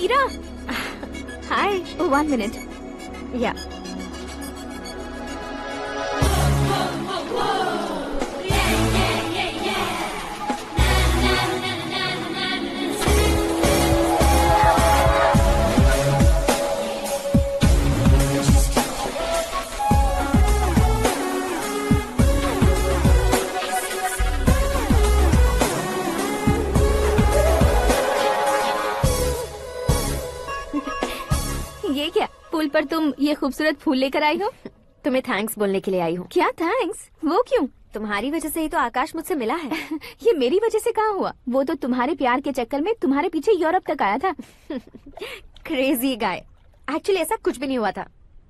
मीरा। हाय, 1 minute. या ये क्या, पुल पर तुम ये खूबसूरत फूल लेकर आई हो? तुम्हें थैंक्स बोलने के लिए आई हूँ। क्या थैंक्स? वो क्यों? तुम्हारी वजह से ही तो आकाश मुझसे मिला है। ये मेरी वजह से कहाँ हुआ? वो तो तुम्हारे प्यार के चक्कर में तुम्हारे पीछे यूरोप तक आया था। Crazy guy. एक्चुअली ऐसा कुछ भी नहीं हुआ था।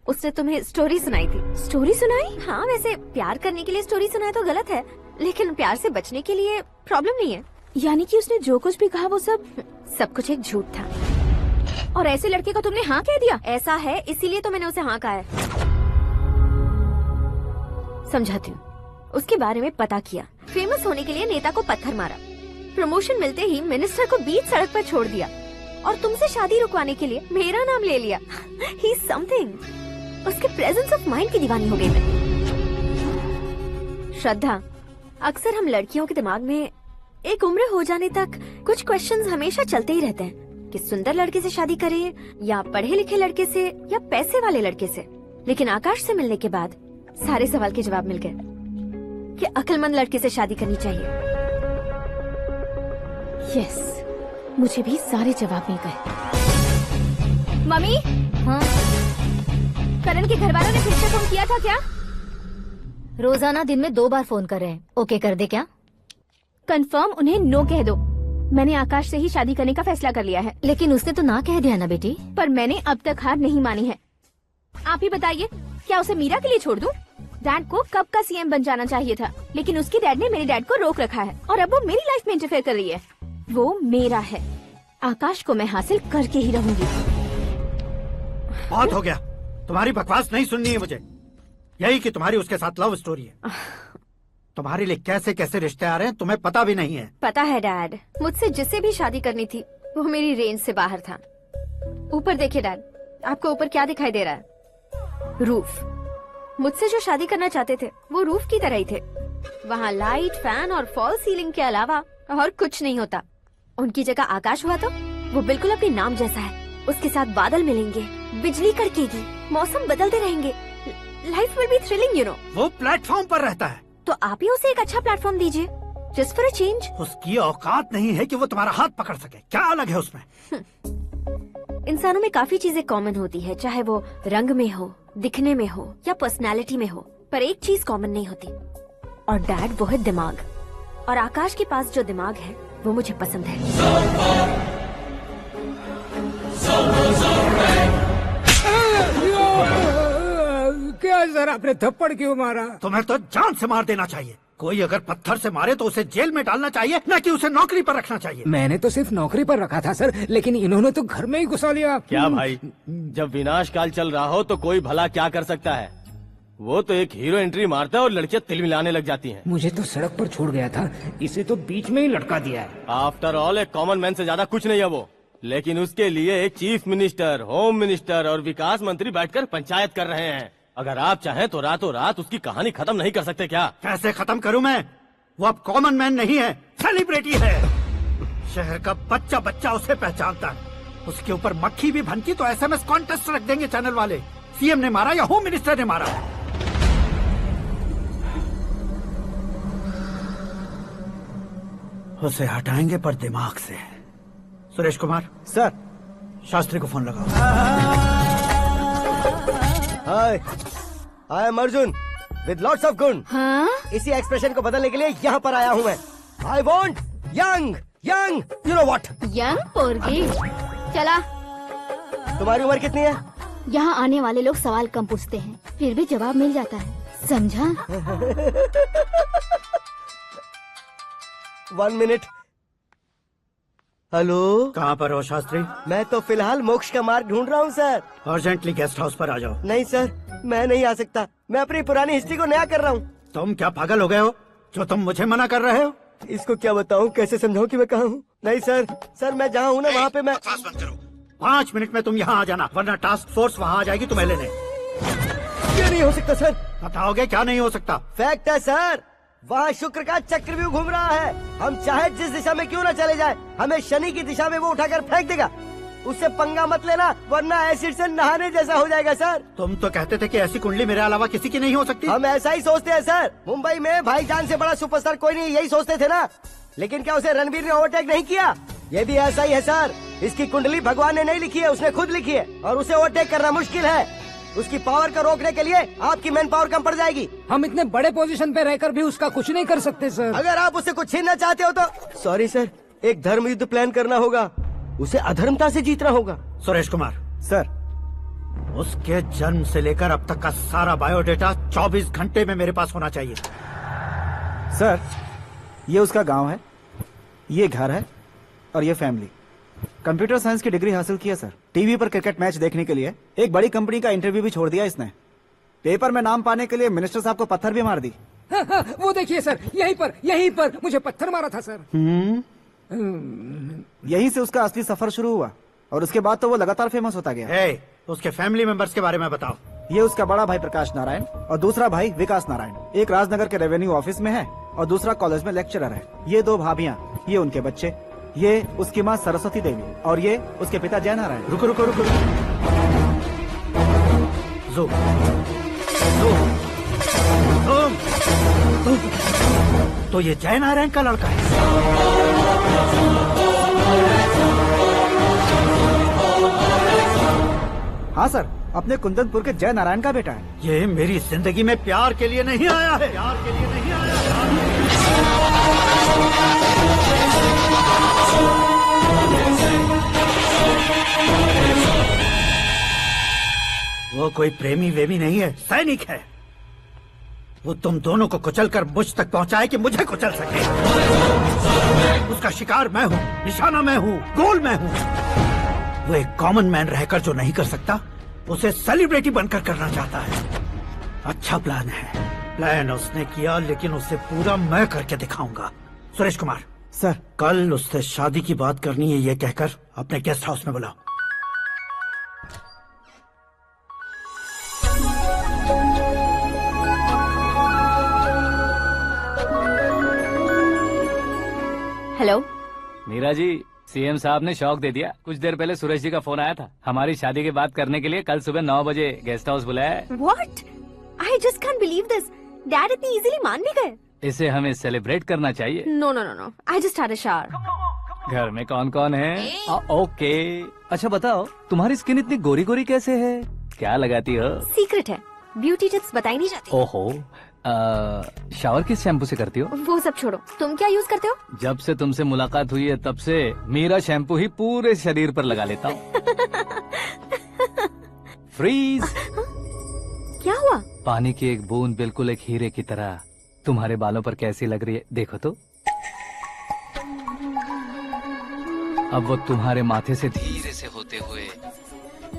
उसने तुम्हें स्टोरी सुनाई थी। स्टोरी सुनाई? हाँ, वैसे प्यार करने के लिए स्टोरी सुनाए तो गलत है, लेकिन प्यार से बचने के लिए प्रॉब्लम नहीं है। यानी कि उसने जो कुछ भी कहा वो सब कुछ एक झूठ था। और ऐसे लड़के को तुमने हाँ कह दिया? ऐसा है, इसीलिए तो मैंने उसे हाँ कहा है। समझाती हूँ। उसके बारे में पता किया, फेमस होने के लिए नेता को पत्थर मारा, प्रमोशन मिलते ही मिनिस्टर को बीच सड़क पर छोड़ दिया, और तुमसे शादी रुकवाने के लिए मेरा नाम ले लिया। He is something. उसके प्रेजेंस ऑफ माइंड की दीवानी हो गई मैं। श्रद्धा, अक्सर हम लड़कियों के दिमाग में एक उम्र हो जाने तक कुछ क्वेश्चंस हमेशा चलते ही रहते हैं कि सुंदर लड़के से शादी करें या पढ़े लिखे लड़के से या पैसे वाले लड़के से। लेकिन आकाश से मिलने के बाद सारे सवाल के जवाब मिल गए कि अक्लमंद लड़के से शादी करनी चाहिए। यस, मुझे भी सारे जवाब मिल गए। मम्मी, हाँ? करण के घर वालों ने फिर से फोन किया था क्या? रोजाना दिन में 2 बार फोन कर रहे हैं। ओके कर दे क्या? कंफर्म उन्हें नो कह दो। मैंने आकाश से ही शादी करने का फैसला कर लिया है। लेकिन उसने तो ना कह दिया ना बेटी। पर मैंने अब तक हार नहीं मानी है। आप ही बताइए, क्या उसे मीरा के लिए छोड़ दूं? डैड को कब का सीएम बन जाना चाहिए था, लेकिन उसके डैड ने मेरे डैड को रोक रखा है और अब वो मेरी लाइफ में इंटरफेयर कर रही है। वो मेरा है, आकाश को मैं हासिल करके ही रहूंगी। बहुत हो गया, तुम्हारी बकवास नहीं सुननी है मुझे। यही कि तुम्हारी उसके साथ लव स्टोरी है। तुम्हारे लिए कैसे कैसे रिश्ते आ रहे हैं तुम्हें पता भी नहीं है। पता है डैड, मुझसे जिसे भी शादी करनी थी वो मेरी रेंज से बाहर था। ऊपर देखिए डैड, आपको ऊपर क्या दिखाई दे रहा है? रूफ। मुझसे जो शादी करना चाहते थे वो रूफ की तरह ही थे। वहाँ लाइट, फैन और फॉल सीलिंग के अलावा और कुछ नहीं होता। उनकी जगह आकाश हुआ तो वो बिल्कुल अपने नाम जैसा है। उसके साथ बादल मिलेंगे, बिजली कड़केगी, मौसम बदलते रहेंगे, life will be thrilling you know. वो प्लेटफॉर्म पर रहता है तो आप ही उसे एक अच्छा प्लेटफॉर्म दीजिए, जस्ट फॉर अ चेंज। उसकी औकात नहीं है कि वो तुम्हारा हाथ पकड़ सके। क्या अलग है उसमें? इंसानों में काफी चीजें कॉमन होती है, चाहे वो रंग में हो, दिखने में हो या पर्सनालिटी में हो, पर एक चीज कॉमन नहीं होती, और डैड वो है दिमाग। और आकाश के पास जो दिमाग है वो मुझे पसंद है। क्या सर, आपने थप्पड़ क्यों मारा? तुम्हें तो जान से मार देना चाहिए। कोई अगर पत्थर से मारे तो उसे जेल में डालना चाहिए, न कि उसे नौकरी पर रखना चाहिए। मैंने तो सिर्फ नौकरी पर रखा था सर, लेकिन इन्होंने तो घर में ही घुसा लिया। क्या भाई, जब विनाश काल चल रहा हो तो कोई भला क्या कर सकता है? वो तो एक हीरो एंट्री मारता है और लड़कियां तिल मिलाने लग जाती हैं। मुझे तो सड़क पर छोड़ गया था, इसे तो बीच में ही लटका दिया है। आफ्टर ऑल एक कॉमन मैन से ज्यादा कुछ नहीं है वो, लेकिन उसके लिए एक चीफ मिनिस्टर, होम मिनिस्टर और विकास मंत्री बैठकर पंचायत कर रहे हैं। अगर आप चाहें तो रातों रात उसकी कहानी खत्म नहीं कर सकते क्या? कैसे खत्म करूं मैं? वो अब कॉमन मैन नहीं है, सेलिब्रिटी है। शहर का बच्चा बच्चा उसे पहचानता है। उसके ऊपर मक्खी भी भनकी तो SMS कॉन्टेस्ट रख देंगे चैनल वाले। सीएम ने मारा या होम मिनिस्टर ने मारा। उसे हटाएंगे पर दिमाग से। सुरेश कुमार सर। शास्त्री को फोन लगाओ। Hi, I am Arjun with lots of गुण। हाँ? इसी एक्सप्रेशन को बदलने के लिए यहाँ पर आया हूँ मैं। I want young young, you know what? Young पोरगी। चला। तुम्हारी उम्र कितनी है? यहाँ आने वाले लोग सवाल कम पूछते हैं, फिर भी जवाब मिल जाता है, समझा? 1 मिनट। हेलो, कहाँ पर हो शास्त्री? मैं तो फिलहाल मोक्ष का मार्ग ढूंढ रहा हूँ सर। अर्जेंटली गेस्ट हाउस पर आ जाओ। नहीं सर, मैं नहीं आ सकता। मैं अपनी पुरानी हिस्ट्री को नया कर रहा हूँ। तुम क्या पागल हो गए हो जो तुम मुझे मना कर रहे हो? इसको क्या बताऊँ, कैसे समझाऊँ कि मैं कहाँ हूँ? नहीं सर, सर मैं जहाँ हूँ ना वहाँ पे मैं। बकवास बंद करो। 5 मिनट में तुम यहाँ आ जाना, वरना टास्क फोर्स वहाँ आ जाएगी तुम्हें लेने। ये नहीं हो सकता सर। बताओगे क्या नहीं हो सकता? फैक्ट है सर, वहाँ शुक्र का चक्रव्यूह घूम रहा है। हम चाहे जिस दिशा में क्यों न चले जाए, हमें शनि की दिशा में वो उठाकर फेंक देगा। उससे पंगा मत लेना, वरना एसिड से नहाने जैसा हो जाएगा सर। तुम तो कहते थे कि ऐसी कुंडली मेरे अलावा किसी की नहीं हो सकती। हम ऐसा ही सोचते हैं सर। मुंबई में भाईजान से बड़ा सुपरस्टार कोई नहीं, यही सोचते थे ना। लेकिन क्या उसे रणवीर ने ओवरटेक नहीं किया? ये भी ऐसा ही है सर। इसकी कुंडली भगवान ने नहीं लिखी है, उसने खुद लिखी है, और उसे ओवरटेक करना मुश्किल है। उसकी पावर को रोकने के लिए आपकी मैन पावर कम पड़ जाएगी। हम इतने बड़े पोजीशन पे रहकर भी उसका कुछ नहीं कर सकते सर। अगर आप उससे कुछ छीनना चाहते हो तो सॉरी सर, एक धर्म युद्ध प्लान करना होगा। उसे अधर्मता से जीतना होगा। सुरेश कुमार सर, उसके जन्म से लेकर अब तक का सारा बायोडेटा 24 घंटे में मेरे पास होना चाहिए। सर, ये उसका गांव है, ये घर है और ये फैमिली। कंप्यूटर साइंस की डिग्री हासिल की है सर। टीवी पर क्रिकेट मैच देखने के लिए एक बड़ी कंपनी का इंटरव्यू भी छोड़ दिया इसने। पेपर में नाम पाने के लिए मिनिस्टर साहब को पत्थर भी मार दी। हाँ, हाँ, वो देखिए सर, यहीं पर मुझे पत्थर मारा था सर। यहीं से उसका असली सफर शुरू हुआ और उसके बाद तो वो लगातार फेमस होता गया। उसके फैमिली मेंबर्स के बारे में बताओ। ये उसका बड़ा भाई प्रकाश नारायण और दूसरा भाई विकास नारायण। एक राजनगर के रेवेन्यू ऑफिस में है और दूसरा कॉलेज में लेक्चरर है। ये 2 भाभियां, ये उनके बच्चे, ये उसकी माँ सरस्वती देवी और ये उसके पिता जय नारायण। रुको रुको रुको, तो ये जय नारायण का लड़का है। हाँ सर, अपने कुंदनपुर के जय नारायण का बेटा है। ये मेरी जिंदगी में प्यार के लिए नहीं आया है, प्यार के लिए नहीं आया है। वो कोई प्रेमी वेमी नहीं है, सैनिक है। वो तुम दोनों को कुचलकर मुझ तक पहुंचाए कि मुझे कुचल सके। उसका शिकार मैं हूँ, निशाना मैं हूँ, गोल मैं हूँ। वो एक कॉमन मैन रहकर जो नहीं कर सकता, उसे सेलिब्रिटी बनकर करना चाहता है। अच्छा प्लान है। प्लान उसने किया, लेकिन उसे पूरा मैं करके दिखाऊंगा। सुरेश कुमार सर, कल उससे शादी की बात करनी है, ये कहकर अपने गेस्ट हाउस में बुलाओ। हेलो मीरा जी, सीएम साहब ने शौक दे दिया। कुछ देर पहले सुरेश जी का फोन आया था, हमारी शादी की बात करने के लिए कल सुबह 9 बजे गेस्ट हाउस बुलाया है। What? I just can't believe this. Dad इतनी इजीली मान भी गए। इसे हमें सेलिब्रेट करना चाहिए। No no no no, I just had a shower. घर में कौन कौन है? ओके, अच्छा बताओ, तुम्हारी स्किन इतनी गोरी गोरी कैसे है? क्या लगाती हो? सीक्रेट है, ब्यूटी टिप्स बताई नहीं जाती। ओहो, शावर किस शैम्पू से करती हो? वो सब छोड़ो, तुम क्या यूज करते हो? जब से तुमसे मुलाकात हुई है तब से मेरा शैम्पू ही पूरे शरीर पर लगा लेता हूँ। फ्रीज। क्या हुआ? पानी की एक बूंद बिल्कुल एक हीरे की तरह तुम्हारे बालों पर कैसी लग रही है, देखो तो। अब वो तुम्हारे माथे से धीरे से होते हुए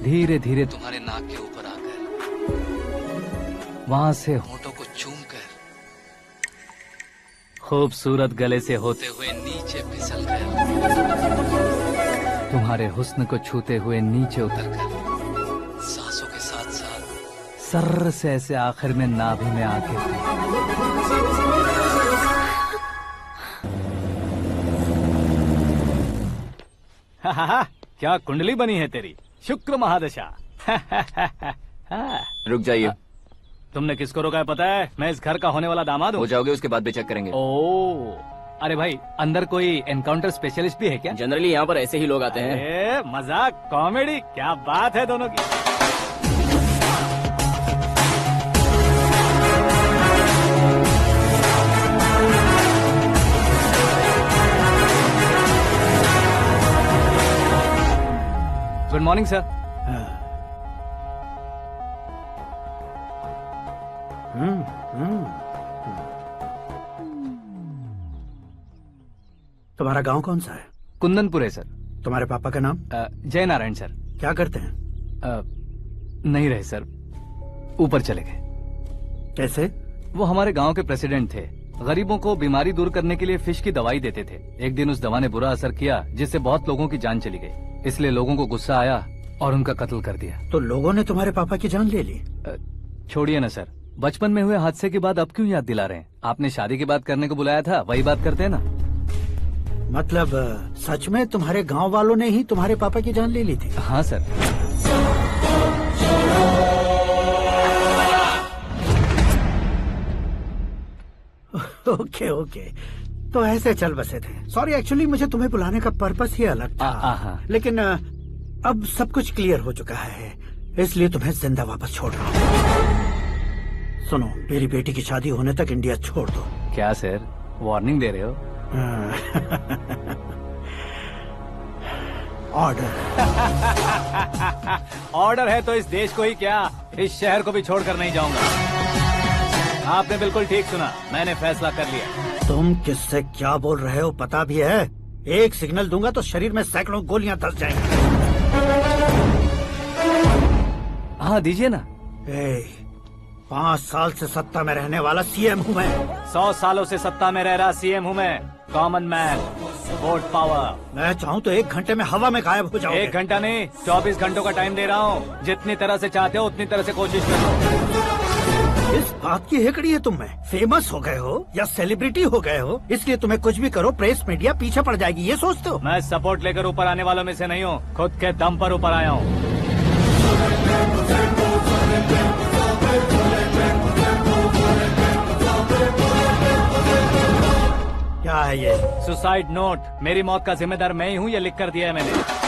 धीरे धीरे तुम्हारे नाक के ऊपर आकर वहां से होठों को चूमकर खूबसूरत गले से होते हुए नीचे फिसल कर तुम्हारे हुस्न को छूते हुए नीचे उतरकर सांसों के साथ साथ सर्र से ऐसे आखिर में नाभि में आके क्या कुंडली बनी है तेरी, शुक्र महादशा। रुक जाइए। तुमने किसको रोका है पता है? मैं इस घर का होने वाला दामाद हूँ। हो जाओगे उसके बाद भी चेक करेंगे। ओ, अरे भाई, अंदर कोई एनकाउंटर स्पेशलिस्ट भी है क्या? जनरली यहाँ पर ऐसे ही लोग आते हैं। अरे मजाक, कॉमेडी, क्या बात है दोनों की। Good morning sir. तुम्हारा गांव कौन सा है? कुंदनपुर है सर। तुम्हारे पापा का नाम? जय नारायण सर। क्या करते हैं? नहीं रहे सर, ऊपर चले गए। कैसे? वो हमारे गांव के प्रेसिडेंट थे, गरीबों को बीमारी दूर करने के लिए फिश की दवाई देते थे। एक दिन उस दवा ने बुरा असर किया जिससे बहुत लोगों की जान चली गई। इसलिए लोगों को गुस्सा आया और उनका कत्ल कर दिया। तो लोगों ने तुम्हारे पापा की जान ले ली? छोड़िए ना सर, बचपन में हुए हादसे के बाद अब क्यों याद दिला रहे हैं? आपने शादी की बात करने को बुलाया था, वही बात करते हैं ना। मतलब सच में तुम्हारे गांव वालों ने ही तुम्हारे पापा की जान ले ली थी? हाँ सर। ओके ओके, तो ऐसे चल बसे थे। सॉरी, एक्चुअली मुझे तुम्हें बुलाने का पर्पस ही अलग था। लेकिन अब सब कुछ क्लियर हो चुका है, इसलिए तुम्हें जिंदा वापस छोड़ रहा हूँ। सुनो, मेरी बेटी की शादी होने तक इंडिया छोड़ दो। क्या सर, वार्निंग दे रहे हो? ऑर्डर। ऑर्डर है तो इस देश को ही क्या, इस शहर को भी छोड़कर नहीं जाऊंगा। आपने बिल्कुल ठीक सुना, मैंने फैसला कर लिया। तुम किससे क्या बोल रहे हो पता भी है? एक सिग्नल दूंगा तो शरीर में सैकड़ों गोलियां धस जाएंगी। हाँ दीजिए ना। 5 साल से सत्ता में रहने वाला सीएम हूँ मैं। 100 सालों से सत्ता में रह रहा सीएम हूँ मैं। Common man, vote power. मैं चाहूँ तो 1 घंटे में हवा में गायब हो जाऊँ। 1 घंटा नहीं, 24 घंटों का टाइम दे रहा हूँ। जितनी तरह से चाहते हो उतनी तरह से कोशिश करो। इस बात की हेकड़ी है तुम में? फेमस हो गए हो या सेलिब्रिटी हो गए हो, इसलिए तुम्हें कुछ भी करो प्रेस मीडिया पीछे पड़ जाएगी, ये सोचते हो? मैं सपोर्ट लेकर ऊपर आने वालों में से नहीं हूँ, खुद के दम पर ऊपर आया हूँ। क्या है ये? Suicide note. मेरी मौत का जिम्मेदार मैं ही हूँ, ये लिख कर दिया है मैंने।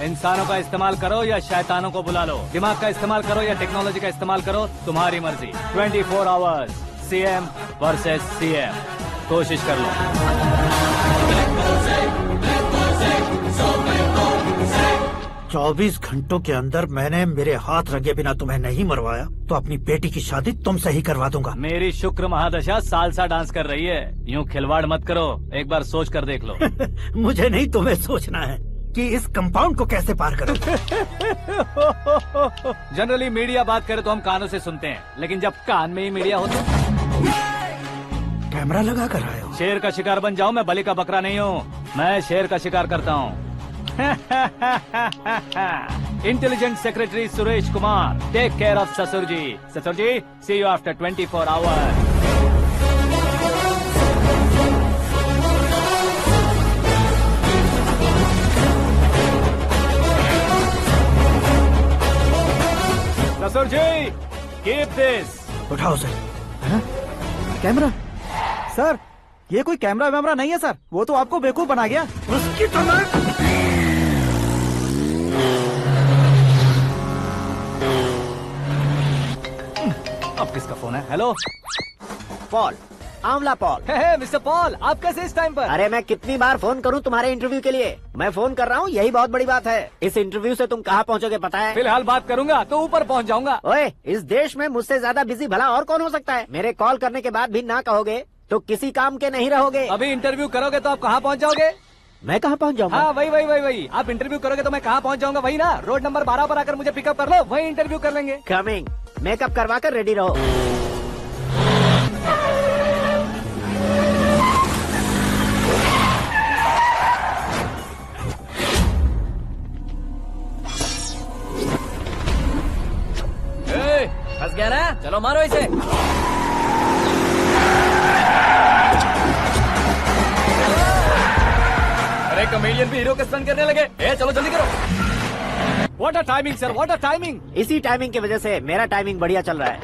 इंसानों का इस्तेमाल करो या शैतानों को बुला लो, दिमाग का इस्तेमाल करो या टेक्नोलॉजी का इस्तेमाल करो, तुम्हारी मर्जी। 24 आवर्स, सीएम वर्सेस सीएम, कोशिश कर लो। 24 घंटों के अंदर मैंने मेरे हाथ रंगे बिना तुम्हें नहीं मरवाया तो अपनी बेटी की शादी तुमसे ही करवा दूंगा। मेरी शुक्र महादशा सालसा डांस कर रही है, यूँ खिलवाड़ मत करो, एक बार सोच कर देख लो। मुझे नहीं, तुम्हें सोचना है कि इस कंपाउंड को कैसे पार करूं। जनरली मीडिया बात करे तो हम कानों से सुनते हैं, लेकिन जब कान में ही मीडिया हो तो कैमरा लगा कर आए हो। शेर का शिकार बन जाऊं, मैं बलि का बकरा नहीं हूँ, मैं शेर का शिकार करता हूँ। Intelligent secretary Suresh Kumar, take care of ससुर जी। ससुर जी, सी यू आफ्टर 24 आवर्स। ससुर जी, कीप दिस। उठाओ सर। कैमरा? सर, ये कोई कैमरा वैमरा नहीं है सर, वो तो आपको बेवकूफ बना गया। उसकी तो मैं... अब किसका फोन है? हेलो पॉल, आंवला पॉल। मिस्टर पॉल, आप कैसे इस टाइम पर? अरे मैं कितनी बार फोन करूं तुम्हारे इंटरव्यू के लिए? मैं फोन कर रहा हूं, यही बहुत बड़ी बात है। इस इंटरव्यू से तुम कहां पहुंचोगे पता है? फिलहाल बात करूंगा तो ऊपर पहुंच जाऊंगा। ओए, इस देश में मुझसे ज्यादा बिजी भला और कौन हो सकता है? मेरे कॉल करने के बाद भी ना कहोगे तो किसी काम के नहीं रहोगे। अभी इंटरव्यू करोगे तो आप कहाँ पहुँच जाओगे? मैं कहाँ पहुँच जाऊंगा? हाँ वही। आप इंटरव्यू करोगे तो मैं कहाँ पहुँच जाऊंगा? वही ना, रोड नंबर 12 पर आकर मुझे पिकअप कर लो, वही इंटरव्यू कर लेंगे। कमिंग। मेकअप करवा कर रेडी रहो। फंस गया ना, चलो मारो इसे। अरे कमेडियन भी हीरो का स्टंट करने लगे। चलो जल्दी करो। What a timing sir, what a timing. इसी टाइमिंग की वजह से मेरा टाइमिंग बढ़िया चल रहा है।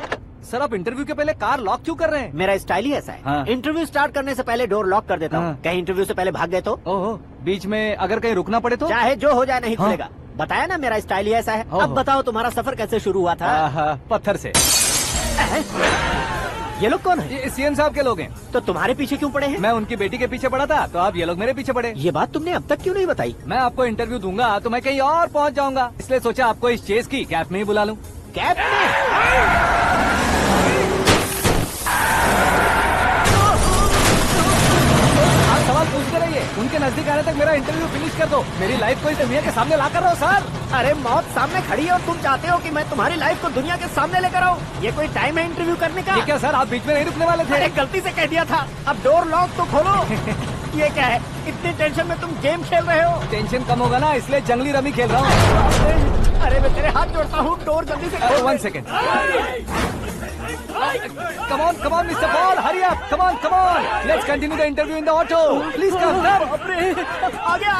सर आप इंटरव्यू के पहले कार लॉक क्यों कर रहे हैं? मेरा स्टाइल ही ऐसा है। हाँ। इंटरव्यू स्टार्ट करने से पहले डोर लॉक कर देता हूँ। हाँ। कहीं इंटरव्यू से पहले भाग गए तो? ओहो, बीच में अगर कहीं रुकना पड़े तो? चाहे जो हो जाए नहीं हाँ। खुलेगा। बताया ना मेरा स्टाइल ही ऐसा है। ओहो। अब बताओ तुम्हारा सफर कैसे शुरू हुआ था? पत्थर से। ये लोग कौन है? ये सीएम साहब के लोग हैं। तो तुम्हारे पीछे क्यों पड़े हैं? मैं उनकी बेटी के पीछे पड़ा था तो आप ये लोग मेरे पीछे पड़े। ये बात तुमने अब तक क्यों नहीं बताई? मैं आपको इंटरव्यू दूंगा तो मैं कहीं और पहुंच जाऊंगा, इसलिए सोचा आपको इस चेस की कैप में ही बुला लूं। कैप में? आप सवाल पूछते रहिए, उनके नजदीक आने तक मेरा इंटरव्यू फिनिश कर दो। मेरी लाइफ को इस दुनिया के सामने ला कर रहो सर। अरे मौत सामने खड़ी है और तुम चाहते हो कि मैं तुम्हारी लाइफ को दुनिया के सामने लेकर आऊं? ये कोई टाइम है इंटरव्यू करने का? ये क्या सर, आप बीच में नहीं रुकने वाले थे? अरे गलती से कह दिया था, अब डोर लॉक तो खोलो। ये क्या है, इतनी टेंशन में तुम गेम खेल रहे हो? टेंशन कम होगा ना, इसलिए जंगली रमी खेल रहा हूँ। अरे मैं तेरे हाथ जोड़ता हूँ, डोर जल्दी से खोलो। 1 second. Come on, Mr. Paul, hurry up. Come on. Let's continue the interview in the auto. Please come. आ गया।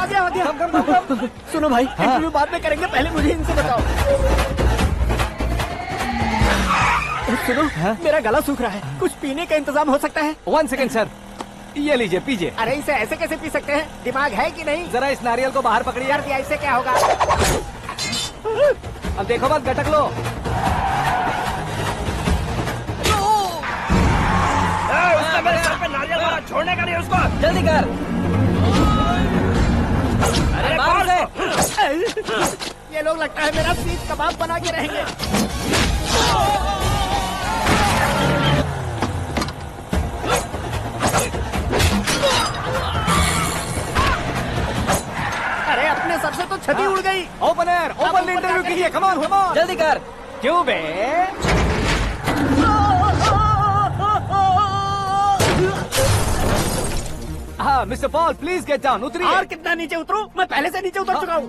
Come. सुनो भाई, इंटरव्यू बाद में करेंगे, पहले मुझे इनसे बताओ। सुनो, मेरा गला सूख रहा है, कुछ पीने का इंतजाम हो सकता है? 1 सेकेंड सर, ये लीजिए पीजिए। अरे इसे ऐसे कैसे पी सकते हैं? दिमाग है कि नहीं? जरा इस नारियल को बाहर पकड़िए। यार इससे क्या होगा? अब देखो मत, गटक लो। उसने मेरे सर पे नारियल मारा, छोड़ने का नहीं उसको। जल्दी कर। अरे बाहर से। ये लोग लगता है मेरा सीख कबाब बना के रहेंगे। अरे अपने सर से तो छती उड़ गई। ओपन इंटरव्यू कीजिए। Come on. जल्दी कर। क्यों बे? हाँ mister Paul, please get down. उतरिए। और कितना नीचे उतरूं? मैं पहले से नीचे उतर चुका हूँ।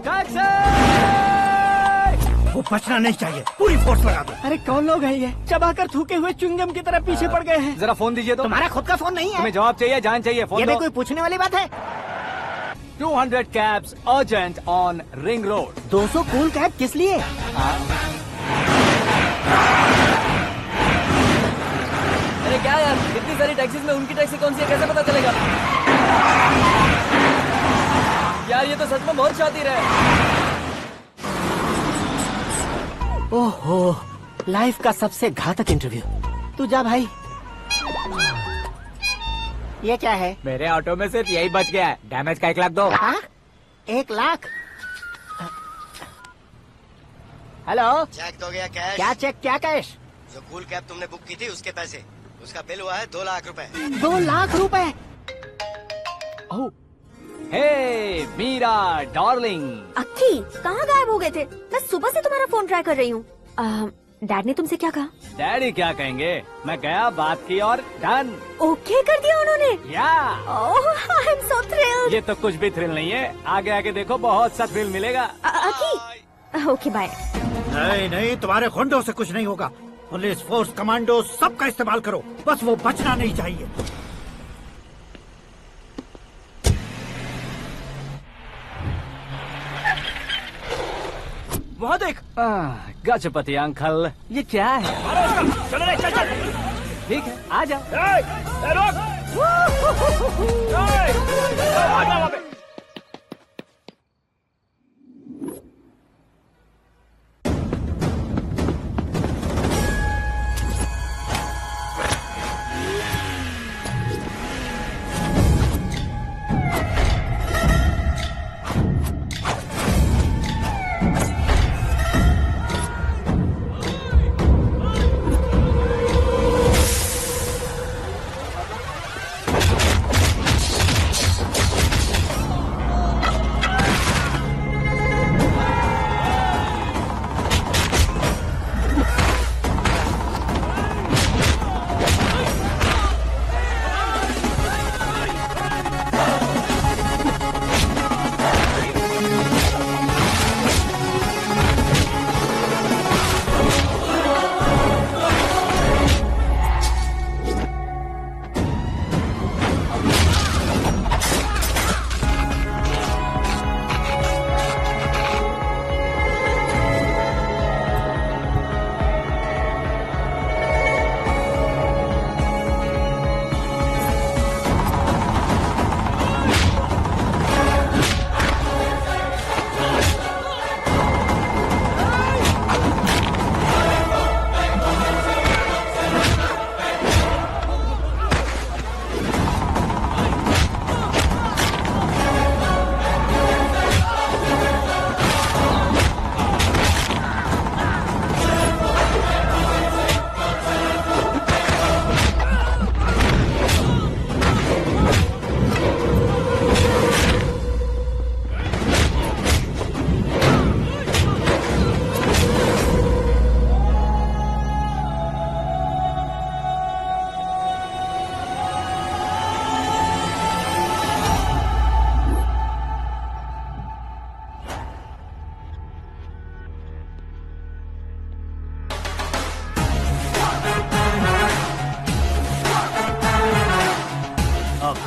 वो बचना नहीं चाहिए, पूरी फोर्स लगा दो। अरे कौन लोग हैं ये? चबाकर थूके हुए च्युइंगम की तरह पीछे पड़ गए हैं। जरा फोन दीजिए तो। तुम्हारा खुद का फोन नहीं है? तुम्हें जवाब चाहिए, जान चाहिए, फोन ये दो। भी कोई पूछने वाली बात है? 200 cabs urgent on Ring Road. 200 cool cab किस लिए? अरे क्या यार, इतनी सारी टैक्सीज में उनकी टैक्सी कौन सी है, कैसे पता चलेगा? यार ये तो सच में बहुत शातिर है। ओहो, लाइफ का सबसे घातक इंटरव्यू। तू जा भाई। ये क्या है? मेरे ऑटो में सिर्फ यही बच गया है। डैमेज का 1 लाख दो। 1 लाख? हेलो, चेक तो गया कैश। क्या चेक, क्या कैश? जो कूल कैब तुमने बुक की थी उसके पैसे, उसका बिल हुआ है 2 लाख रुपए। 2 लाख रुपए? हे मीरा डार्लिंग। अक्की, कहाँ गायब हो गए थे? मैं सुबह से तुम्हारा फोन ट्राई कर रही हूँ। डैड ने तुमसे क्या कहा? डैडी क्या कहेंगे, मैं गया, बात की और डन। ओके कर दिया उन्होंने? या आई एम सो थ्रिल्ड। ये तो कुछ भी थ्रिल नहीं है, आगे आगे देखो बहुत सा थ्रिल मिलेगा। अक्की, ओके बाय। नहीं, तुम्हारे गुंडों से कुछ नहीं होगा। पुलिस फोर्स, कमांडो, सबका इस्तेमाल करो, बस वो बचना नहीं चाहिए। वहाँ देख। गजपति अंकल, ये क्या है? चलो रे, चल। ठीक है, आ जाओ।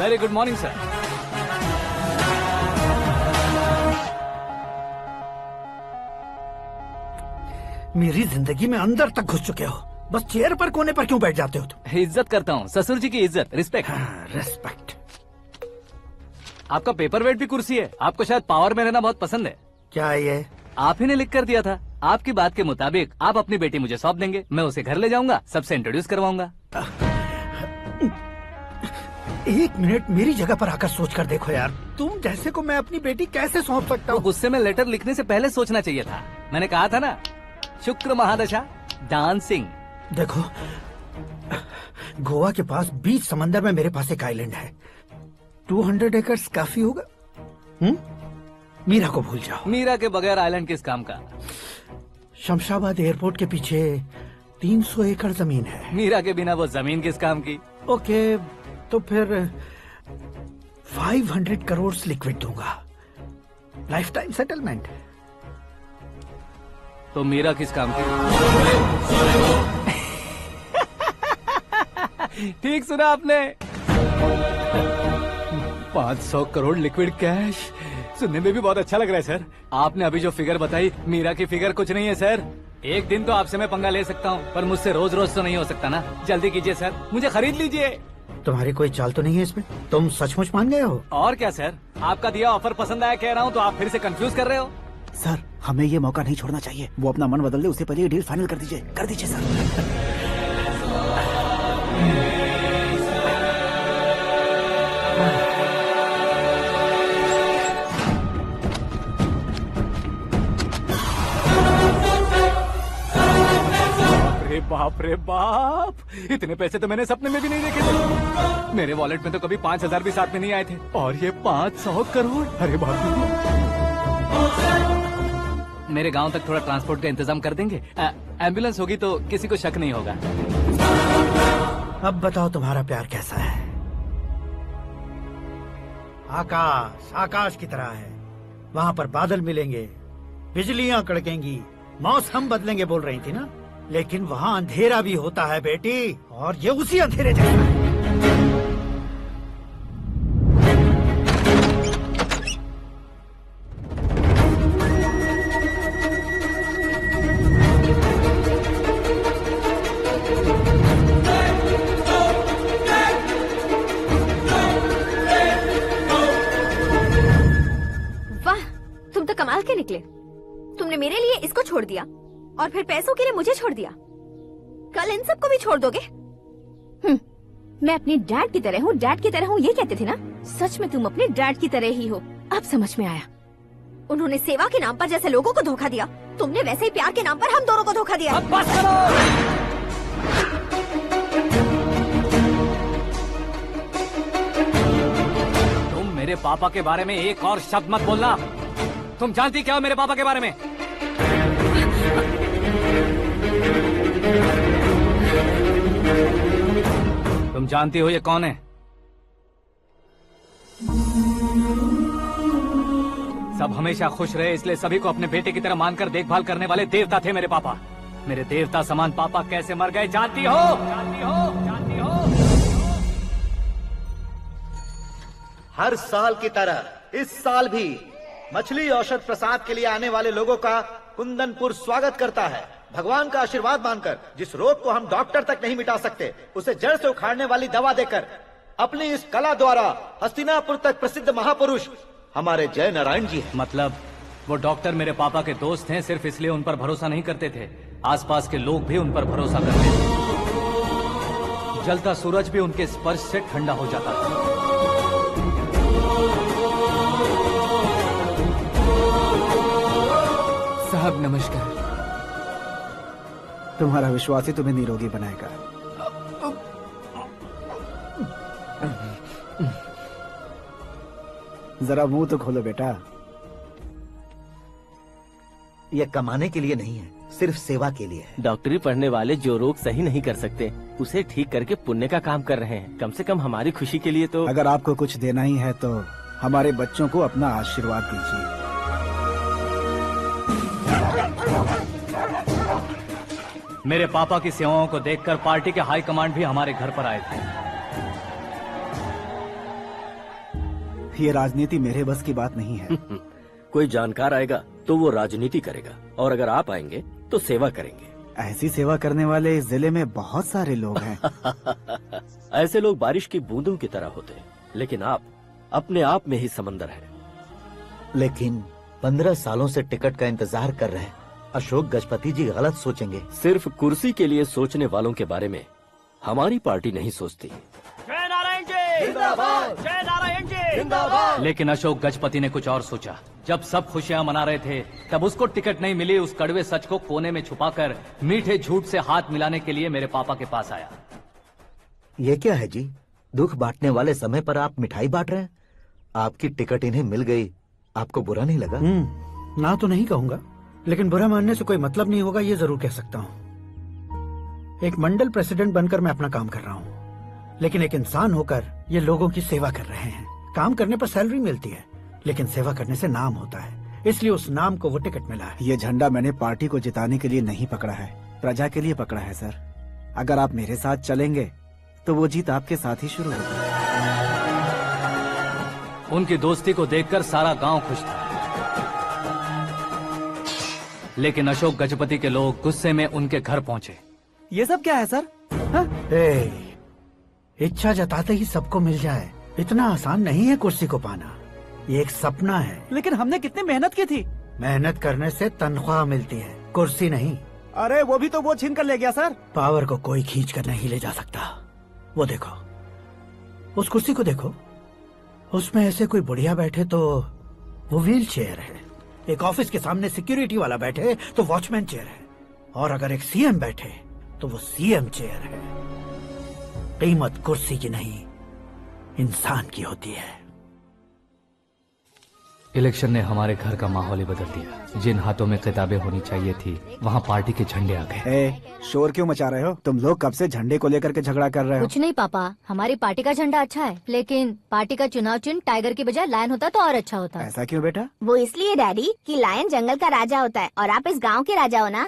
Very good morning sir. मेरी जिंदगी में अंदर तक घुस चुके हो, बस चेयर पर कोने पर क्यों बैठ जाते हो तुम? इज्जत करता हूँ, ससुर जी की इज्जत, रिस्पेक्ट। रेस्पेक्ट। आपका पेपर वेट भी कुर्सी है। आपको शायद पावर में रहना बहुत पसंद है। क्या है ये? आप ही ने लिख कर दिया था। आपकी बात के मुताबिक आप अपनी बेटी मुझे सौंप देंगे, मैं उसे घर ले जाऊंगा, सबसे इंट्रोड्यूस करवाऊंगा। एक मिनट मेरी जगह पर आकर सोच कर देखो यार, तुम जैसे को मैं अपनी बेटी कैसे सौंप सकता तो हूँ? गुस्से में लेटर लिखने से पहले सोचना चाहिए था। मैंने कहा था ना, शुक्र महादशा डांसिंग। देखो, गोवा के पास बीच समंदर में मेरे पास एक आइलैंड है, 200 एकर्स काफी होगा। मीरा को भूल जाओ। मीरा के बगैर आइलैंड किस काम का? शमशाबाद एयरपोर्ट के पीछे 300 एकड़ जमीन है। मीरा के बिना वो जमीन किस काम की? ओके, तो फिर 500 करोड़ लिक्विड दूंगा, लाइफ टाइम सेटलमेंट। तो मीरा किस काम की? ठीक सुना आपने, 500 करोड़ लिक्विड कैश। सुनने में भी बहुत अच्छा लग रहा है सर। आपने अभी जो फिगर बताई, मीरा की फिगर कुछ नहीं है सर। एक दिन तो आपसे मैं पंगा ले सकता हूँ, पर मुझसे रोज रोज तो नहीं हो सकता ना। जल्दी कीजिए सर, मुझे खरीद लीजिए। तुम्हारी कोई चाल तो नहीं है इसमें? तुम सचमुच मान गए हो? और क्या सर, आपका दिया ऑफर पसंद आया कह रहा हूँ, तो आप फिर से कंफ्यूज कर रहे हो। सर, हमें ये मौका नहीं छोड़ना चाहिए। वो अपना मन बदल दे, उससे पहले ये डील फाइनल कर दीजिए। कर दीजिए सर। बाप रे बाप, इतने पैसे तो मैंने सपने में भी नहीं देखे थे। मेरे वॉलेट में तो कभी 5,000 भी साथ में नहीं आए थे, और ये 500 करोड़। अरे बाप रे। मेरे गांव तक थोड़ा ट्रांसपोर्ट का इंतजाम कर देंगे? एम्बुलेंस होगी तो किसी को शक नहीं होगा। अब बताओ तुम्हारा प्यार कैसा है? आकाश आकाश की तरह है, वहाँ पर बादल मिलेंगे, बिजलियाँ कड़केंगी, मौसम बदलेंगे बोल रही थी ना, लेकिन वहाँ अंधेरा भी होता है बेटी, और ये उसी अंधेरे जैसा है। वाह, तुम तो कमाल के निकले। तुमने मेरे लिए इसको छोड़ दिया और फिर पैसों के लिए मुझे छोड़ दिया। कल इन सबको भी छोड़ दोगे? मैं अपने डैड की तरह हूँ, डैड की तरह हूँ, ये कहते थे ना। सच में तुम अपने डैड की तरह ही हो, अब समझ में आया। उन्होंने सेवा के नाम पर जैसे लोगों को धोखा दिया, तुमने वैसे ही प्यार के नाम पर हम दोनों को धोखा दिया। अब बस करो। तुम मेरे पापा के बारे में एक और शब्द मत बोलना। तुम जानती क्या हो मेरे पापा के बारे में? तुम जानती हो ये कौन है? सब हमेशा खुश रहे, इसलिए सभी को अपने बेटे की तरह मानकर देखभाल करने वाले देवता थे मेरे पापा। मेरे देवता समान पापा कैसे मर गए जानती हो? जानती हो? जानती हो? हर साल की तरह इस साल भी मछली औषध प्रसाद के लिए आने वाले लोगों का कुंदनपुर स्वागत करता है। भगवान का आशीर्वाद मानकर जिस रोग को हम डॉक्टर तक नहीं मिटा सकते, उसे जड़ से उखाड़ने वाली दवा देकर अपनी इस कला द्वारा हस्तिनापुर तक प्रसिद्ध महापुरुष हमारे जय नारायण जी हैं। मतलब वो डॉक्टर मेरे पापा के दोस्त हैं, सिर्फ इसलिए उन पर भरोसा नहीं करते थे, आसपास के लोग भी उन पर भरोसा करते थे। जलता सूरज भी उनके स्पर्श से ठंडा हो जाता था। साहब नमस्कार। तुम्हारा विश्वास ही तुम्हें निरोगी बनाएगा। जरा मुंह तो खोलो बेटा। यह कमाने के लिए नहीं है, सिर्फ सेवा के लिए है। डॉक्टरी पढ़ने वाले जो रोग सही नहीं कर सकते, उसे ठीक करके पुण्य का काम कर रहे हैं। कम से कम हमारी खुशी के लिए तो। अगर आपको कुछ देना ही है तो हमारे बच्चों को अपना आशीर्वाद दीजिए। मेरे पापा की सेवाओं को देखकर पार्टी के हाई कमांड भी हमारे घर पर आए थे। ये राजनीति मेरे बस की बात नहीं है। कोई जानकार आएगा तो वो राजनीति करेगा, और अगर आप आएंगे तो सेवा करेंगे। ऐसी सेवा करने वाले इस जिले में बहुत सारे लोग हैं। ऐसे लोग बारिश की बूंदों की तरह होते हैं, लेकिन आप अपने आप में ही समंदर हैं। लेकिन 15 सालों से टिकट का इंतजार कर रहे हैं। अशोक गजपति जी गलत सोचेंगे। सिर्फ कुर्सी के लिए सोचने वालों के बारे में हमारी पार्टी नहीं सोचती। जय नारायण जी जिंदाबाद, जय नारायण जी जिंदाबाद। लेकिन अशोक गजपति ने कुछ और सोचा। जब सब खुशियां मना रहे थे तब उसको टिकट नहीं मिली। उस कड़वे सच को कोने में छुपाकर मीठे झूठ से हाथ मिलाने के लिए मेरे पापा के पास आया। ये क्या है जी? दुख बांटने वाले समय पर आप मिठाई बांट रहे हैं। आपकी टिकट इन्हें मिल गई, आपको बुरा नहीं लगा? ना तो नहीं कहूंगा, लेकिन बुरा मानने से कोई मतलब नहीं होगा, ये जरूर कह सकता हूँ। एक मंडल प्रेसिडेंट बनकर मैं अपना काम कर रहा हूँ, लेकिन एक इंसान होकर ये लोगों की सेवा कर रहे हैं। काम करने पर सैलरी मिलती है, लेकिन सेवा करने से नाम होता है, इसलिए उस नाम को वो टिकट मिला है। ये झंडा मैंने पार्टी को जिताने के लिए नहीं पकड़ा है, प्रजा के लिए पकड़ा है सर। अगर आप मेरे साथ चलेंगे तो वो जीत आपके साथ ही शुरू होगी। उनकी दोस्ती को देखकर सारा गांव खुश था, लेकिन अशोक गजपति के लोग गुस्से में उनके घर पहुंचे। ये सब क्या है सर? इच्छा जताते ही सबको मिल जाए, इतना आसान नहीं है कुर्सी को पाना। ये एक सपना है। लेकिन हमने कितनी मेहनत की थी। मेहनत करने से तनख्वाह मिलती है, कुर्सी नहीं। अरे वो भी तो वो छीन कर ले गया सर। पावर को कोई खींच कर नहीं ले जा सकता। वो देखो, उस कुर्सी को देखो, उसमें ऐसे कोई बुढ़िया बैठे तो वो व्हील चेयर है, एक ऑफिस के सामने सिक्योरिटी वाला बैठे तो वॉचमैन चेयर है, और अगर एक सीएम बैठे तो वो सीएम चेयर है। कीमत कुर्सी की नहीं, इंसान की होती है। इलेक्शन ने हमारे घर का माहौल ही बदल दिया। जिन हाथों में किताबें होनी चाहिए थी, वहाँ पार्टी के झंडे आ गए। शोर क्यों मचा रहे हो? तुम लोग कब से झंडे को लेकर के झगड़ा कर रहे हो? कुछ नहीं पापा, हमारी पार्टी का झंडा अच्छा है, लेकिन पार्टी का चुनाव चिन्ह टाइगर की बजाय लायन होता तो और अच्छा होता। ऐसा क्यों बेटा? वो इसलिए डैडी कि लायन जंगल का राजा होता है और आप इस गांव के राजा हो ना।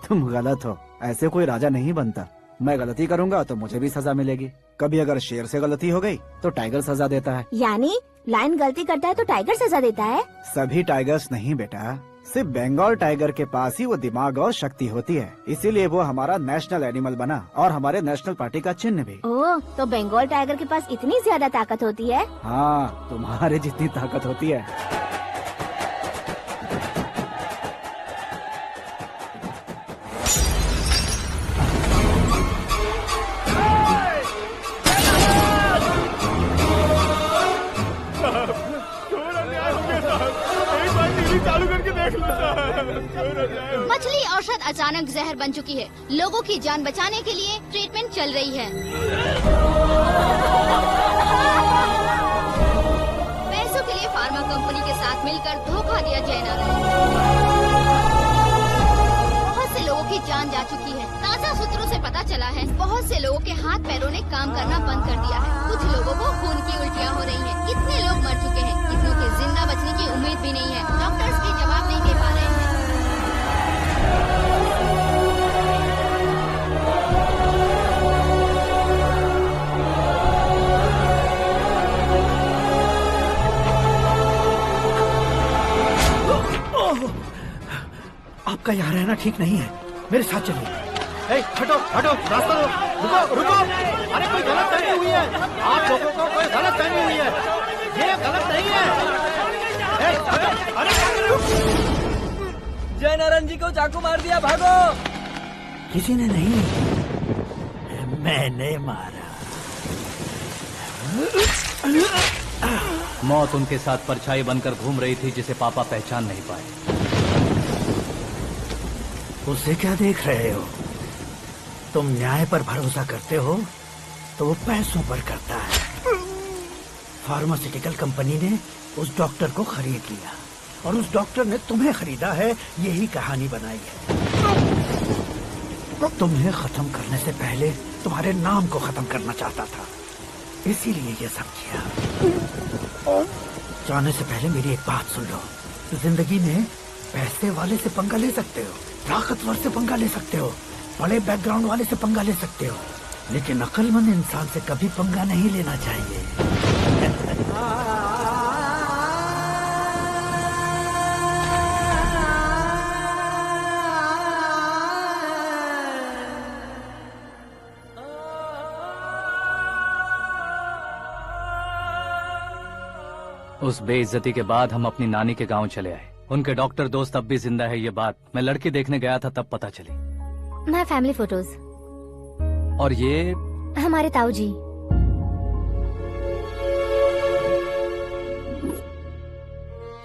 तुम गलत हो, ऐसे कोई राजा नहीं बनता। मैं गलती करूंगा तो मुझे भी सजा मिलेगी। कभी अगर शेर से गलती हो गई तो टाइगर सजा देता है। यानी लायन गलती करता है तो टाइगर सजा देता है? सभी टाइगर्स नहीं बेटा, सिर्फ बंगाल टाइगर के पास ही वो दिमाग और शक्ति होती है, इसीलिए वो हमारा नेशनल एनिमल बना और हमारे नेशनल पार्टी का चिन्ह भी। ओह, तो बंगाल टाइगर के पास इतनी ज्यादा ताकत होती है? हाँ, तुम्हारे जितनी ताकत होती है। मछली औषध अचानक जहर बन चुकी है। लोगों की जान बचाने के लिए ट्रीटमेंट चल रही है। पैसों के लिए फार्मा कंपनी के साथ मिलकर धोखा दिया जैना। बहुत से लोगों की जान जा चुकी है। ताजा सूत्रों से पता चला है बहुत से लोगों के हाथ पैरों ने काम करना बंद कर दिया है। कुछ लोगों को खून की उल्टियाँ हो रही हैं। कितने लोग मर चुके हैं, कितनों के जिंदा बचने की उम्मीद भी नहीं है। डॉक्टर्स भी जवाब नहीं दे पा रहे हैं। आपका यहाँ रहना ठीक नहीं है, मेरे साथ चलिए। हटो हटो, रास्ता दो। रुको रुको, अरे कोई गलत फहमी हुई है, आप लोगों को कोई गलत फहमी हुई है, ये गलत नहीं है। जय नारायण जी को चाकू मार दिया, भागो। किसी ने नहीं, मैंने मारा। मौत उनके साथ परछाई बनकर घूम रही थी, जिसे पापा पहचान नहीं पाए। उसे क्या देख रहे हो? तुम न्याय पर भरोसा करते हो तो वो पैसों पर करता है। फार्मास्यूटिकल कंपनी ने उस डॉक्टर को खरीद लिया और उस डॉक्टर ने तुम्हें खरीदा है, यही कहानी बनाई है। तुम्हें खत्म करने से पहले तुम्हारे नाम को खत्म करना चाहता था, इसीलिए ये सब किया। जाने से पहले मेरी एक बात सुन लो, जिंदगी में पैसे वाले से पंगा ले सकते हो, ताकतवर से पंगा ले सकते हो, बड़े बैकग्राउंड वाले से पंगा ले सकते हो, लेकिन अक्लमंद इंसान से कभी पंगा नहीं लेना चाहिए। उस बेइज्जती के बाद हम अपनी नानी के गांव चले आए। उनके डॉक्टर दोस्त अब भी जिंदा है, ये बात मैं लड़की देखने गया था तब पता चली। My family photos. और ये हमारे ताऊ जी।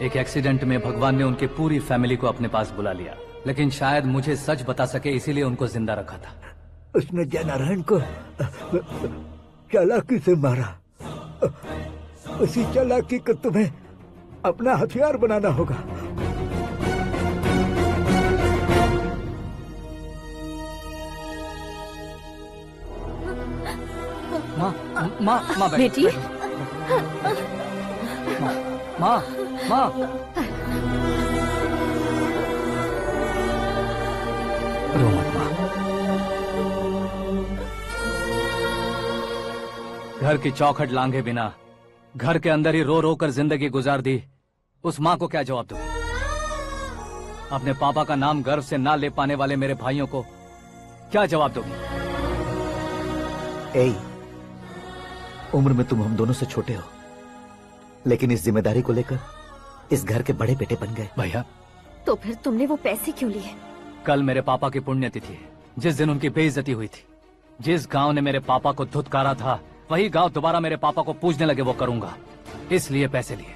एक एक्सीडेंट में भगवान ने उनकी पूरी फैमिली को अपने पास बुला लिया, लेकिन शायद मुझे सच बता सके इसीलिए उनको जिंदा रखा था। उसने जयनारायण को चालाकी से मारा। उसी चालाकी को तुम्हें अपना हथियार बनाना होगा। माँ बेटी। माँ रो मत माँ। घर की चौखट लांघे बिना घर के अंदर ही रो रो कर जिंदगी गुजार दी उस माँ को क्या जवाब दूं? अपने पापा का नाम गर्व से ना ले पाने वाले मेरे भाइयों को क्या जवाब दोगी? ए, उम्र में तुम हम दोनों से छोटे हो, लेकिन इस जिम्मेदारी को लेकर इस घर के बड़े बेटे बन गए। भैया, तो फिर तुमने वो पैसे क्यों लिए? कल मेरे पापा की पुण्यतिथि है, जिस दिन उनकी बेइज्जती हुई थी। जिस गांव ने मेरे पापा को धुतकारा था वही गांव दोबारा मेरे पापा को पूजने लगे वो करूंगा, इसलिए पैसे लिए।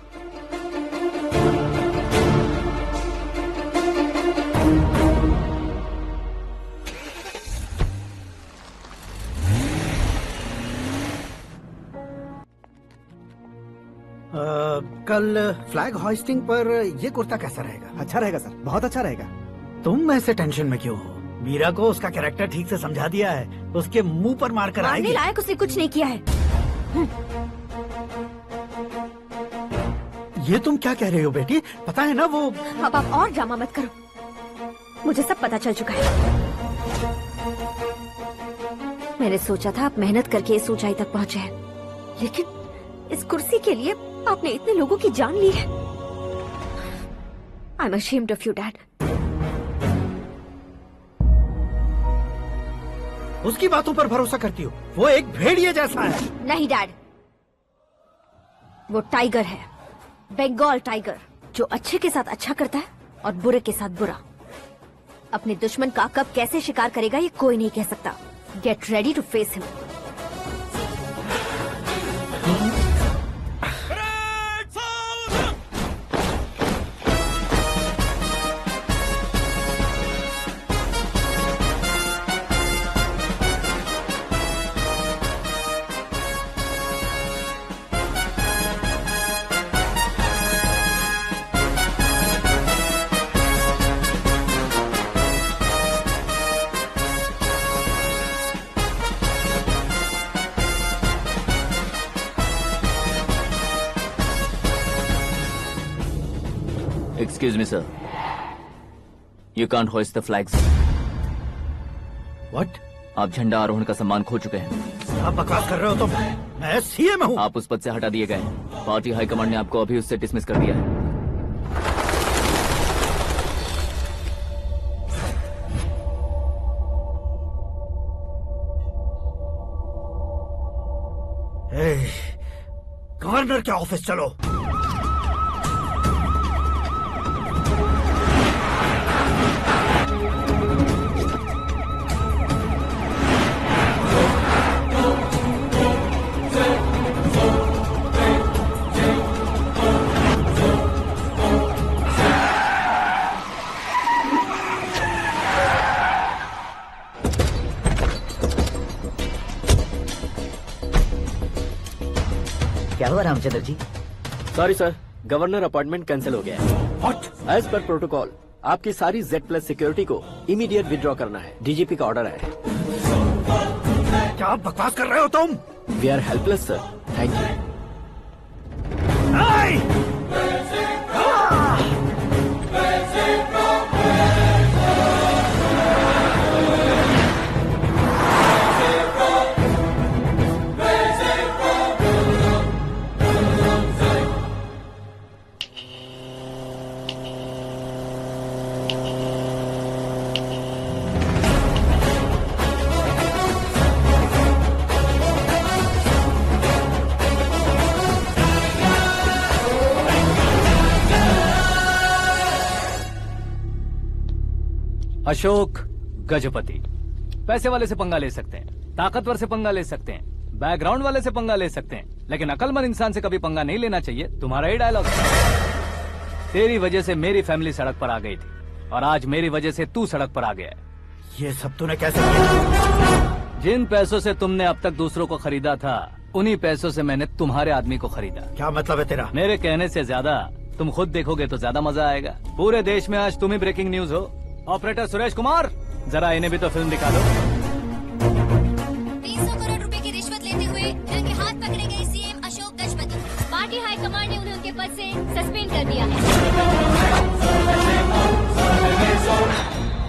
कल फ्लैग होइस्टिंग पर ये कुर्ता कैसा रहेगा? अच्छा रहेगा सर, बहुत अच्छा रहेगा। तुम ऐसे टेंशन में क्यों हो? मीरा को उसका कैरेक्टर ठीक से समझा दिया है, उसके मुंह पर मारकर आएगी। मारने लायक उसने कुछ नहीं किया है। ये तुम क्या कह रहे हो बेटी? पता है ना वो। अब आप और ड्रामा मत करो, मुझे सब पता चल चुका है। मैंने सोचा था आप मेहनत करके इस ऊंचाई तक पहुंचे हैं, लेकिन इस कुर्सी के लिए आपने इतने लोगों की जान ली है। I am ashamed of you dad. उसकी बातों पर भरोसा करती हो? वो एक भेड़िए जैसा है। नहीं डैड, वो टाइगर है, बंगाल टाइगर, जो अच्छे के साथ अच्छा करता है और बुरे के साथ बुरा। अपने दुश्मन का कब कैसे शिकार करेगा ये कोई नहीं कह सकता। Get ready to face him. Excuse me, sir. You can't hoist the flags. What? आप झंडा आरोहण का सम्मान खो चुके हैं। आप बकवास कर रहे हो? तो मैं सीएम हूँ। आप उस पद से हटा दिए गए। पार्टी हाईकमांड ने आपको अभी उससे डिसमिस कर दिया है। गवर्नर के ऑफिस चलो। क्या हुआ Ramchandra ji? Sorry sir, governor appointment cancel हो गया है। What? एज पर प्रोटोकॉल आपकी सारी Z+ सिक्योरिटी को इमीडिएट विड्रॉ करना है। डीजीपी का ऑर्डर है। क्या बकवास कर रहे हो तुम? We are helpless sir, thank you. Ashok Gajapati. पैसे वाले से पंगा ले सकते हैं, ताकतवर से पंगा ले सकते हैं, बैकग्राउंड वाले से पंगा ले सकते हैं, लेकिन अकलमंद इंसान से कभी पंगा नहीं लेना चाहिए। तुम्हारा ही डायलॉग। तेरी वजह से मेरी फैमिली सड़क पर आ गई थी और आज मेरी वजह से तू सड़क पर आ गया है। ये सब तूने कैसे किया? जिन पैसों से तुमने अब तक दूसरों को खरीदा था, उन्हीं पैसों से मैंने तुम्हारे आदमी को खरीदा। क्या मतलब है तेरा? मेरे कहने से ज्यादा तुम खुद देखोगे तो ज्यादा मजा आएगा। पूरे देश में आज तुम ही ब्रेकिंग न्यूज हो। ऑपरेटर सुरेश कुमार, जरा इन्हें भी तो फिल्म दिखा दो। 300 करोड़ रुपए की रिश्वत लेते हुए इनके हाथ पकड़े गए CM Ashok Gajapati. Party high command ने उन्हें उनके पद से सस्पेंड कर दिया है।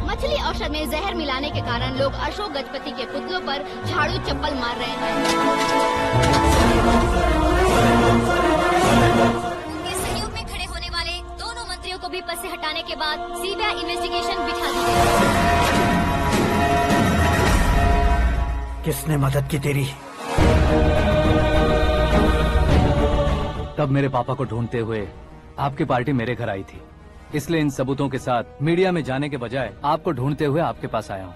मछली औषध में जहर मिलाने के कारण लोग अशोक गजपति के पुतलों पर झाड़ू चप्पल मार रहे हैं। उनके सहयोग में खड़े होने वाले दोनों मंत्रियों को भी पद से हटाने के बाद सीबीआई इन्वेस्टिगेशन बिठा दी गई। किसने मदद की तेरी? तब मेरे पापा को ढूंढते हुए आपकी पार्टी मेरे घर आई थी, इसलिए इन सबूतों के साथ मीडिया में जाने के बजाय आपको ढूंढते हुए आपके पास आया हूँ।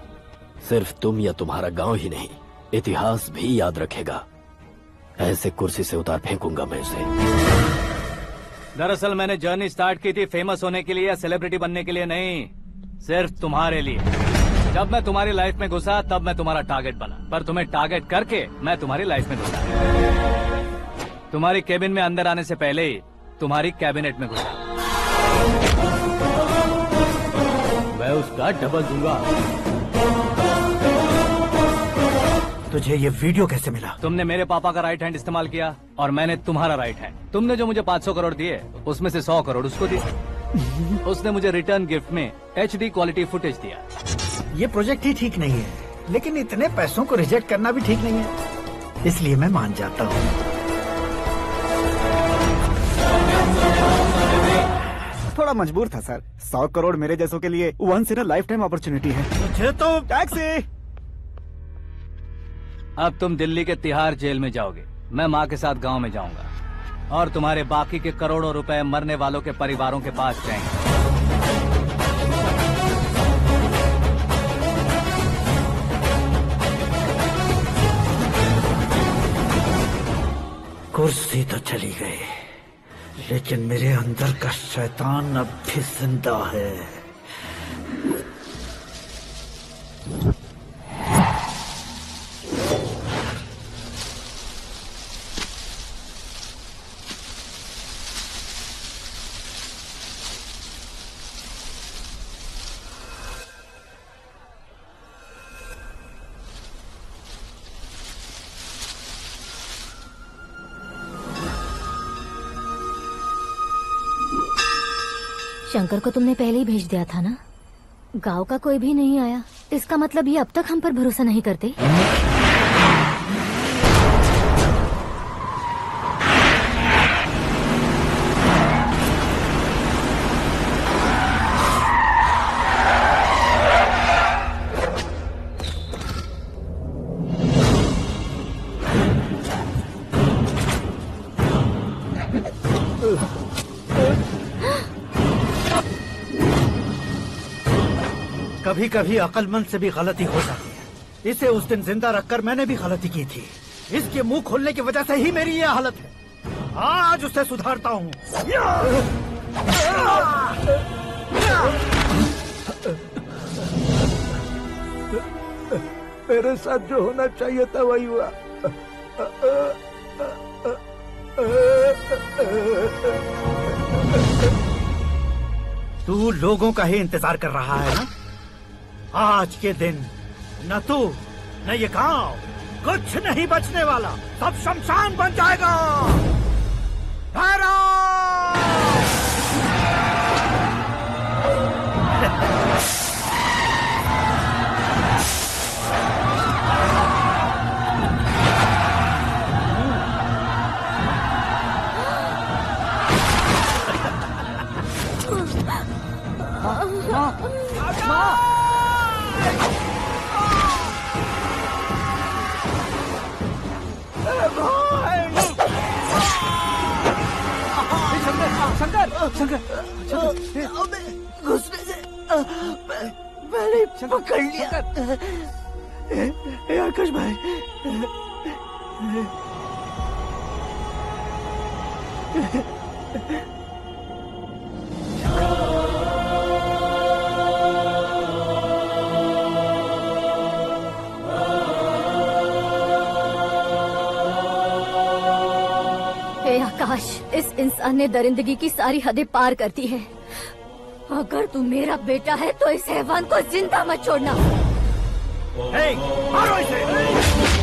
सिर्फ तुम या तुम्हारा गांव ही नहीं, इतिहास भी याद रखेगा। ऐसे कुर्सी से उतार फेंकूंगा मैं उसे। दरअसल मैंने जर्नी स्टार्ट की थी फेमस होने के लिए या सेलिब्रिटी बनने के लिए नहीं, सिर्फ तुम्हारे लिए। जब मैं तुम्हारी लाइफ में घुसा तब मैं तुम्हारा टारगेट बना, पर तुम्हें टारगेट करके मैं तुम्हारी लाइफ में घुसा। तुम्हारी केबिन में अंदर आने से पहले ही तुम्हारी कैबिनेट में घुसा। मैं उसका डबल दूंगा। तुझे ये वीडियो कैसे मिला? तुमने मेरे पापा का राइट हैंड इस्तेमाल किया और मैंने तुम्हारा राइट हैंड। तुमने जो मुझे 500 करोड़ दिए, उसमें से 100 करोड़ उसको दिए। उसने मुझे रिटर्न गिफ्ट में HD क्वालिटी फुटेज दिया। ये प्रोजेक्ट ही ठीक नहीं है, लेकिन इतने पैसों को रिजेक्ट करना भी ठीक नहीं है, इसलिए मैं मान जाता हूँ। थोड़ा मजबूर था सर। 100 करोड़ मेरे जैसों के लिए once in a lifetime opportunity है। मुझे तो टैक्सी। अब तुम दिल्ली के तिहाड़ जेल में जाओगे, मैं माँ के साथ गांव में जाऊंगा और तुम्हारे बाकी के करोड़ों रुपए मरने वालों के परिवारों के पास जाएंगे। कुर्सी तो चली गई, लेकिन मेरे अंदर का शैतान अब भी जिंदा है। शंकर को तुमने पहले ही भेज दिया था ना? गांव का कोई भी नहीं आया, इसका मतलब ये अब तक हम पर भरोसा नहीं करते। कभी कभी अक्लमंद से भी गलती हो जाती है। इसे उस दिन जिंदा रखकर मैंने भी गलती की थी। इसके मुंह खोलने की वजह से ही मेरी ये हालत है। आज उसे सुधारता हूँ। मेरे साथ जो होना चाहिए था वही हुआ। तू लोगों का ही इंतजार कर रहा है ना? आज के दिन न तू न ये गांव कुछ नहीं बचने वाला, सब शमशान बन जाएगा। शंकर, शंकर, घुसने से मैंने पकड़ लिया। आकाश भाई, हे आकाश, इस इंसान ने दरिंदगी की सारी हदें पार कर दी है। अगर तू मेरा बेटा है तो इस हैवान को जिंदा मत छोड़ना। मारो इसे।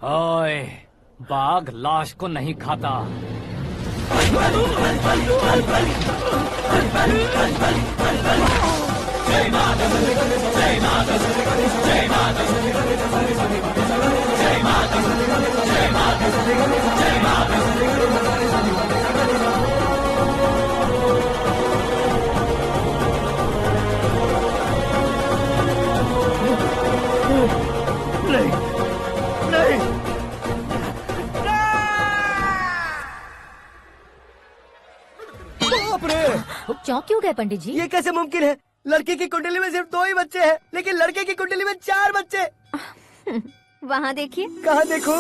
ओए, बाघ लाश को नहीं खाता। चौंक क्यों गए पंडित जी? ये कैसे मुमकिन है? लड़की की कुंडली में सिर्फ 2 ही बच्चे हैं, लेकिन लड़के की कुंडली में 4 बच्चे। वहाँ देखिए। कहाँ देखूं?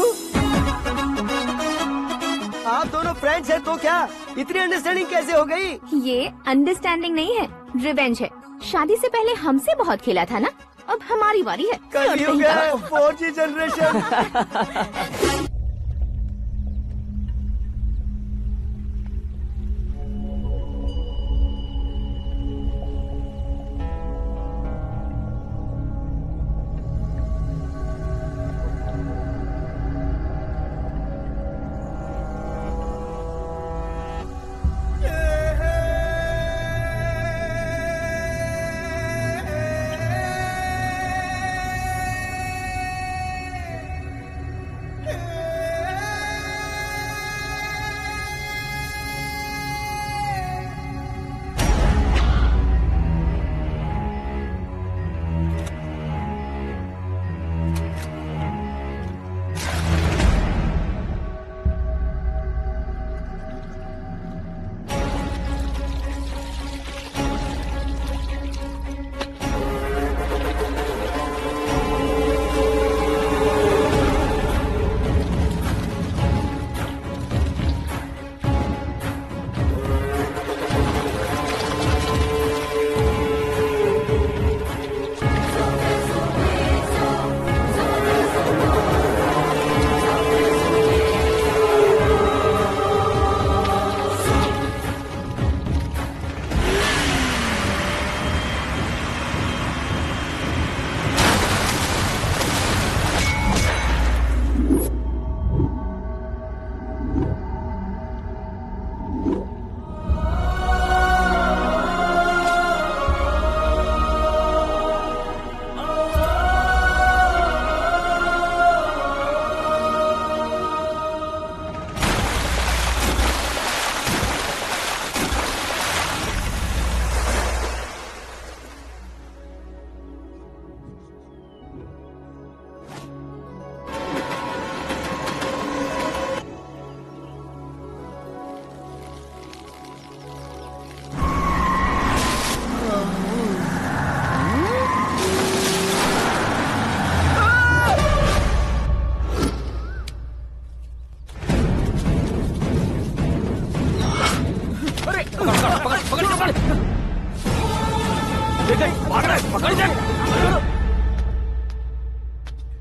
आप दोनों फ्रेंड्स हैं तो क्या इतनी अंडरस्टैंडिंग कैसे हो गई? ये अंडरस्टैंडिंग नहीं है, रिवेंज है। शादी से पहले हमसे बहुत खेला था ना, अब हमारी बारी है। कलयुग है, 4G जनरेशन।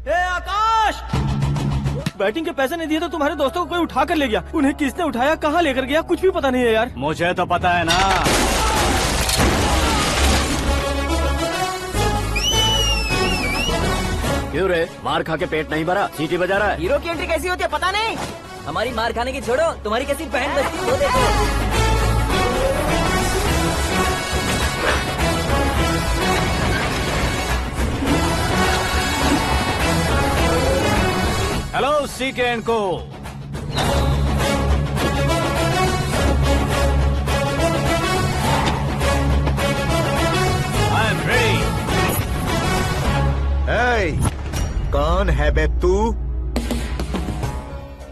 ए आकाश, बैटिंग के पैसे नहीं दिए तो तुम्हारे दोस्तों को कोई उठा कर ले गया। उन्हें किसने उठाया, कहाँ लेकर गया, कुछ भी पता नहीं है यार। मुझे तो पता है ना। क्यों रे, मार खा के पेट नहीं भरा, सीटी बजा रहा है? हीरो की एंट्री कैसी होती है पता नहीं। हमारी मार खाने की छोड़ो, तुम्हारी कैसी बहन बजती है वो देखो। हेलो सीके एंड को। I am ready. कौन है बे तू?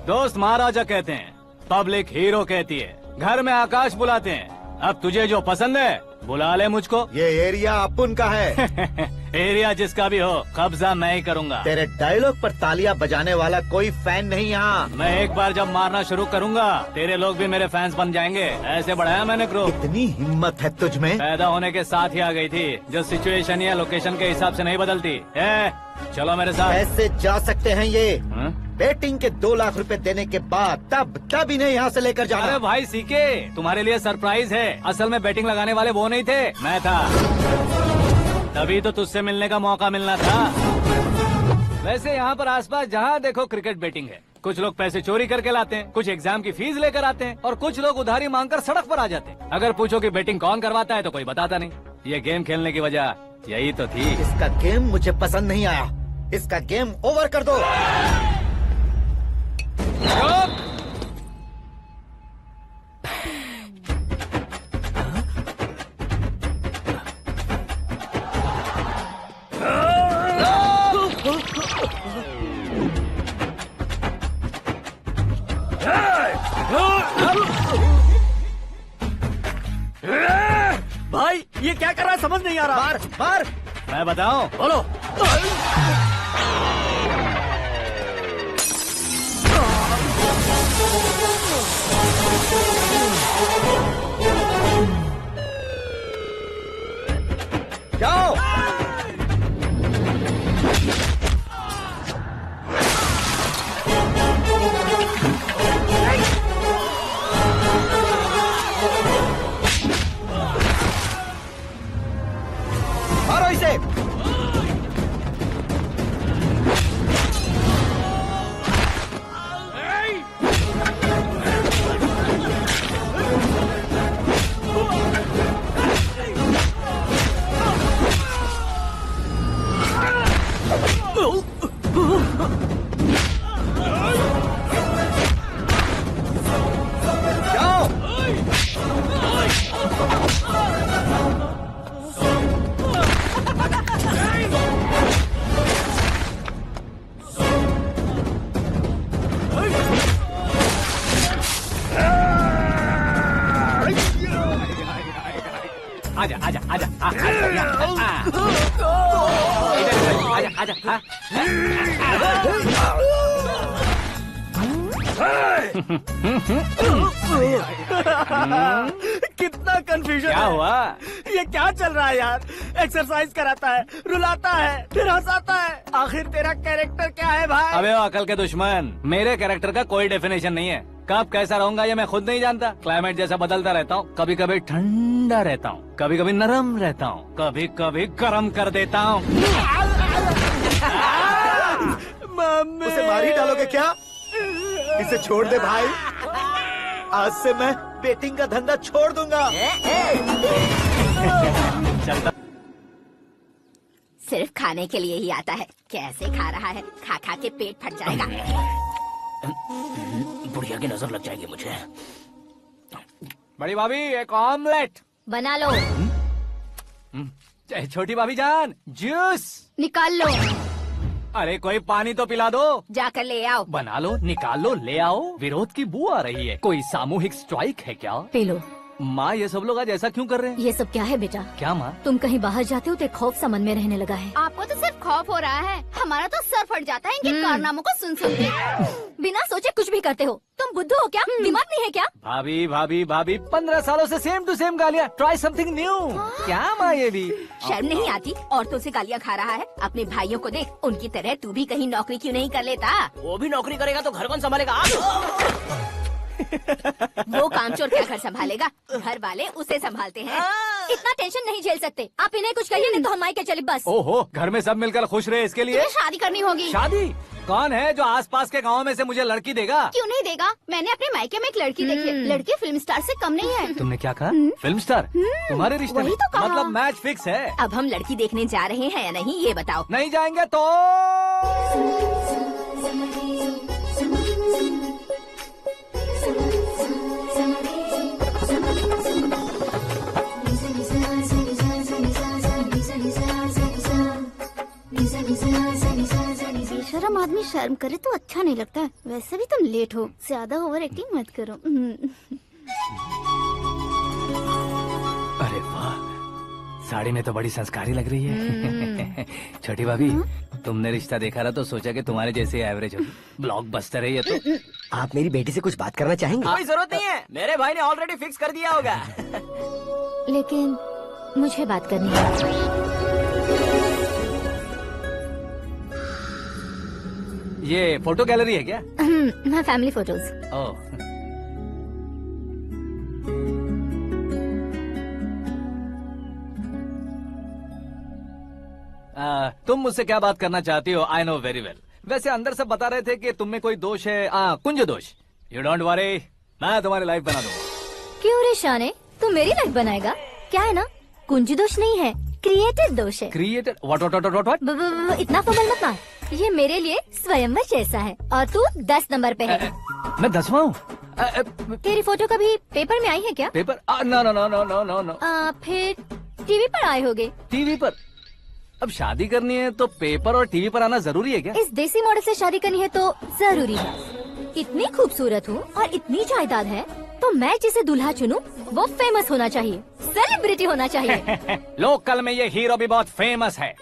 दोस्त महाराजा कहते हैं, पब्लिक हीरो कहती है, घर में आकाश बुलाते हैं। अब तुझे जो पसंद है बुला ले मुझको। ये एरिया अपुन का है। एरिया जिसका भी हो, कब्जा मैं ही करूंगा। तेरे डायलॉग पर तालियां बजाने वाला कोई फैन नहीं यहाँ। मैं एक बार जब मारना शुरू करूंगा, तेरे लोग भी मेरे फैंस बन जाएंगे। ऐसे बढ़ाया मैंने ग्रुप। इतनी हिम्मत है तुझ में? पैदा होने के साथ ही आ गई थी, जो सिचुएशन या लोकेशन के हिसाब से नहीं बदलती। चलो मेरे साथ। कैसे जा सकते हैं ये? बेटिंग के 2 लाख रुपए देने के बाद तब इन्हें यहाँ से लेकर जाना। अरे भाई सीके, तुम्हारे लिए सरप्राइज है। असल में बेटिंग लगाने वाले वो नहीं थे, मैं था। तभी तो तुझसे मिलने का मौका मिलना था। वैसे यहाँ पर आसपास जहाँ देखो क्रिकेट बेटिंग है। कुछ लोग पैसे चोरी करके लाते हैं, कुछ एग्जाम की फीस लेकर आते हैं, और कुछ लोग उधारी मांगकर सड़क पर आ जाते हैं। अगर पूछो कि बेटिंग कौन करवाता है तो कोई बताता नहीं। ये गेम खेलने की वजह यही तो थी। इसका गेम मुझे पसंद नहीं आया। इसका गेम ओवर कर दो। भाई ये क्या कर रहा है, समझ नहीं आ रहा। मार मार। मैं बताऊं? बोलो। जाओ। मारो इसे। आजा आजा आजा आजा आजा। कितना कंफ्यूजन। क्या हुआ? ये क्या चल रहा है यार? एक्सरसाइज कराता है, रुलाता है, फिर हंसाता है। आखिर तेरा कैरेक्टर क्या है भाई? अबे ओ अकल के दुश्मन, मेरे कैरेक्टर का कोई डेफिनेशन नहीं है। कब कैसा रहूंगा ये मैं खुद नहीं जानता। क्लाइमेट जैसा बदलता रहता हूँ। कभी कभी ठंडा रहता हूँ, कभी कभी नरम रहता हूँ, कभी कभी गर्म कर देता हूँ। उसे मार ही डालोगे क्या? इसे छोड़ दे भाई। आज से मैं बेटिंग का धंधा छोड़ दूंगा। चलता। सिर्फ खाने के लिए ही आता है। कैसे खा रहा है, खा खा के पेट फट जाएगा। बुढ़िया की नजर लग जाएगी मुझे। बड़ी भाभी एक ऑमलेट बना लो। छोटी भाभी जान जूस निकाल लो। अरे कोई पानी तो पिला दो। जाकर ले आओ। बना लो, निकाल लो, ले आओ। विरोध की बू आ रही है। कोई सामूहिक स्ट्राइक है क्या? P low. माँ ये सब लोग आज ऐसा क्यों कर रहे हैं? ये सब क्या है बेटा? क्या माँ? तुम कहीं बाहर जाते हो तो एक खौफ सा मन में रहने लगा है। आपको तो सिर्फ खौफ हो रहा है। हमारा तो सर फट जाता है इनके कारनामों को सुन सुन के। बिना सोचे कुछ भी करते हो। तुम बुद्धू हो क्या? दिमाग नहीं है क्या? भाभी भाभी भाभी 15 सालों से सेम टू सेम गालियाँ। Try something new. क्या माँ ये भी? शर्म नहीं आती? औरतों से गालियाँ खा रहा है। अपने भाइयों को देख, उनकी तरह तू भी कहीं नौकरी क्यों नहीं कर लेता? वो भी नौकरी करेगा तो घर कौन संभालेगा? वो कामचोर क्या घर संभालेगा? घर वाले उसे संभालते हैं। इतना टेंशन नहीं झेल सकते। आप इन्हें कुछ कहिए नहीं तो हम मायके चले बस। ओहो, घर में सब मिलकर खुश रहे इसके लिए। तुम्हें शादी करनी होगी। शादी? कौन है जो आसपास के गाँव में से मुझे लड़की देगा? क्यों नहीं देगा? मैंने अपने मायके में एक लड़की देखी है। लड़की फिल्म स्टार से कम नहीं है। तुमने क्या कहा? Film star? तुम्हारे रिश्ते में? वही तो कहा। मतलब मैच फिक्स है। अब हम लड़की देखने जा रहे हैं या नहीं ये बताओ। नहीं जाएंगे तो बेशरम आदमी शर्म करे तो अच्छा नहीं लगता है। वैसे भी तुम लेट हो, ज्यादा ओवर एक्टिंग मत करो। अरे वाह, साड़ी में तो बड़ी संस्कारी लग रही है। छोटी भाभी, तुमने रिश्ता देखा ना तो सोचा कि तुम्हारे जैसे एवरेज होगी। ब्लॉकबस्टर है ये तो। आप मेरी बेटी से कुछ बात करना चाहेंगे? कोई जरूरत नहीं है, मेरे भाई ने ऑलरेडी फिक्स कर दिया होगा। लेकिन मुझे बात करनी है। ये फोटो गैलरी है क्या? मैं फैमिली फोटोज। ओह, तुम मुझसे क्या बात करना चाहती हो? I know very well. वैसे अंदर सब बता रहे थे कि तुम में कोई दोष है। कुंज दोष। यू डोंट वरी, मैं तुम्हारी लाइफ बना दूंगा। क्यों रे शाने, तू मेरी लाइफ बनाएगा? क्या है ना, कुंज दोष नहीं है, क्रिएटेड दोष है। क्रिएटेड? व्हाट? इतना फबल मत मार। ये मेरे लिए स्वयंवर जैसा है और तू 10 नंबर पे है। मैं 10वां हूँ? तेरी फोटो कभी पेपर में आई है क्या? Paper? No no no no no no no. फिर टीवी पर आए होगे। टीवी पर? अब शादी करनी है तो पेपर और टीवी पर आना जरूरी है क्या? इस देसी मॉडल से शादी करनी है तो जरूरी है। इतनी खूबसूरत हूँ और इतनी जायदाद है तो मैं जिसे दूल्हा चुनूं वो फेमस होना चाहिए, सेलिब्रिटी होना चाहिए। लोकल में ये हीरो भी बहुत फेमस है।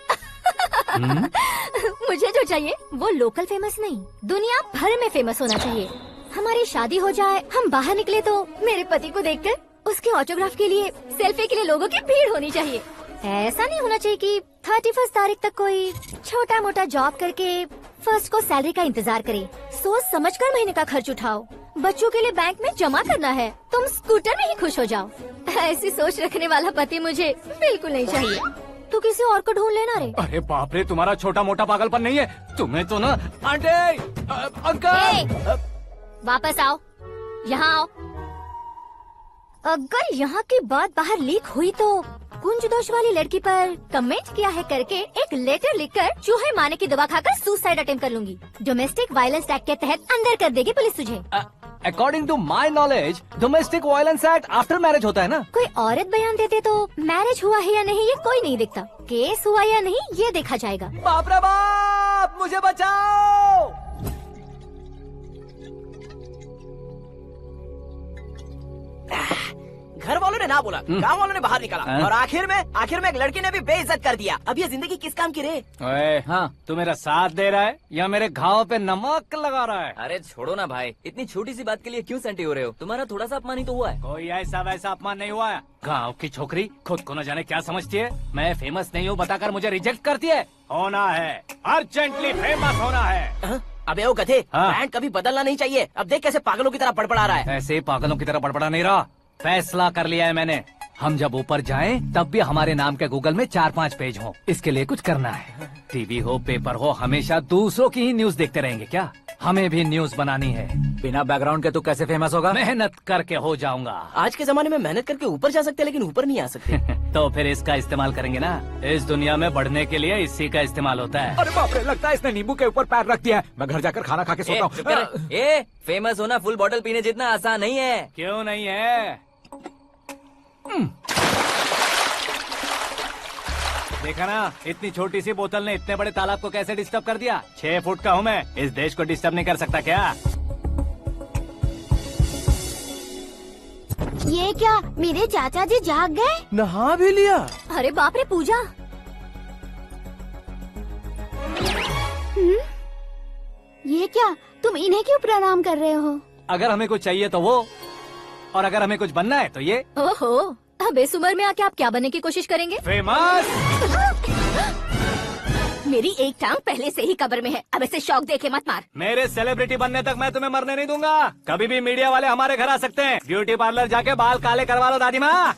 मुझे जो चाहिए वो लोकल फेमस नहीं, दुनिया भर में फेमस होना चाहिए। हमारी शादी हो जाए, हम बाहर निकले तो मेरे पति को देखकर उसके ऑटोग्राफ के लिए, सेल्फी के लिए लोगों की भीड़ होनी चाहिए। ऐसा नहीं होना चाहिए कि 31 तारीख तक कोई छोटा मोटा जॉब करके फर्स्ट को सैलरी का इंतजार करे। सोच समझकर महीने का खर्च उठाओ। बच्चों के लिए बैंक में जमा करना है, तुम स्कूटर में ही खुश हो जाओ। ऐसी सोच रखने वाला पति मुझे बिल्कुल नहीं चाहिए। तू किसी और को ढूंढ लेना रे। अरे बाप रे, तुम्हारा छोटा मोटा पागलपन नहीं है। तुम्हें तो ना आंटी, अंकल। वापस आओ, यहाँ आओ। अगर यहाँ की बात बाहर लीक हुई तो कुंज दोष वाली लड़की पर कमेंट किया है करके एक लेटर लिखकर चूहे मारने की दवा खाकर सुसाइड अटेम्प्ट कर लूंगी। डोमेस्टिक वायलेंस एक्ट के तहत अंदर कर देगी पुलिस तुझे। According to my knowledge domestic violence act after marriage होता है ना? कोई औरत बयान देते तो मैरिज हुआ है या नहीं ये कोई नहीं दिखता, केस हुआ या नहीं ये देखा जाएगा। बाप रे बाप, मुझे बचाओ। घर वालों ने ना बोला, गांव वालों ने बाहर निकाला और आखिर में एक लड़की ने भी बेइज्जत कर दिया। अब ये जिंदगी किस काम की रे? ओए, हाँ, तू मेरा साथ दे रहा है या मेरे घाव पे नमक लगा रहा है? अरे छोड़ो ना भाई, इतनी छोटी सी बात के लिए क्यों सेंटी हो रहे हो? तुम्हारा थोड़ा सा अपमान ही तो हुआ है। कोई ऐसा वैसा अपमान नहीं हुआ है। गाँव की छोकरी खुद को न जाने क्या समझती है। मैं फेमस नहीं हूँ बताकर मुझे रिजेक्ट करती है। होना है, अर्जेंटली फेमस होना है। अबे ओ गधे, ब्रांड कभी बदलना नहीं चाहिए। अब देख कैसे पागलों की तरह बड़बड़ा रहा है। ऐसे पागलों की तरह बड़बड़ा नहीं रहा, फैसला कर लिया है मैंने। हम जब ऊपर जाएं तब भी हमारे नाम के गूगल में 4-5 पेज हो। इसके लिए कुछ करना है। टीवी हो, पेपर हो, हमेशा दूसरों की ही न्यूज देखते रहेंगे क्या? हमें भी न्यूज बनानी है। बिना बैकग्राउंड के तू कैसे फेमस होगा? मेहनत करके हो जाऊंगा। आज के जमाने में मेहनत करके ऊपर जा सकते हैं लेकिन ऊपर नहीं आ सकते। तो फिर इसका इस्तेमाल करेंगे ना। इस दुनिया में बढ़ने के लिए इसी का इस्तेमाल होता है। अरे बाप रे, लगता है इसने नींबू के ऊपर पैर रख दिया है। मैं घर जाकर खाना खा के सोता हूँ। फेमस होना फुल बॉटल पीने जितना आसान नहीं है। क्यों नहीं है? देखा ना, इतनी छोटी सी बोतल ने इतने बड़े तालाब को कैसे डिस्टर्ब कर दिया। 6 फुट का हूँ मैं, इस देश को डिस्टर्ब नहीं कर सकता क्या? ये क्या, मेरे चाचा जी जाग गए? नहा भी लिया? अरे बाप रे पूजा, ये क्या, तुम इन्हें क्यों प्रणाम कर रहे हो? अगर हमें कुछ चाहिए तो वो, और अगर हमें कुछ बनना है तो ये। ओहो, अब इस उम्र में आके आप क्या बनने की कोशिश करेंगे? फेमस। मेरी एक टांग पहले से ही कब्र में है, अब ऐसे शौक देखे मत मार। मेरे सेलिब्रिटी बनने तक मैं तुम्हें मरने नहीं दूंगा। कभी भी मीडिया वाले हमारे घर आ सकते हैं। ब्यूटी पार्लर जाके बाल काले करवा लो दादी माँ।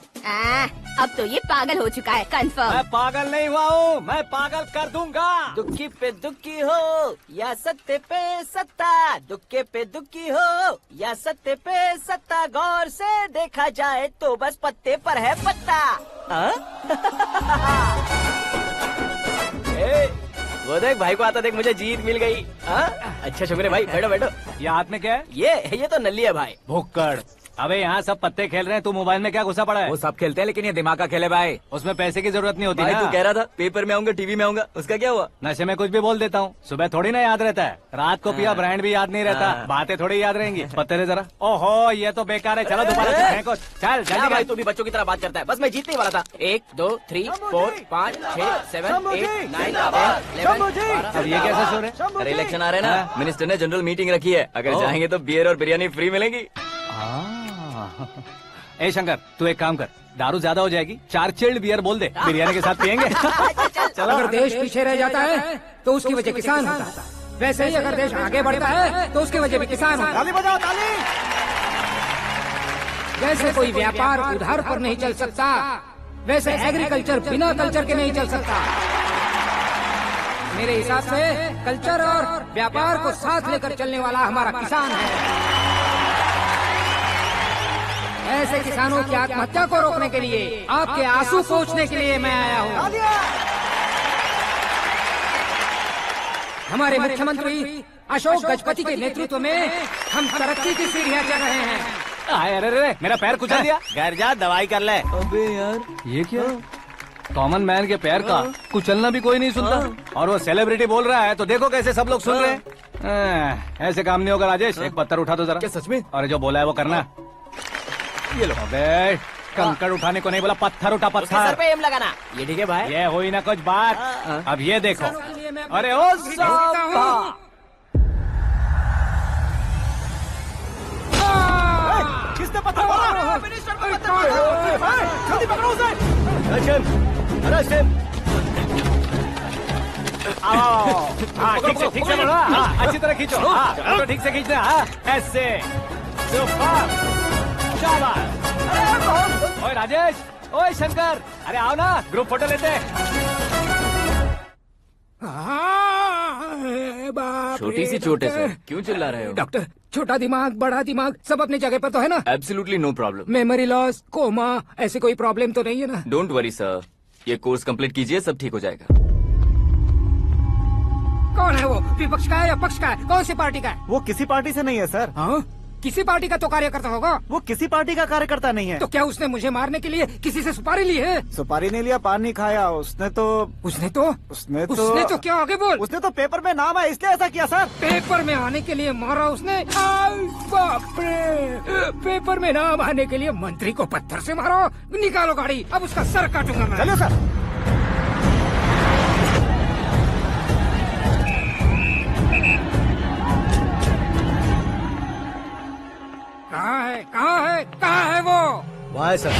अब तो ये पागल हो चुका है, कंफर्म। मैं पागल नहीं हुआ हूँ, मैं पागल कर दूंगा। दुखी पे दुखी हो या सत्य पे सत्ता, दुखे पे दुखी हो या सत्य पे सत्ता, गौर से देखा जाए तो बस पत्ते पर है पत्ता। वो देख भाई को आता देख, मुझे जीत मिल गई। अच्छा शुक्र है भाई, बैठो बैठो। ये हाथ में क्या है? ये तो नल्ली है भाई। भुक्कड़। अबे यहाँ सब पत्ते खेल रहे हैं, तू मोबाइल में क्या घुसा पड़ा है? वो सब खेलते हैं लेकिन ये दिमाग का खेल है भाई। उसमें पैसे की जरूरत नहीं होती भाई ना। तू कह रहा था पेपर में आऊंगा, टीवी में आऊंगा, उसका क्या हुआ? नशे में कुछ भी बोल देता हूँ, सुबह थोड़ी ना याद रहता है। रात को पिया ब्रांड भी याद नहीं रहता, बातें थोड़ी याद रहेंगी। पत्ते दे जरा। ओहो ये तो बेकार है, चलो दोबारा को। चल जल्दी भाई, तू भी बच्चों की तरह बात करता है। बस मैं जीतने ही वाला था। 1 2 3 4 5 6 7 8 9 10 11 अब ये कैसे सो रहे? अरे इलेक्शन आ रहे हैं ना, मिनिस्टर ने जनरल मीटिंग रखी है, अगर जाएंगे तो बियर और बिरयानी फ्री मिलेगी। ए शंकर, तू एक काम कर, दारू ज्यादा हो जाएगी, 4 चिल्ड बियर बोल दे, बिरयानी के साथ पियेंगे। चलो, अगर देश पीछे रह जाता है तो उसकी वजह किसान होता है, वैसे ही अगर देश आगे बढ़ता है तो उसकी वजह भी किसान होता है। ताली बजाओ, ताली। जैसे कोई व्यापार उधार पर नहीं चल सकता, वैसे एग्रीकल्चर बिना कल्चर के नहीं चल सकता। मेरे हिसाब से कल्चर और व्यापार को साथ लेकर चलने वाला हमारा किसान है। ऐसे किसानों की आत्महत्या को रोकने के लिए, आपके आंसू पोंछने के लिए मैं आया हूँ। हमारे मुख्यमंत्री अशोक गजपति के नेतृत्व में हम तरक्की की सीढ़ियाँ चढ़ रहे हैं। अरे मेरा पैर कुचल दिया। घर जा दवाई कर ले। अबे यार ये क्या, कॉमन मैन के पैर का कुचलना भी कोई नहीं सुनता, और वो सेलिब्रिटी बोल रहा है तो देखो कैसे सब लोग सुन रहे हैं। ऐसे काम नहीं होगा राजेश, एक पत्थर उठा दो जरा। क्या सच में? और जो बोला है वो करना। ये लो। अबे कंकड़ उठाने को नहीं बोला, पत्थर उठा, सर पत्थर। पे एम लगाना। ये ठीक है भाई। ये हुई ना कुछ बात। अब ये देखो। अरे ओ साहब, किसने पत्थर मारा? मिनिस्टर को पत्थर मारा। जल्दी पकड़ो उसे। ठीक से बढ़ो, अच्छी तरह खींचो, तो ठीक से खींचना, ऐसे। सुपर, शाबाश। ओए राजेश, ओए शंकर, अरे आओ ना, ग्रुप फोटो लेते हैं। छोटी सी चोट है सर, क्यों चिल्ला रहे हो? डॉक्टर, छोटा दिमाग बड़ा दिमाग सब अपनी जगह पर तो है ना? Absolutely no problem. Memory loss, coma, ऐसी कोई प्रॉब्लम तो नहीं है ना? डोंट वरी सर, ये कोर्स कंप्लीट कीजिए, सब ठीक हो जाएगा। कौन है वो? विपक्ष का है या पक्ष का है? कौन सी पार्टी का है? वो किसी पार्टी से नहीं है सर। हाँ? किसी पार्टी का तो कार्यकर्ता होगा। वो किसी पार्टी का कार्यकर्ता नहीं है। तो क्या उसने मुझे मारने के लिए किसी से सुपारी ली है? सुपारी नहीं लिया, पान नहीं खाया, उसने तो क्या आगे बोल? उसने तो पेपर में नाम है इसलिए ऐसा किया सर। पेपर में आने के लिए मारा उसने? बाप रे, पेपर में नाम आने के लिए मंत्री को पत्थर से मारो? निकालो गाड़ी, अब उसका सर काटूंगा मैं। चलो सर। कहाँ है वो? वहाँ है सर,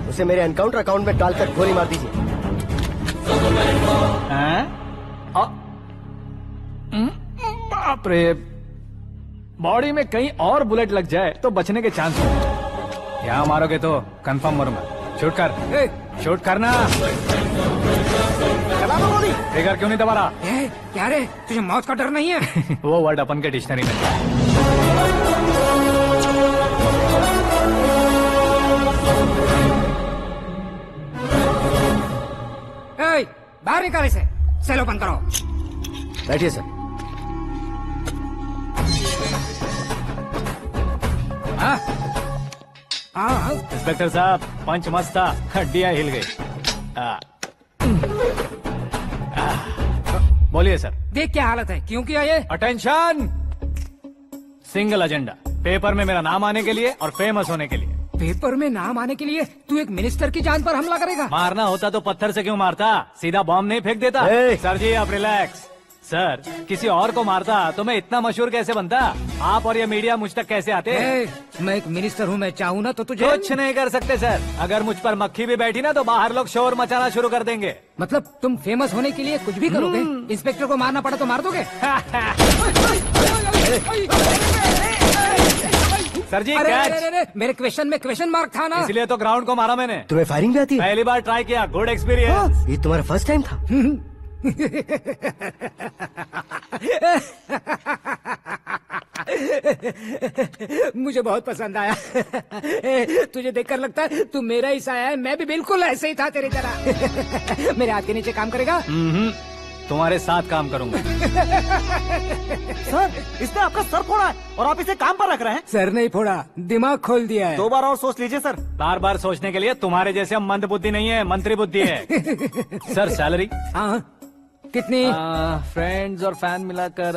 उसे मेरे एनकाउंटर अकाउंट में डालकर गोली मार दीजिए। बाप रे, बॉडी में कहीं और बुलेट लग जाए तो बचने के चांस हो। यहाँ मारोगे तो कंफर्म मरूंगा। शूट कर, शूट करना। फिगर क्यों नहीं दबा रहा? क्या रे, तुझे मौत का डर नहीं है? वो वर्ड अपन के डिक्शनरी में। बाहर निकाल इसे, सेल ओपन करो। बैठिए सर। इंस्पेक्टर साहब, पंच मस्त था, हड्डियां हिल गई। बोलिए सर। देख क्या हालत है, क्यों किया ये? अटेंशन, सिंगल एजेंडा, पेपर में मेरा नाम आने के लिए और फेमस होने के लिए। पेपर में नाम आने के लिए तू एक मिनिस्टर की जान पर हमला करेगा? मारना होता तो पत्थर से क्यों मारता, सीधा बॉम्ब नहीं फेंक देता। सर जी आप रिलैक्स, सर किसी और को मारता तो मैं इतना मशहूर कैसे बनता? आप और ये मीडिया मुझ तक कैसे आते? मैं एक मिनिस्टर हूँ, मैं चाहूँ ना तो तुझे कुछ नहीं कर सकते सर। अगर मुझ पर मक्खी भी बैठी ना तो बाहर लोग शोर मचाना शुरू कर देंगे। मतलब तुम फेमस होने के लिए कुछ भी करोगे? इंस्पेक्टर को मारना पड़ा तो मार दोगे? सर जी अरे, मेरे क्वेश्चन में क्वेश्चन मार्क था ना, इसलिए तो ग्राउंड को मारा मैंने। तुम्हें फायरिंग भी आती है? पहली बार ट्राई किया, गुड एक्सपीरियंस। ये तुम्हारा फर्स्ट टाइम था? मुझे बहुत पसंद आया। तुझे देखकर लगता है तू मेरा ही साया है। मैं भी बिल्कुल ऐसे ही था तेरी तरह। मेरे हाथ के नीचे काम करेगा? तुम्हारे साथ काम करूंगा। सर इसने आपका सर फोड़ा है और आप इसे काम पर रख रहे हैं। सर नहीं फोड़ा, दिमाग खोल दिया है। 2 बार और सोच लीजिए सर। बार बार सोचने के लिए तुम्हारे जैसे मंद बुद्धि नहीं है, मंत्री बुद्धि है। Sir salary? हाँ कितनी? फ्रेंड्स और फैन मिलाकर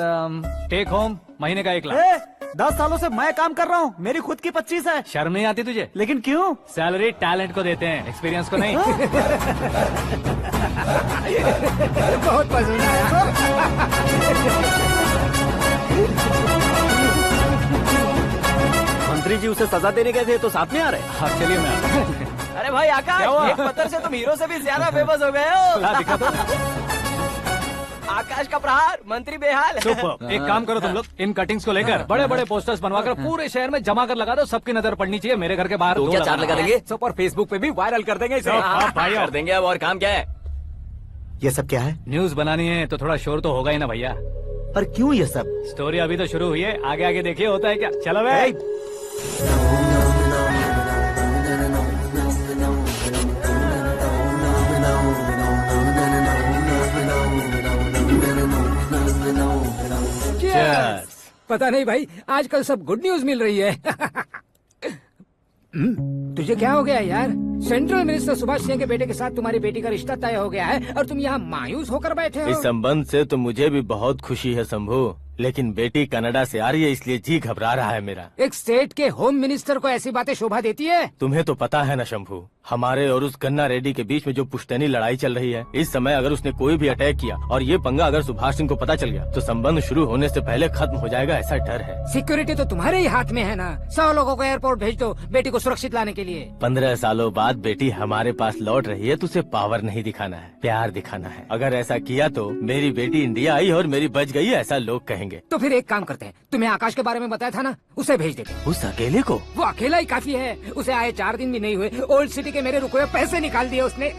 टेक होम महीने का 1 लाख। 10 सालों से मैं काम कर रहा हूँ, मेरी खुद की 25 है। शर्म नहीं आती तुझे? लेकिन क्यों? सैलरी टैलेंट को देते हैं, एक्सपीरियंस को नहीं। बहुत पसंद आया। मंत्री जी उसे सजा देने गए थे तो साथ में आ रहे। हाँ चलिए मैं। अरे भाई आकाश, एक पत्थर से तुम हीरो से भी ज्यादा फेमस हो गए हो। दिखा दो। आकाश का प्रहार, मंत्री बेहाल। सुपर। एक काम करो तुम लोग, इन कटिंग्स को लेकर बड़े बड़े पोस्टर्स बनवाकर पूरे शहर में जमा कर लगा दो। सबकी नजर पड़नी चाहिए। मेरे घर के बाहर तो क्या 4 लगा देंगे? सब और फेसबुक पे भी वायरल कर देंगे इसे। भाई कर देंगे। अब और काम क्या है? ये सब क्या है? न्यूज बनानी है तो थोड़ा शोर तो होगा ही ना भैया। पर क्यों ये सब? स्टोरी अभी तो शुरू हुई है, आगे आगे देखिए होता है क्या। चलो भाई। पता नहीं भाई, आजकल सब गुड न्यूज मिल रही है। तुझे क्या हो गया यार? सेंट्रल मिनिस्टर सुभाष सिंह के बेटे के साथ तुम्हारी बेटी का रिश्ता तय हो गया है और तुम यहाँ मायूस होकर बैठे हो। इस संबंध से तो मुझे भी बहुत खुशी है शंभू, लेकिन बेटी कनाडा से आ रही है इसलिए जी घबरा रहा है मेरा। एक स्टेट के होम मिनिस्टर को ऐसी बातें शोभा देती है? तुम्हें तो पता है ना शंभू, हमारे और उस गन्ना रेड्डी के बीच में जो पुश्तैनी लड़ाई चल रही है। इस समय अगर उसने कोई भी अटैक किया और ये पंगा अगर सुभाष सिंह को पता चल गया तो संबंध शुरू होने से पहले खत्म हो जाएगा, ऐसा डर है। सिक्योरिटी तो तुम्हारे ही हाथ में है ना। 100 लोगों को एयरपोर्ट भेज दो बेटी को सुरक्षित लाने के लिए। 15 सालों बाद बेटी हमारे पास लौट रही है तो उसे पावर नहीं दिखाना है, प्यार दिखाना है। अगर ऐसा किया तो मेरी बेटी इंडिया आई और मेरी बच गई, ऐसा लोग कहेंगे। तो फिर एक काम करते हैं, तुम्हें आकाश के बारे में बताया था ना, उसे भेज देते। उस अकेले को? वो अकेला ही काफी है। उसे आए 4 दिन भी नहीं हुए, ओल्ड सिटी के मेरे रुके हुए पैसे निकाल दिए उसने।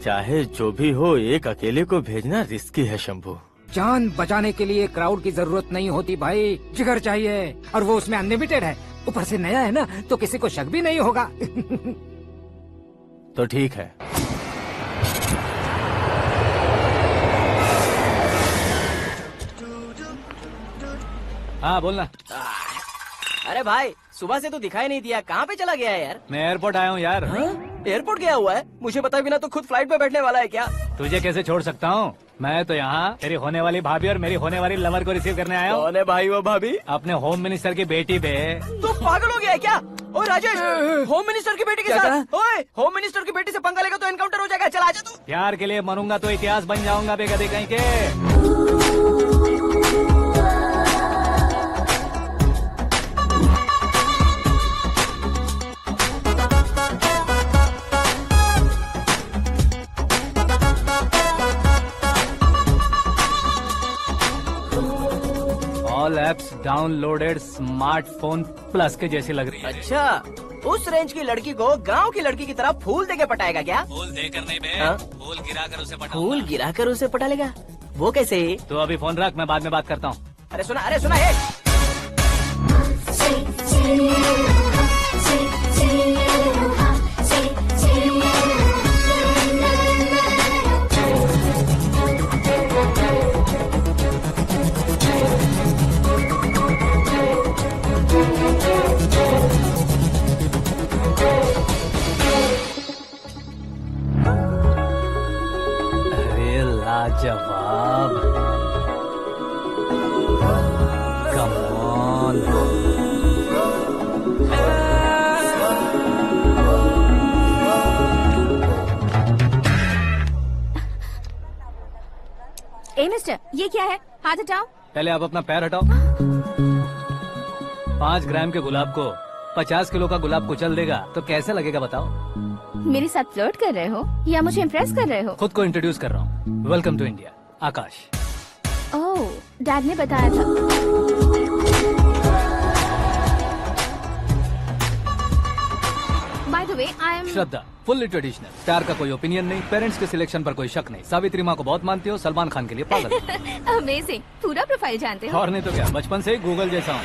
चाहे जो भी हो, एक अकेले को भेजना रिस्की है शंभू। जान बचाने के लिए क्राउड की जरूरत नहीं होती भाई, जिगर चाहिए, और वो उसमें अनलिमिटेड है। ऊपर से नया है ना तो किसी को शक भी नहीं होगा। तो ठीक है। हाँ बोलना। अरे भाई सुबह से तो दिखाई नहीं दिया, कहाँ पे चला गया है यार? मैं एयरपोर्ट आया हूँ यार। एयरपोर्ट गया हुआ है? मुझे बताए बिना तो खुद फ्लाइट पे बैठने वाला है क्या? तुझे कैसे छोड़ सकता हूँ? मैं तो यहाँ तेरी होने वाली भाभी और मेरी होने वाली लवर को रिसीव करने आया हूँ। कौन है भाई वो भाभी? अपने होम मिनिस्टर की बेटी पे। तो पागल हो गया है क्या? ओए राजेश, होम मिनिस्टर की बेटी के साथ? ओए, होम मिनिस्टर की बेटी से पंगा लेगा तो एनकाउंटर हो जाएगा। चल आजा तू। प्यार के लिए मरूंगा तो इतिहास बन जाऊंगा बेगदे कहीं के। All apps downloaded smartphone plus के जैसी लग रही है। अच्छा, उस रेंज की लड़की को गांव की लड़की की तरह फूल देके पटाएगा क्या? फूल देकर नहीं बे, हाँ? फूल गिराकर उसे पटा। फूल गिराकर उसे पटा लेगा? वो कैसे? तो अभी फोन रख, मैं बाद में बात करता हूँ। अरे सुना है। अरे लाजवाब, कम ऑन। मिस्टर, ये क्या है? हाथ हटाओ। पहले आप अपना पैर हटाओ। 5 ग्राम के गुलाब को 50 किलो का गुलाब कुचल देगा तो कैसे लगेगा बताओ? मेरे साथ फ्लर्ट कर रहे हो या मुझे इम्प्रेस कर रहे हो? खुद को इंट्रोड्यूस कर रहा हूँ। Welcome to India, Akash. Oh, dad ने बताया था। By the way, I am Shraddha, fully traditional. प्यार का कोई ओपिनियन नहीं, पेरेंट्स के सिलेक्शन पर कोई शक नहीं। सावित्री माँ को बहुत मानती हो, सलमान खान के लिए पागल। अमेजिंग, पूरा प्रोफाइल जानते हो। और नहीं तो क्या, बचपन से ही गूगल जैसा हूँ।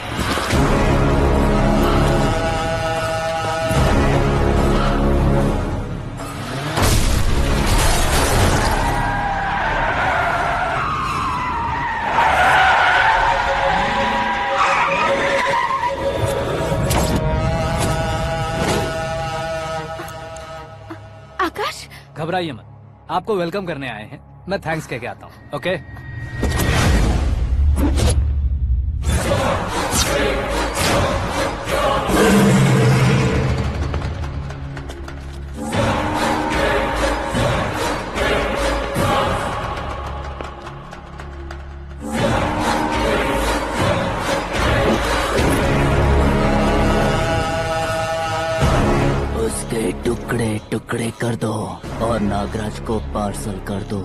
आकाश, घबराइए मत, आपको वेलकम करने आए हैं। मैं थैंक्स कह के आता हूँ। ओके? उसके टुकड़े टुकड़े कर दो और नागराज को पार्सल कर दो।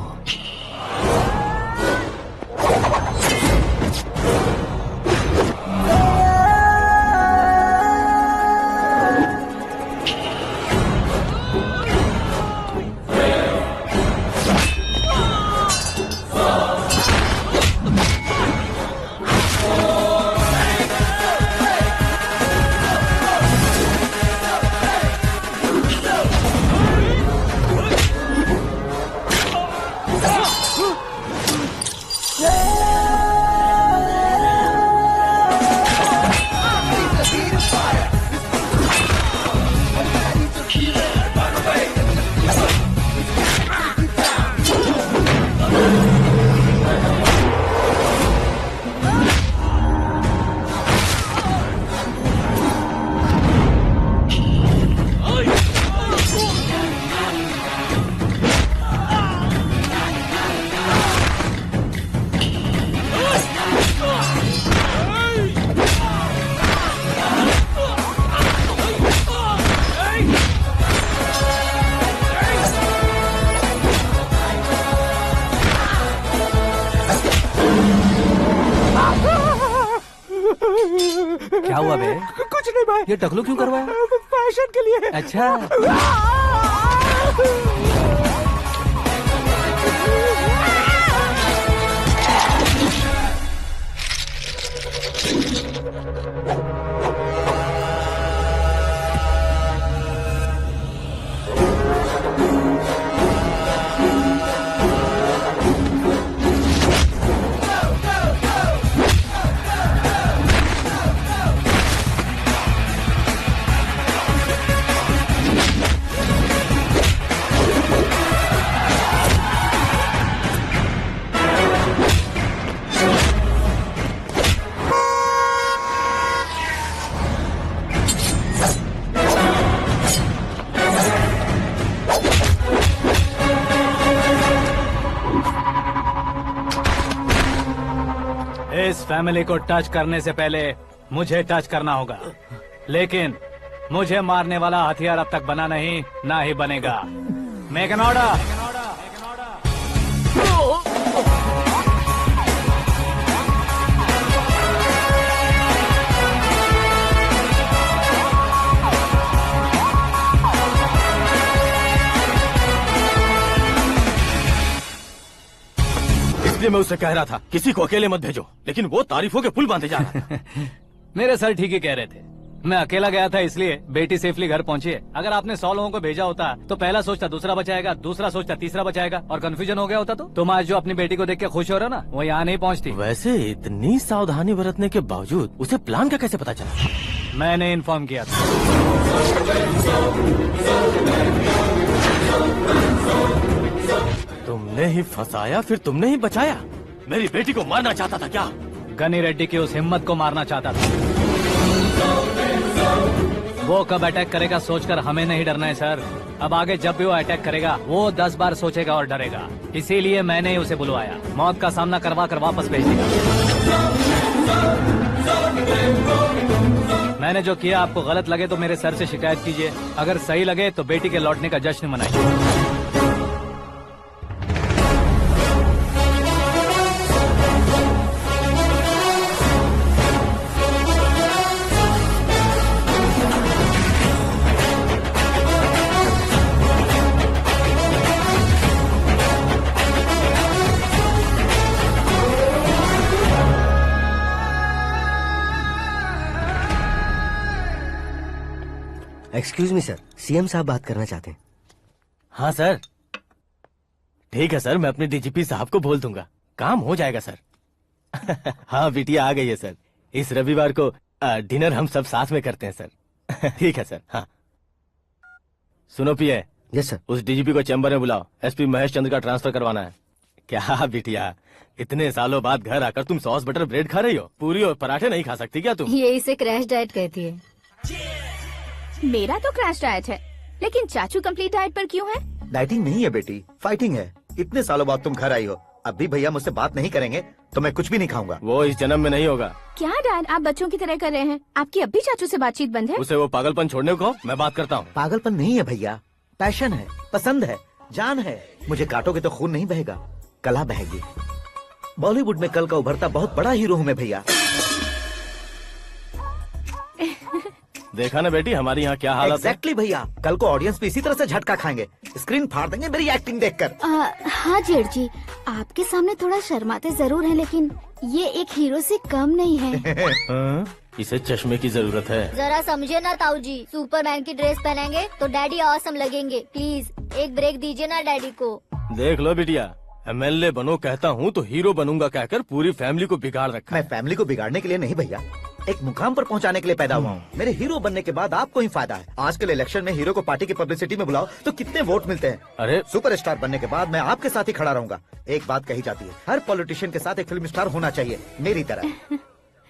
क्या हुआ बे? कुछ नहीं भाई। ये टकलू क्यों करवाया? फैशन के लिए। अच्छा। इस फैमिली को टच करने से पहले मुझे टच करना होगा, लेकिन मुझे मारने वाला हथियार अब तक बना नहीं, ना ही बनेगा। Make an order. इसलिए मैं उससे कह रहा था किसी को अकेले मत भेजो, लेकिन वो तारीफों के पुल बांधे जा रहा था। मेरे सर ठीक ही कह रहे थे। मैं अकेला गया था इसलिए बेटी सेफली घर पहुंची है। अगर आपने 100 लोगों को भेजा होता तो पहला सोचता दूसरा बचाएगा, दूसरा सोचता तीसरा बचाएगा, और कंफ्यूजन हो गया होता। तो तुम आज जो अपनी बेटी को देख के खुश हो रहे हो ना, वो यहाँ नहीं पहुँचती। वैसे इतनी सावधानी बरतने के बावजूद उसे प्लान का कैसे पता चला? मैंने इन्फॉर्म किया था। तुमने ही फंसाया, फिर तुमने ही बचाया। मेरी बेटी को मारना चाहता था क्या? गनी रेड्डी की उस हिम्मत को मारना चाहता था। वो कब अटैक करेगा सोचकर हमें नहीं डरना है सर। अब आगे जब भी वो अटैक करेगा वो 10 बार सोचेगा और डरेगा। इसीलिए मैंने ही उसे बुलवाया। मौत का सामना करवा कर वापस भेज देगा। मैंने जो किया आपको गलत लगे तो मेरे सर से शिकायत कीजिए, अगर सही लगे तो बेटी के लौटने का जश्न मनाइए। एक्सक्यूज मी सर, सीएम साहब बात करना चाहते हैं। हाँ सर, ठीक है सर, मैं अपने डीजीपी साहब को बोल दूंगा, काम हो जाएगा सर। हाँ बिटिया आ गई है सर, इस रविवार को डिनर हम सब साथ में करते हैं सर। ठीक है सर। हाँ सुनो पिए। Yes sir. उस डीजीपी को चैम्बर में बुलाओ, एसपी महेश चंद्र का ट्रांसफर करवाना है। क्या बिटिया, इतने सालों बाद घर आकर तुम सॉस बटर ब्रेड खा रही हो, पूरी और पराठे नहीं खा सकती क्या तुम? ये इसे क्रैश डाइट कहती है। मेरा तो क्रैश डाइट है, लेकिन चाचू कंप्लीट डाइट पर क्यों है? डाइटिंग नहीं है बेटी, फाइटिंग है। इतने सालों बाद तुम घर आई हो, अब भी भैया मुझसे बात नहीं करेंगे तो मैं कुछ भी नहीं खाऊंगा। वो इस जन्म में नहीं होगा। क्या डैड, आप बच्चों की तरह कर रहे हैं? आपकी अब भी चाचू से बातचीत बंद है? उसे वो पागलपन छोड़ने को मैं बात करता हूँ। पागलपन नहीं है भैया, पैशन है, पसंद है, जान है। मुझे काटोगे तो खून नहीं बहेगा, कला बहेगी। बॉलीवुड में कल का उभरता बहुत बड़ा हीरो हूँ मैं भैया। देखा ना बेटी हमारी यहाँ क्या हालत है। एग्जैक्टली भैया, कल को ऑडियंस भी इसी तरह से झटका खाएंगे, स्क्रीन फाड़ देंगे मेरी एक्टिंग देखकर। हाँ जेठ जी, आपके सामने थोड़ा शर्माते जरूर हैं, लेकिन ये एक हीरो से कम नहीं है। इसे चश्मे की जरूरत है। जरा समझे ना ताऊ जी, सुपरमैन की ड्रेस पहनेंगे तो डैडी ऑसम लगेंगे। प्लीज एक ब्रेक दीजिए ना डैडी को। देख लो बिटिया, एमएलए बनो कहता हूँ तो हीरो बनूंगा कहकर पूरी फैमिली को बिगाड़ रखा। मैं फैमिली को बिगाड़ने के लिए नहीं भैया, एक मुकाम पर पहुंचाने के लिए पैदा हुआ हूँ। मेरे हीरो बनने के बाद आपको ही फायदा है। आजकल इलेक्शन में हीरो को पार्टी की पब्लिसिटी में बुलाओ तो कितने वोट मिलते हैं। अरे सुपरस्टार बनने के बाद मैं आपके साथ ही खड़ा रहूंगा। एक बात कही जाती है, हर पॉलिटिशियन के साथ एक फिल्म स्टार होना चाहिए, मेरी तरह।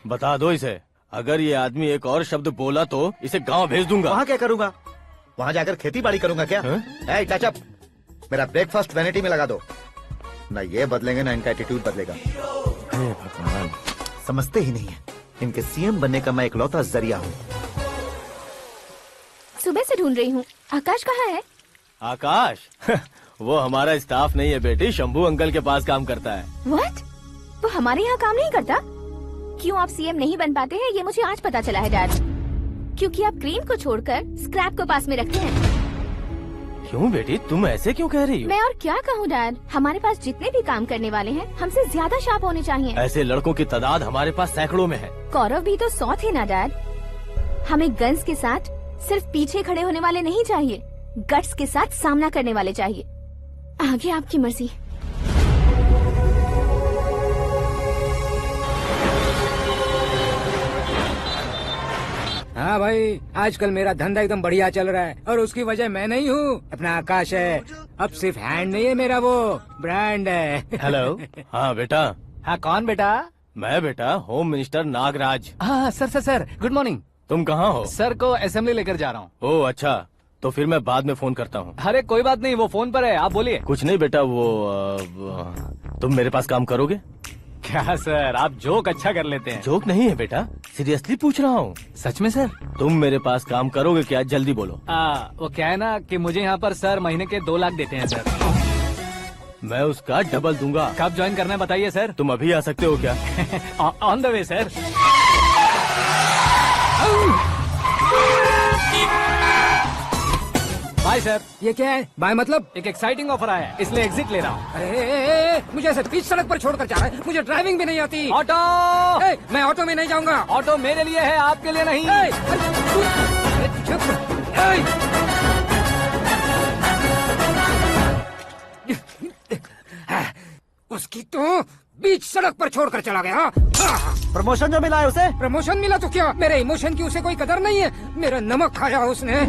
बता दो इसे, अगर ये आदमी एक और शब्द बोला तो इसे गाँव भेज दूंगा। वहाँ क्या करूँगा? वहाँ जाकर खेती बाड़ी करूँगा क्या? टच अप, मेरा ब्रेकफास्ट वैनिटी में लगा दो। न ये बदलेंगे न इनका एटीट्यूड बदलेगा। भगवान, समझते ही नहीं है, इनके सीएम बनने का मैं इकलौता जरिया हूँ। सुबह से ढूंढ रही हूँ, आकाश कहाँ है? आकाश? वो हमारा स्टाफ नहीं है बेटी, शंभू अंकल के पास काम करता है। व्हाट? वो हमारे यहाँ काम नहीं करता? क्यों आप सीएम नहीं बन पाते हैं ये मुझे आज पता चला है डैड। क्योंकि आप क्रीम को छोड़कर स्क्रैप को पास में रखते हैं। क्यों बेटी, तुम ऐसे क्यों कह रही हो? मैं और क्या कहूँ डैड, हमारे पास जितने भी काम करने वाले हैं हमसे ज्यादा शार्प होने चाहिए। ऐसे लड़कों की तादाद हमारे पास सैकड़ों में है। कौरव भी तो 100 थे ना डैड। हमें गन्स के साथ सिर्फ पीछे खड़े होने वाले नहीं चाहिए, गट्स के साथ सामना करने वाले चाहिए। आगे आपकी मर्जी। हाँ भाई, आजकल मेरा धंधा एकदम बढ़िया चल रहा है और उसकी वजह मैं नहीं हूँ, अपना आकाश है। अब सिर्फ हैंड नहीं है मेरा, वो ब्रांड है। हेलो। हाँ बेटा। हाँ कौन बेटा? मैं बेटा होम मिनिस्टर नागराज। हाँ सर गुड मॉर्निंग। तुम कहाँ हो? सर को असेंबली लेकर जा रहा हूँ। ओह अच्छा, तो फिर मैं बाद में फोन करता हूँ। अरे कोई बात नहीं, वो फोन पर है, आप बोलिए। कुछ नहीं बेटा, तुम मेरे पास काम करोगे? क्या सर, आप जोक अच्छा कर लेते हैं। जोक नहीं है बेटा, सीरियसली पूछ रहा हूँ। सच में सर? तुम मेरे पास काम करोगे क्या? जल्दी बोलो। वो क्या है ना कि मुझे यहाँ पर सर महीने के 2 लाख देते हैं सर। मैं उसका डबल दूंगा। कब ज्वाइन करना है बताइए सर। तुम अभी आ सकते हो क्या? On the way sir. Bye sir. ये क्या है? बाय मतलब? एक एक्साइटिंग ऑफर आया है, इसलिए एग्जिट ले रहा हूँ। अरे मुझे ऐसे बीच सड़क पर छोड़कर जा रहा है, मुझे ड्राइविंग भी नहीं आती। ऑटो! मैं ऑटो में नहीं जाऊंगा। ऑटो मेरे लिए है, आपके लिए नहीं। उसकी तो बीच सड़क पर छोड़कर चला गया। प्रमोशन जो मिला है उसे? प्रमोशन मिला तो क्या, मेरे इमोशन की उसे कोई कदर नहीं है। मेरा नमक खाया उसने।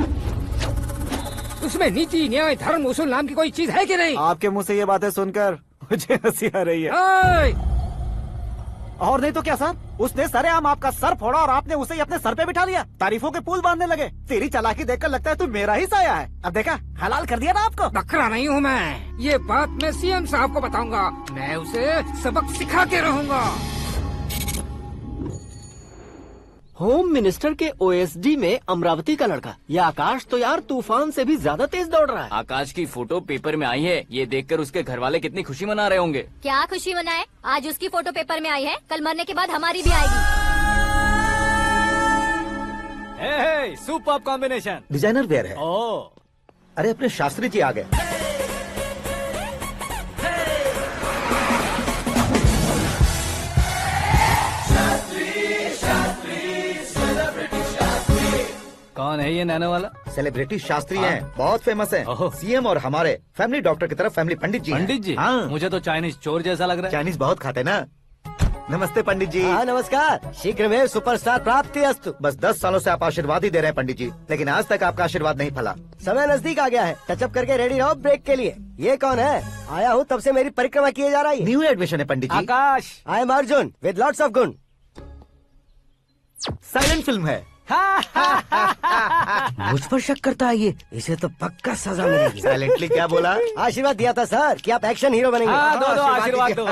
उसमें नीति न्याय धर्म उसूल नाम की कोई चीज है कि नहीं? आपके मुंह से ये बातें सुनकर मुझे हंसी आ रही है। और नहीं तो क्या सर, उसने सरेआम आपका सर फोड़ा और आपने उसे ही अपने सर पे बिठा लिया। तारीफों के पुल बांधने लगे। तेरी चालाकी देखकर लगता है तू मेरा ही साया है। अब देखा, हलाल कर दिया ना आपको। बकरा नहीं हूँ मैं, ये बात मैं सीएम साहब को बताऊंगा। मैं उसे सबक सिखा के रहूंगा। होम मिनिस्टर के ओएसडी में अमरावती का लड़का। ये आकाश तो यार तूफान से भी ज्यादा तेज दौड़ रहा है। आकाश की फोटो पेपर में आई है, ये देखकर उसके घर वाले कितनी खुशी मना रहे होंगे। क्या खुशी मनाए? आज उसकी फोटो पेपर में आई है, कल मरने के बाद हमारी भी आएगी। Superb combination. डिजाइनर वेयर है। ओह, अरे अपने शास्त्री जी आ गए। कौन है ये नैनो वाला? सेलिब्रिटी शास्त्री हैं, बहुत फेमस हैं। सीएम और हमारे फैमिली डॉक्टर की तरफ फैमिली पंडित जी हैं। पंडित जी? हाँ। मुझे तो चाइनीज चोर जैसा लग रहा है। चाइनीज बहुत खाते ना। नमस्ते पंडित जी। हाँ नमस्कार। शीघ्र में सुपरस्टार प्राप्ति अस्तु। बस 10 सालों से आप आशीर्वाद ही दे रहे हैं पंडित जी, लेकिन आज तक आपका आशीर्वाद नहीं फला। समय नजदीक आ गया है, टचअप करके रेडी रहो ब्रेक के लिए। ये कौन है? आया हूँ तब से मेरी परिक्रमा किए जा रही है। न्यू एडमिशन है Pandit ji. Aakash. I am Arjun with lots of गुण। साइलेंट फिल्म है। मुझ पर शक करता है ये, इसे तो पक्का सजा मिलेगी। साइलेंटली क्या बोला? आशीर्वाद दिया था सर कि आप एक्शन हीरो बनेंगे। दो आशीर्वाद दो।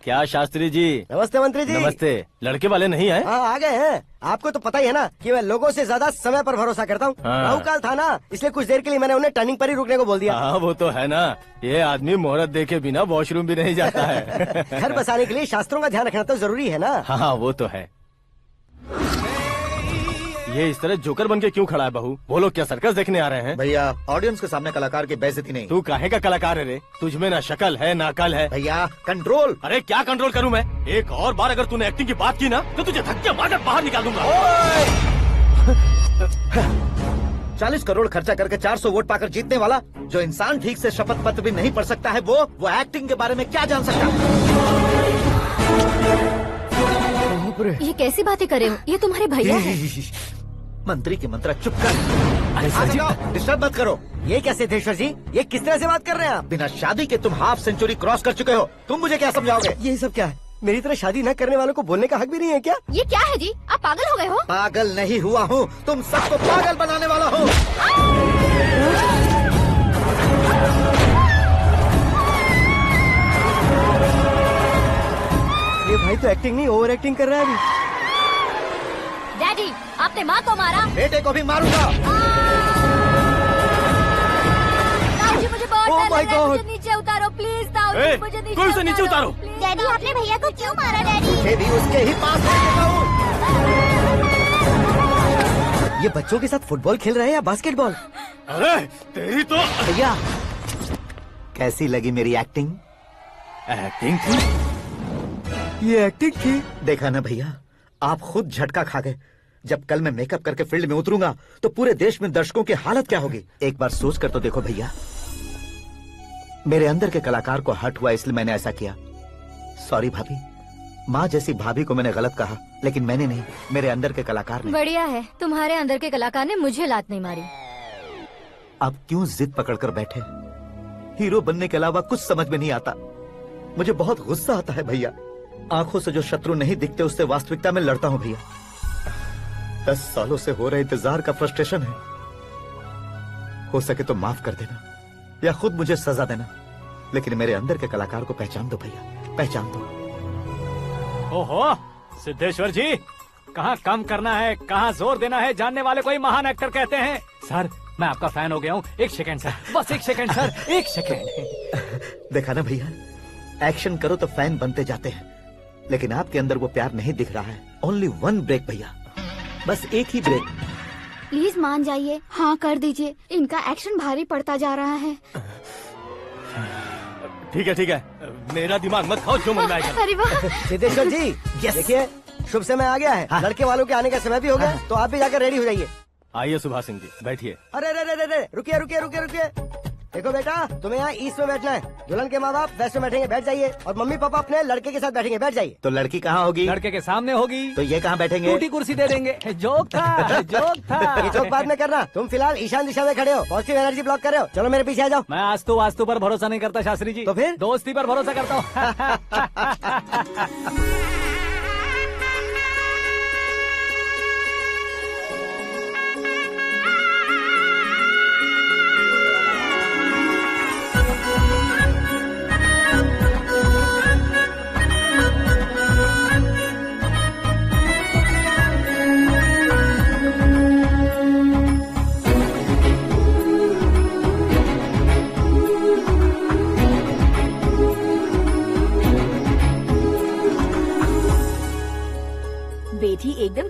क्या शास्त्री जी? नमस्ते मंत्री जी। नमस्ते। लड़के वाले नहीं आए? हाँ आ गए हैं। आपको तो पता ही है ना कि मैं लोगों से ज्यादा समय पर भरोसा करता हूँ। हाँ। राहु काल था ना, इसलिए कुछ देर के लिए मैंने उन्हें टर्निंग पर ही रुकने को बोल दिया। हाँ वो तो है ना, ये आदमी मुहूर्त देखे बिना वॉशरूम भी नहीं जाता है। घर बसाने के लिए शास्त्रों का ध्यान रखना तो जरूरी है ना। हाँ वो तो है। ये इस तरह जोकर बन के क्यों खड़ा है बहू? वो लोग क्या सर्कस देखने आ रहे हैं? भैया ऑडियंस के सामने कलाकार की बेइज्जती नहीं। तू काहे का कलाकार है रे? तुझमें ना शक्ल है ना अकल है। भैया कंट्रोल। अरे क्या कंट्रोल करूं मैं? एक और बार अगर तूने एक्टिंग की बात की ना तो तुझे धक्के मारकर बाहर निकाल दूंगा। 40 करोड़ खर्चा करके 400 वोट पाकर जीतने वाला, जो इंसान ठीक से शपथ पत्र भी नहीं पढ़ सकता है, वो एक्टिंग के बारे में क्या जान सकता है? ये कैसी बातें कर रहे हो? ये तुम्हारे भैया हैं। मंत्री की मंत्रा चुप कर। डिस्टर्ब मत करो। ये क्या सिद्धेश्वर जी, ये किस तरह से बात कर रहे हैं आप? बिना शादी के तुम हाफ सेंचुरी क्रॉस कर चुके हो, तुम मुझे क्या समझाओगे? ये सब क्या है? मेरी तरह शादी न करने वालों को बोलने का हक भी नहीं है क्या? ये क्या है जी? आप पागल हो गए हो? पागल नहीं हुआ हूँ, तुम सबको पागल बनाने वाला हूँ। ये भाई तो एक्टिंग नहीं ओवर एक्टिंग कर रहा है अभी। डैडी, आपने माँ को मारा। बेटे को भी मारूंगा। ताऊजी मुझे बहुत Oh डर my लग रहा है, God! मुझे नीचे उतारो प्लीज। ताऊजी मुझे नीचे उतारो। डैडी आपने भैया को क्यों मारा? डैडी मुझे भी उसके ही पास लेके जाऊं। ये बच्चों के साथ फुटबॉल खेल रहे हैं या बास्केटबॉल? अरे तेरी तो। भैया कैसी लगी मेरी एक्टिंग? एक्टिंग ये एक्टिंग थी। देखा ना भैया, आप खुद झटका खा गए। जब कल मैं मेकअप करके फील्ड में उतरूंगा तो पूरे देश में दर्शकों की हालत क्या होगी? एक बार सोच कर तो देखो भैया। मेरे अंदर के कलाकार को हर्ट हुआ इसलिए मैंने ऐसा किया। सॉरी भाभी। माँ जैसी भाभी को मैंने गलत कहा, लेकिन मैंने नहीं, मेरे अंदर के कलाकार ने। बढ़िया है, तुम्हारे अंदर के कलाकार ने मुझे लात नहीं मारी। आप क्यों जिद पकड़कर बैठे? हीरो बनने के अलावा कुछ समझ में नहीं आता। मुझे बहुत गुस्सा आता है भैया। आंखों से जो शत्रु नहीं दिखते उससे वास्तविकता में लड़ता हूँ भैया। 10 सालों से हो रहे इंतजार का फ्रस्ट्रेशन है। हो सके तो माफ कर देना या खुद मुझे सजा देना, लेकिन मेरे अंदर के कलाकार को पहचान दो भैया, पहचान दो। ओहो सिद्धेश्वर जी, कहाँ कम करना है कहाँ जोर देना है, जानने वाले को ही महान एक्टर कहते हैं। सर मैं आपका फैन हो गया हूँ। एक सेकंड सर, बस एक सेकंड सर, एक सेकंड। देखा ना भैया, एक्शन करो तो फैन बनते जाते हैं, लेकिन आपके अंदर वो प्यार नहीं दिख रहा है। ओनली 1 ब्रेक भैया, बस एक ही ब्रेक। प्लीज मान जाइए, हाँ कर दीजिए। इनका एक्शन भारी पड़ता जा रहा है। ठीक है, मेरा दिमाग मत खाओ, जो मन में आएगा। अरे वाह सिद्धेश्वर जी, देखिए शुभ समय आ गया है। हाँ। लड़के वालों के आने का समय भी हो गया, तो आप भी जाकर रेडी हो जाइए। आइए सुभाष सिंह जी, बैठिए। अरे रुकिए। देखो बेटा, तुम्हें यहाँ ईस्ट में बैठना है। दुल्हन के माँ बाप वेस्ट में बैठेंगे, बैठ जाइए। और मम्मी पापा अपने लड़के के साथ बैठेंगे, बैठ जाइए। तो लड़की कहाँ होगी? लड़के के सामने होगी। तो ये कहाँ बैठेंगे? टूटी कुर्सी दे देंगे। जोक था। ये जोक बाद में करना। तुम फिलहाल ईशान दिशा में खड़े हो, पॉजिटिव एनर्जी ब्लॉक कर रहे हो। चलो मेरे पीछे आ जाओ। मैं वास्तु पर भरोसा नहीं करता शास्त्री जी। तो फिर? दोस्ती पर भरोसा करता हूँ।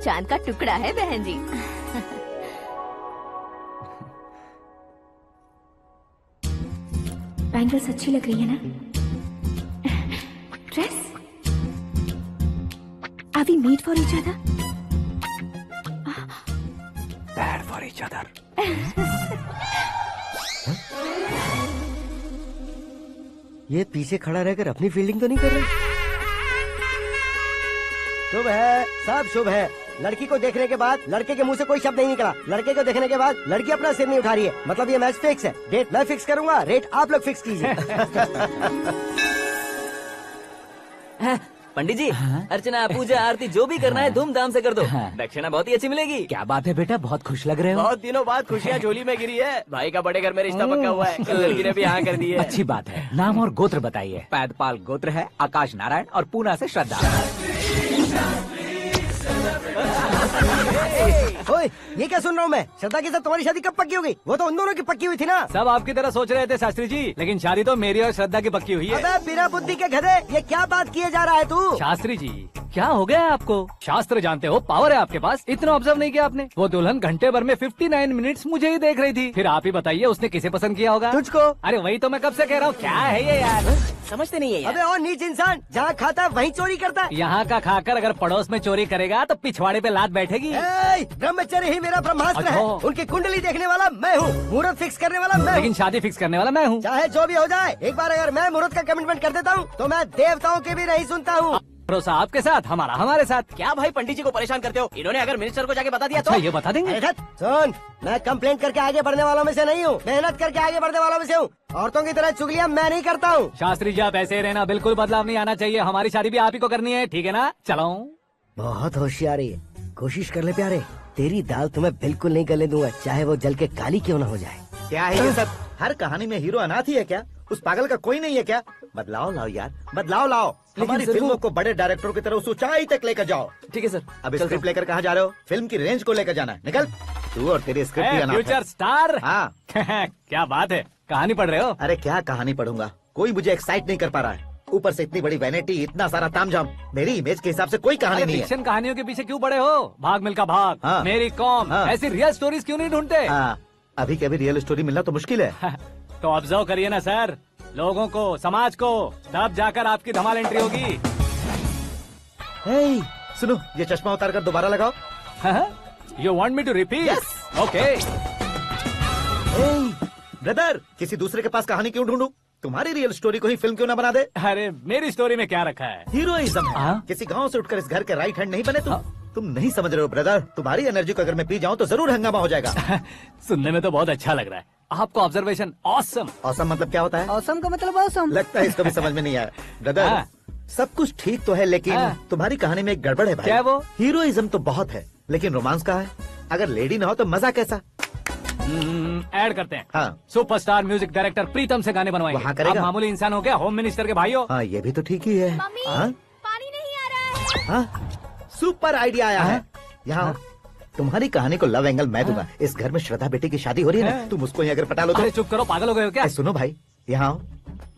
चांद का टुकड़ा है बहन जी। बैंगल्स अच्छी लग रही है ना? Dress? Are we made for each other? Bad for each other. ये पीछे खड़ा रहकर अपनी फील्डिंग तो नहीं कर रहा? शुभ है, सब शुभ है। लड़की को देखने के बाद लड़के के मुंह से कोई शब्द नहीं निकला। लड़के को देखने के बाद लड़की अपना सिर नहीं उठा रही है। मतलब ये मैच फिक्स है। डेट मैं फिक्स करूंगा, रेट आप लोग फिक्स कीजिए। पंडित जी, अर्चना पूजा आरती जो भी करना है धूमधाम से कर दो। दक्षिणा बहुत ही अच्छी मिलेगी। क्या बात है बेटा, बहुत खुश लग रहे हो। बहुत दिनों बाद खुशियाँ झोली में गिरी है। भाई का बड़े घर में रिश्ता पक्का हुआ है। कल लड़की ने भी हाँ कर दी है। अच्छी बात है। नाम और गोत्र बताइए। पैदपाल गोत्र है, आकाश नारायण और पूना से श्रद्धा। ओए, ये क्या सुन रहा हूँ मैं? श्रद्धा के साथ तुम्हारी शादी कब पक्की हो गई? वो तो उन दोनों की पक्की हुई थी ना। सब आपकी तरह सोच रहे थे शास्त्री जी, लेकिन शादी तो मेरी और श्रद्धा की पक्की हुई है। अबे बिना बुद्धि के गधे, ये क्या बात किए जा रहा है तू? शास्त्री जी, क्या हो गया है आपको? शास्त्र जानते हो, पावर है आपके पास। इतना ऑब्जर्व नहीं किया आपने? वो दुल्हन घंटे भर में 59 मिनट्स मुझे ही देख रही थी। फिर आप ही बताइए उसने किसे पसंद किया होगा? तुझको। अरे वही तो मैं कब से कह रहा हूँ, क्या है ये यार? समझते नहीं है यार। अबे और नीच इंसान, जहाँ खाता है वहीं चोरी करता है। यहाँ का खाकर अगर पड़ोस में चोरी करेगा तो पिछवाड़े पे लात बैठेगी। ब्रह्मचर्य ही मेरा ब्रह्मास्त्र है। उनकी कुंडली देखने वाला मैं हूँ, मुहूर्त फिक्स करने वाला मैं हूँ। लेकिन शादी फिक्स करने वाला मैं हूँ। चाहे जो भी हो जाए, एक बार अगर मैं मुहूर्त का कमिटमेंट कर देता हूँ तो मैं देवताओं के भी नहीं सुनता हूँ। भरोसा आपके साथ, हमारा हमारे साथ। क्या भाई पंडित जी को परेशान करते हो? इन्होंने अगर मिनिस्टर को जाके बता दिया अच्छा, तो ये बता देंगे? सुन, मैं कंप्लेंट करके आगे बढ़ने वालों में से नहीं हूँ, मेहनत करके आगे बढ़ने वालों में से हूँ। औरतों की तरह चुगलियाँ मैं नहीं करता हूँ। शास्त्री जी आप ऐसे ही रहना, बिल्कुल बदलाव नहीं आना चाहिए। हमारी शादी भी आप ही को करनी है, ठीक है ना? चलो। बहुत होशियारी है, कोशिश कर ले प्यारे। तेरी दाल तुम्हें बिल्कुल नहीं गलने दूंगा, चाहे वो जल के काली क्यों न हो जाए। क्या है ये सब? हर कहानी में हीरो अनाथ ही है क्या? उस पागल का कोई नहीं है क्या? बदलाव लाओ यार, बदलाव लाओ। हमारी फिल्मों को बड़े डायरेक्टरों की तरह उस ऊंचाई तक लेकर जाओ। ठीक है सर। अब स्क्रिप्ट लेकर कहाँ जा रहे हो? फिल्म की रेंज को लेकर जाना है। निकल तू और तेरी स्क्रिप्ट भी अनाथ है। Future star. हाँ क्या बात है, कहानी पढ़ रहे हो? अरे क्या कहानी पढ़ूंगा, कोई मुझे एक्साइट नहीं कर पा रहा है। ऊपर से इतनी बड़ी वैनिटी, इतना सारा तामझाम। मेरी इमेज के हिसाब से कोई कहानी नहीं है। फिक्शन कहानियों के पीछे क्यों पड़े हो? भाग मिल्खा भाग, हाँ। मेरी कॉम, हाँ। ऐसी रियल स्टोरीज क्यों नहीं ढूंढते? अभी के अभी रियल स्टोरी मिलना तो मुश्किल है। तो ऑब्जर्व करिए ना सर, लोगों को, समाज को, तब जाकर आपकी धमाल एंट्री होगी। सुनो, ये चश्मा उतार कर दोबारा लगाओ। You want me to repeat? Okay. Brother, किसी दूसरे के पास कहानी क्यों ढूंढूं? तुम्हारी रियल स्टोरी को ही फिल्म क्यों ना बना दे? अरे मेरी स्टोरी में क्या रखा है? हीरोइज्म है। किसी गांव से उठकर इस घर के राइट हैंड नहीं बने तुम नहीं समझ रहे हो ब्रदर। तुम्हारी एनर्जी को अगर मैं पी जाऊं तो जरूर हंगामा हो जाएगा। सुनने में तो बहुत अच्छा लग रहा है। आपका ऑब्जर्वेशन ऑसम। ऑसम मतलब क्या होता है? ऑसम का मतलब ऑसम। लगता है इसको भी समझ में नहीं आया। ब्रदर, सब कुछ ठीक तो है लेकिन तुम्हारी कहानी में एक गड़बड़ है भाई। क्या वो? हीरोइज्म तो बहुत है लेकिन रोमांस कहाँ है? अगर लेडी ना हो तो मजा कैसा? ऐड करते हैं। हाँ। सुपरस्टार म्यूजिक डायरेक्टर प्रीतम से गाने बनवाएंगे। वहाँ करेगा? आप मामूली इंसान हो क्या? होम मिनिस्टर के भाई हो। हाँ, ये भी तो ठीक ही है। हाँ? पानी नहीं आ रहा है। हाँ? सुपर आइडिया आया है। यहाँ तुम्हारी कहानी को लव एंगल मैं दूंगा। इस घर में श्रद्धा बेटी की शादी हो रही है ना, तुम उसको ही अगर पटा लो तो। अरे चुप करो, पागल हो गए हो क्या? सुनो भाई, यहाँ आओ।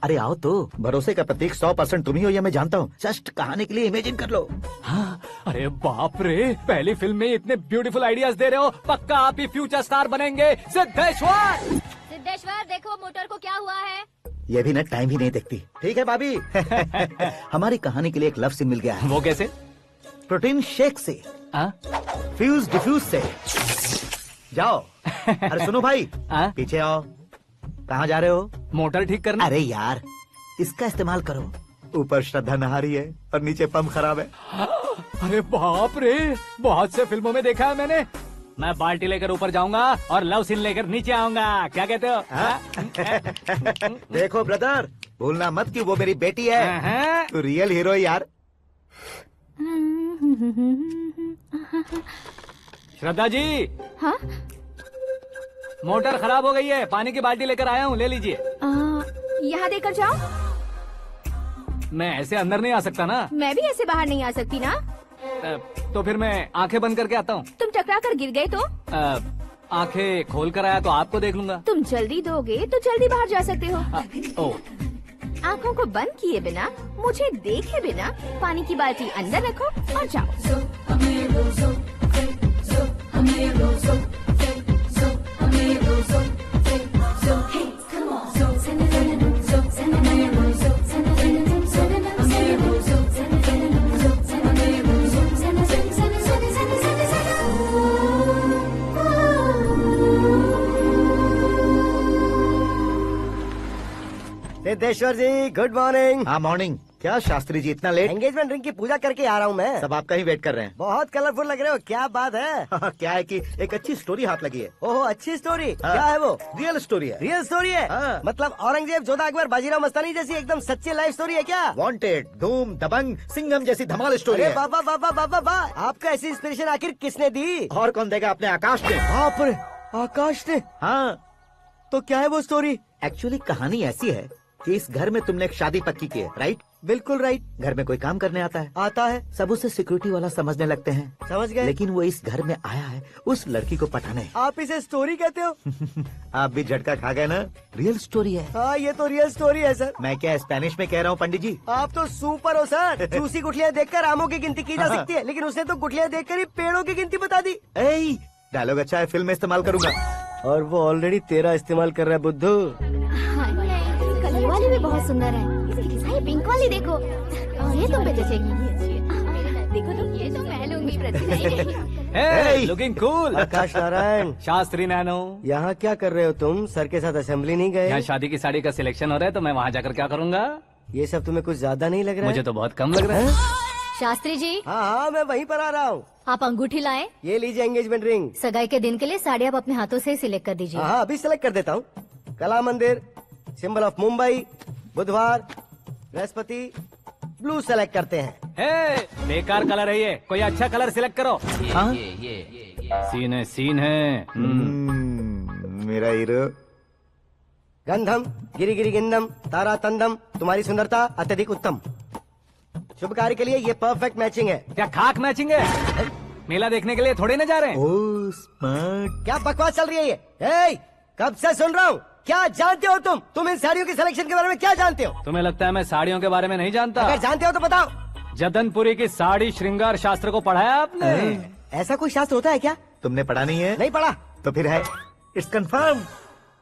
अरे आओ तो, भरोसे का प्रतीक 100% तुम ही हो ये मैं जानता हूँ। जस्ट कहानी के लिए इमेजिन कर लो। हाँ, अरे बाप रे, पहली फिल्म में इतने ब्यूटीफुल आइडियाज दे रहे हो। पक्का आप ही फ्यूचर स्टार बनेंगे। सिद्धेश्वर, सिद्धेश्वर देखो मोटर को क्या हुआ है। ये भी ना टाइम ही नहीं देखती। ठीक है भाभी। हमारी कहानी के लिए एक लव सीन मिल गया है। वो कैसे? प्रोटीन शेक से, फ्यूज डिफ्यूज से। जाओ। अरे सुनो भाई, पीछे आओ। कहाँ जा रहे हो? मोटर ठीक करना। अरे यार, इसका इस्तेमाल करो। ऊपर श्रद्धा नहा रही है और नीचे पंप खराब है। अरे बाप रे, बहुत से फिल्मों में देखा है मैंने। मैं बाल्टी लेकर ऊपर जाऊंगा और लव सीन लेकर नीचे आऊंगा। क्या कहते हो? देखो ब्रदर, भूलना मत कि वो मेरी बेटी है। तू रियल हीरो यार। श्रद्धा जी। हाँ? मोटर खराब हो गई है, पानी की बाल्टी लेकर आया हूँ, ले लीजिए। यहाँ देकर जाओ। मैं ऐसे अंदर नहीं आ सकता ना। मैं भी ऐसे बाहर नहीं आ सकती ना। तो फिर मैं आंखें बंद करके आता हूँ। तुम टकरा कर गिर गए तो? आंखें खोल कर आया तो आपको देख लूंगा। तुम जल्दी दोगे तो जल्दी बाहर जा सकते हो। ओ, आँखों को बंद किए बिना, मुझे देखे बिना पानी की बाल्टी अंदर रखो और जाओ। सिद्धेश्वर जी गुड मॉर्निंग। हाँ मॉर्निंग। क्या शास्त्री जी इतना लेट? एंगेजमेंट रिंग की पूजा करके आ रहा हूँ मैं। सब आपका ही वेट कर रहे हैं। बहुत कलरफुल लग रहे हो, क्या बात है? क्या है कि एक अच्छी स्टोरी हाथ लगी है। ओहो अच्छी स्टोरी। हाँ। क्या है वो? रियल स्टोरी है। रियल स्टोरी है? हाँ। मतलब औरंगजेब, जोधा अकबर, बाजीराव मस्तानी जैसी एकदम सच्ची लाइफ स्टोरी है क्या? वांटेड, धूम, दबंग, सिंघम जैसी धमाल स्टोरी अरे है। बाबा बाबा बाबा बा, आपका ऐसी इंस्पिरेशन आखिर किसने दी? और कौन देगा? अपने आकाश ने। बाप रे, आकाश ने? हाँ। तो क्या है वो स्टोरी? एक्चुअली कहानी ऐसी है कि इस घर में तुमने एक शादी पक्की की है, राइट? बिल्कुल राइट। घर में कोई काम करने आता है? आता है। सब उसे सिक्योरिटी वाला समझने लगते हैं। समझ गए। लेकिन वो इस घर में आया है उस लड़की को पटाने। आप इसे स्टोरी कहते हो? आप भी झटका खा गए ना? रियल स्टोरी है। हाँ ये तो रियल स्टोरी है सर। मैं क्या स्पेनिश में कह रहा हूँ पंडित जी? आप तो सुपर हो सर। चूसी गुठलियाँ देखकर आमों की गिनती की जा सकती है, लेकिन उसने तो गुठलियाँ देखकर ही पेड़ों की गिनती बता दी। डायलॉग अच्छा है, फिल्म में इस्तेमाल करूंगा। और वो ऑलरेडी तेरा इस्तेमाल कर रहा है बुद्धू। कलर वाली भी बहुत सुंदर है। ये पिंक वाली देखो, और ये तुम पे जचेगी। देखो तो ये तो मैं लूंगी। Hey, looking cool। आकाश नारायण। शास्त्री नैनो। यहाँ क्या कर रहे हो तुम? सर के साथ असेंबली नहीं गए? यहाँ शादी की साड़ी का सिलेक्शन हो रहा है तो मैं वहाँ जाकर क्या करूँगा? ये सब तुम्हें कुछ ज्यादा नहीं लग रहा है? मुझे तो बहुत कम लग रहा है। शास्त्री जी। हाँ मैं वहीं पर आ रहा हूँ। आप अंगूठी लाएं। ये लीजिए एंगेजमेंट रिंग। सगाई के दिन के लिए साड़ी आप अपने हाथों से ही सिलेक्ट कर दीजिए। हाँ अभी सिलेक्ट कर देता हूँ। कला मंदिर, सिंबल ऑफ मुंबई, बुधवार, बृहस्पति, ब्लू सेलेक्ट करते हैं। बेकार कलर है ये, कोई अच्छा कलर सिलेक्ट करो। सीन है, सीन है। मेरा हीरो। गंधम गिरी गिरी गिंदम तारा तंदम, तुम्हारी सुंदरता अत्यधिक उत्तम। शुभ कार्य के लिए ये परफेक्ट मैचिंग है। क्या खाक मैचिंग है? मेला देखने के लिए थोड़े ना जा रहे हैं। Oh smart. क्या बकवास चल रही है ये? ए, कब से सुन रहा हूँ। क्या जानते हो तुम इन साड़ियों की सिलेक्शन के बारे में क्या जानते हो? तुम्हें लगता है मैं साड़ियों के बारे में नहीं जानता? अगर जानते हो तो बताओ। जदनपुरी की साड़ी श्रृंगार शास्त्र को पढ़ा है आपने? ऐसा कोई शास्त्र होता है क्या? तुमने पढ़ा नहीं है? नहीं पढ़ा। तो फिर है। It's confirm.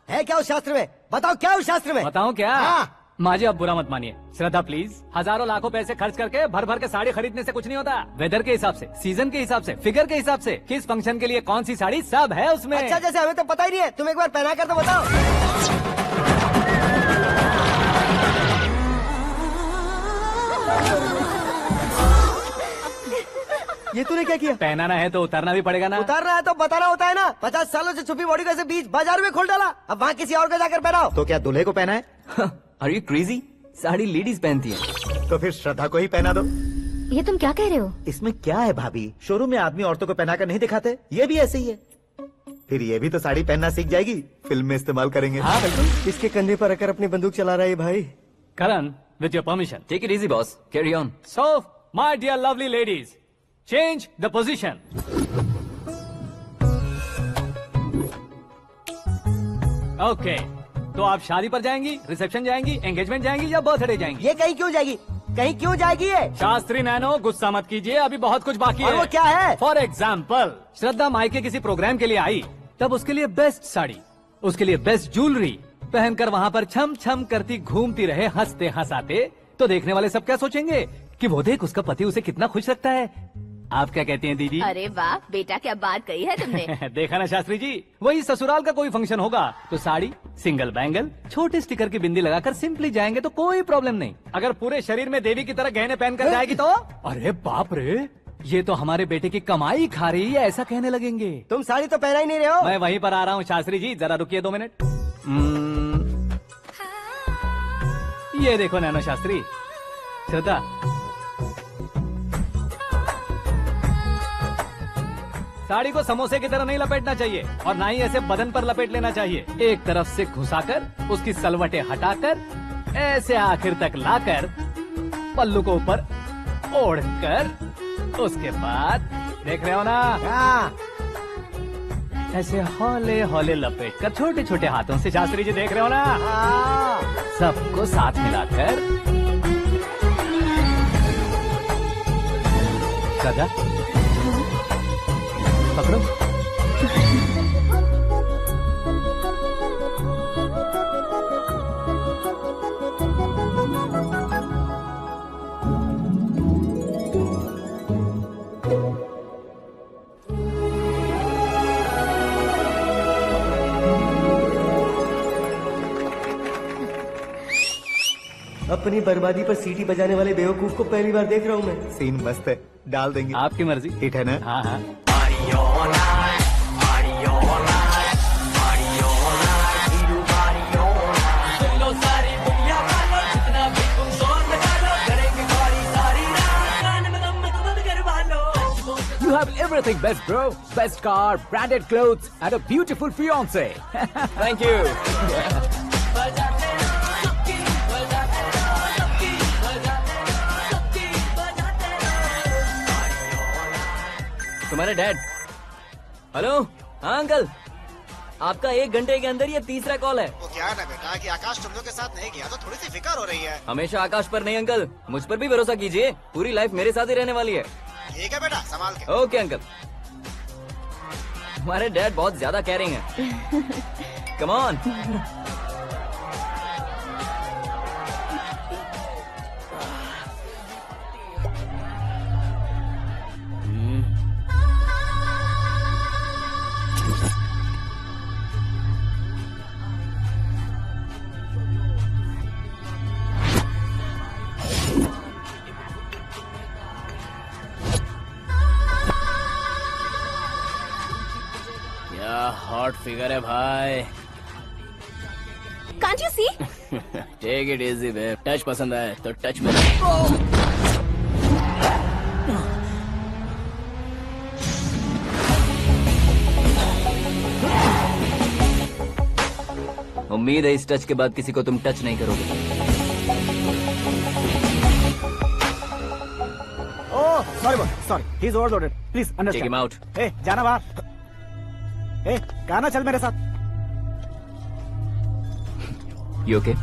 है क्या उस शास्त्र में? बताओ क्या उस शास्त्र में? बताऊं क्या? हाँ। माजी अब बुरा मत मानिए। श्रद्धा प्लीज। हजारों लाखों पैसे खर्च करके भर भर के साड़ी खरीदने से कुछ नहीं होता। वेदर के हिसाब से, सीजन के हिसाब से, फिगर के हिसाब से, किस फंक्शन के लिए कौन सी साड़ी, सब है उसमें। अच्छा जैसे हमें तो पता ही नहीं है, तुम एक बार पहना कर तो बताओ। ये तूने क्या किया? पहनाना है तो उतारना भी पड़ेगा ना। उतारना है तो बताना होता है ना। 50 सालों से छुपी बॉडी को ऐसे बीच बाजार में खोल डाला, अब वहाँ किसी और को जाकर पहनाओ। तो क्या दूल्हे को पहना है? Are you crazy? Sari ladies पहनती है। तो फिर श्रद्धा को ही पहना दो। ये तुम क्या कह रहे हो? इसमें क्या है भाभी? शोरूम में आदमी औरतों को पहनाकर नहीं दिखाते? ये भी ऐसे ही है। फिर ये भी तो साड़ी पहनना सीख जाएगी, फिल्म में इस्तेमाल करेंगे। हाँ बिल्कुल। इसके कंधे पर रखकर अपनी बंदूक चला रहा है भाई। Karan, with your permission. Take it easy boss, carry on. So my dear lovely ladies, change the position. Okay, तो आप शादी पर जाएंगी, रिसेप्शन जाएंगी, एंगेजमेंट जाएंगी या बर्थडे जाएंगी? ये कहीं क्यों जाएगी? कहीं क्यों जाएगी ये? शास्त्री नैनो गुस्सा मत कीजिए, अभी बहुत कुछ बाकी और है। वो क्या है? फॉर एग्जाम्पल, श्रद्धा मायके किसी प्रोग्राम के लिए आई, तब उसके लिए बेस्ट साड़ी, उसके लिए बेस्ट ज्वेलरी पहनकर वहाँ पर छम छम करती घूमती रहे हंसते हंसाते, तो देखने वाले सब क्या सोचेंगे कि वो देख उसका पति उसे कितना खुश रखता है। आप क्या कहती हैं दीदी? अरे वाह बेटा, क्या बात कही है तुमने। देखा ना शास्त्री जी, वही ससुराल का कोई फंक्शन होगा तो साड़ी, सिंगल बैंगल, छोटे स्टिकर की बिंदी लगाकर सिंपली जाएंगे तो कोई प्रॉब्लम नहीं। अगर पूरे शरीर में देवी की तरह गहने पहनकर जाएगी तो अरे बाप रे, ये तो हमारे बेटे की कमाई खा रही है, ऐसा कहने लगेंगे। तुम साड़ी तो पहना ही नहीं रहे हो। मैं वहीं पर आ रहा हूँ शास्त्री जी, जरा रुकिए 2 मिनट। ये देखो नैनो शास्त्री, श्रद्धा, साड़ी को समोसे की तरह नहीं लपेटना चाहिए और ना ही ऐसे बदन पर लपेट लेना चाहिए। एक तरफ से घुसाकर, उसकी सलवटें हटाकर, ऐसे आखिर तक लाकर, पल्लू को ऊपर ओढ़कर, उसके बाद देख रहे हो ना? ऐसे हौले हौले लपेट कर छोटे छोटे हाथों से, शास्त्री जी देख रहे हो ना, सबको साथ मिलाकर सदा पकड़ो। अपनी बर्बादी पर सीटी बजाने वाले बेवकूफ को पहली बार देख रहा हूँ मैं। सीन मस्त है, डाल देंगे। आपकी मर्जी। हिट है ना? हाँ हाँ। You have everything best, bro. Best car, branded clothes, and a beautiful fiance. Thank you. तुम्हारे डैड। हेलो, हाँ अंकल, आपका 1 घंटे के अंदर ये तीसरा कॉल है। वो क्या है ना बेटा कि आकाश तुम लोग के साथ नहीं गया तो थोड़ी सी फिक्र हो रही है। हमेशा आकाश पर नहीं अंकल, मुझ पर भी भरोसा कीजिए, पूरी लाइफ मेरे साथ ही रहने वाली है। ठीक है बेटा, संभाल के। Okay uncle. हमारे डैड बहुत ज्यादा केयरिंग है। Come on. हॉट फिगर है भाई। Can't you see? Take it easy babe. Touch पसंद आए तो टच में। उम्मीद है इस टच के बाद किसी को तुम टच नहीं करोगे। Oh sorry boss, sorry, he is overloaded, please understand. Take him out. ए जाना बाहर। ए गाना चल मेरे साथ। You okay?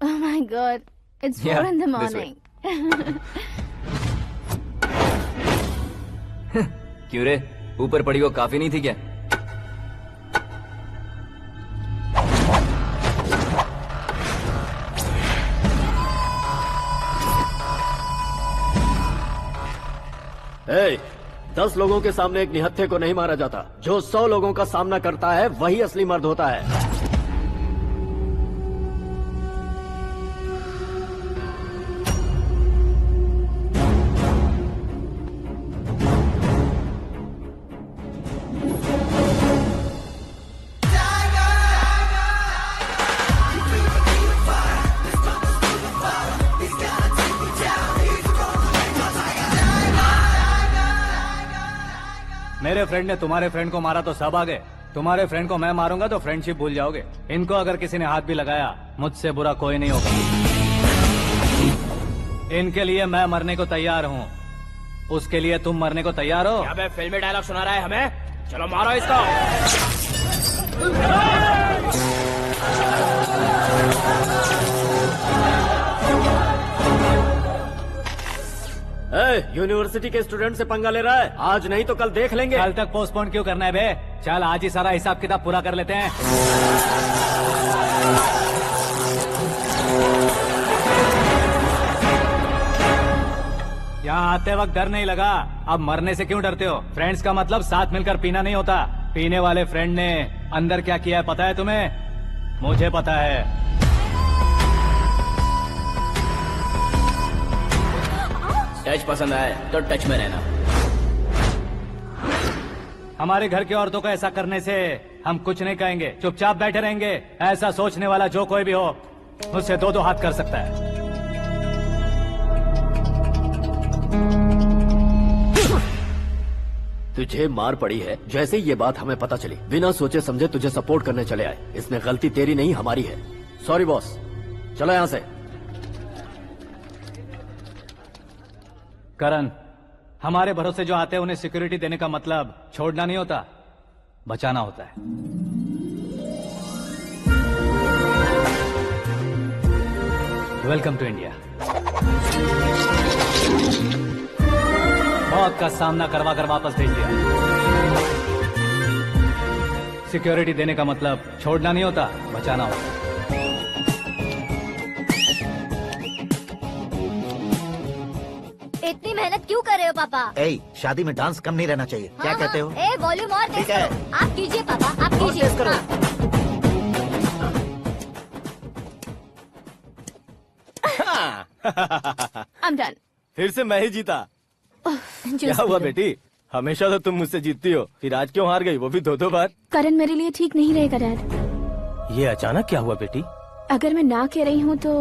Oh my God, it's 4 Yeah, in the this morning. क्यों रे, ऊपर पड़ी वो काफी नहीं थी क्या? ए, 10 लोगों के सामने एक निहत्थे को नहीं मारा जाता। जो 100 लोगों का सामना करता है वही असली मर्द होता है। मेरे फ्रेंड ने तुम्हारे फ्रेंड को मारा तो सब आ गए, तुम्हारे फ्रेंड को मैं मारूंगा तो फ्रेंडशिप भूल जाओगे। इनको अगर किसी ने हाथ भी लगाया, मुझसे बुरा कोई नहीं होगा। इनके लिए मैं मरने को तैयार हूँ, उसके लिए तुम मरने को तैयार हो? क्या बे फिल्मी डायलॉग सुना रहा है हमें? चलो मारो इसको। यूनिवर्सिटी के स्टूडेंट से पंगा ले रहा है, आज नहीं तो कल देख लेंगे। कल तक पोस्टपोन क्यों करना है बे? चल आज ही सारा हिसाब किताब पूरा कर लेते हैं। यहाँ आते वक्त डर नहीं लगा, अब मरने से क्यों डरते हो? फ्रेंड्स का मतलब साथ मिलकर पीना नहीं होता। पीने वाले फ्रेंड ने अंदर क्या किया है पता है तुम्हें? मुझे पता है। टच पसंद आए तो टच में रहना। हमारे घर की औरतों को ऐसा करने से हम कुछ नहीं कहेंगे, चुपचाप बैठे रहेंगे। ऐसा सोचने वाला जो कोई भी हो, उससे 2-2 हाथ कर सकता है। तुझे मार पड़ी है, जैसे ये बात हमें पता चली, बिना सोचे समझे तुझे सपोर्ट करने चले आए। इसमें गलती तेरी नहीं हमारी है। सॉरी बॉस, चलो यहाँ से। करण, हमारे भरोसे जो आते हैं उन्हें सिक्योरिटी देने का मतलब छोड़ना नहीं होता। बचाना होता है। Welcome to India. मौत का सामना करवा कर वापस भेज दिया। सिक्योरिटी देने का मतलब छोड़ना नहीं होता, बचाना होता। इतनी मेहनत क्यों कर रहे हो पापा? ए, शादी में डांस कम नहीं रहना चाहिए। क्या कहते हो? ए वॉल्यूम और तेज ठीक है। करो। आप कीजिए पापा, आप कीजिए। तेज करो। I'm done. फिर से मैं ही जीता। क्या हुआ बेटी? हमेशा तो तुम मुझसे जीतती हो, फिर आज क्यों हार गई, वो भी 2-2 बार? करण मेरे लिए ठीक नहीं रहेगा डैड। ये अचानक क्या हुआ बेटी? अगर मैं ना कह रही हूँ तो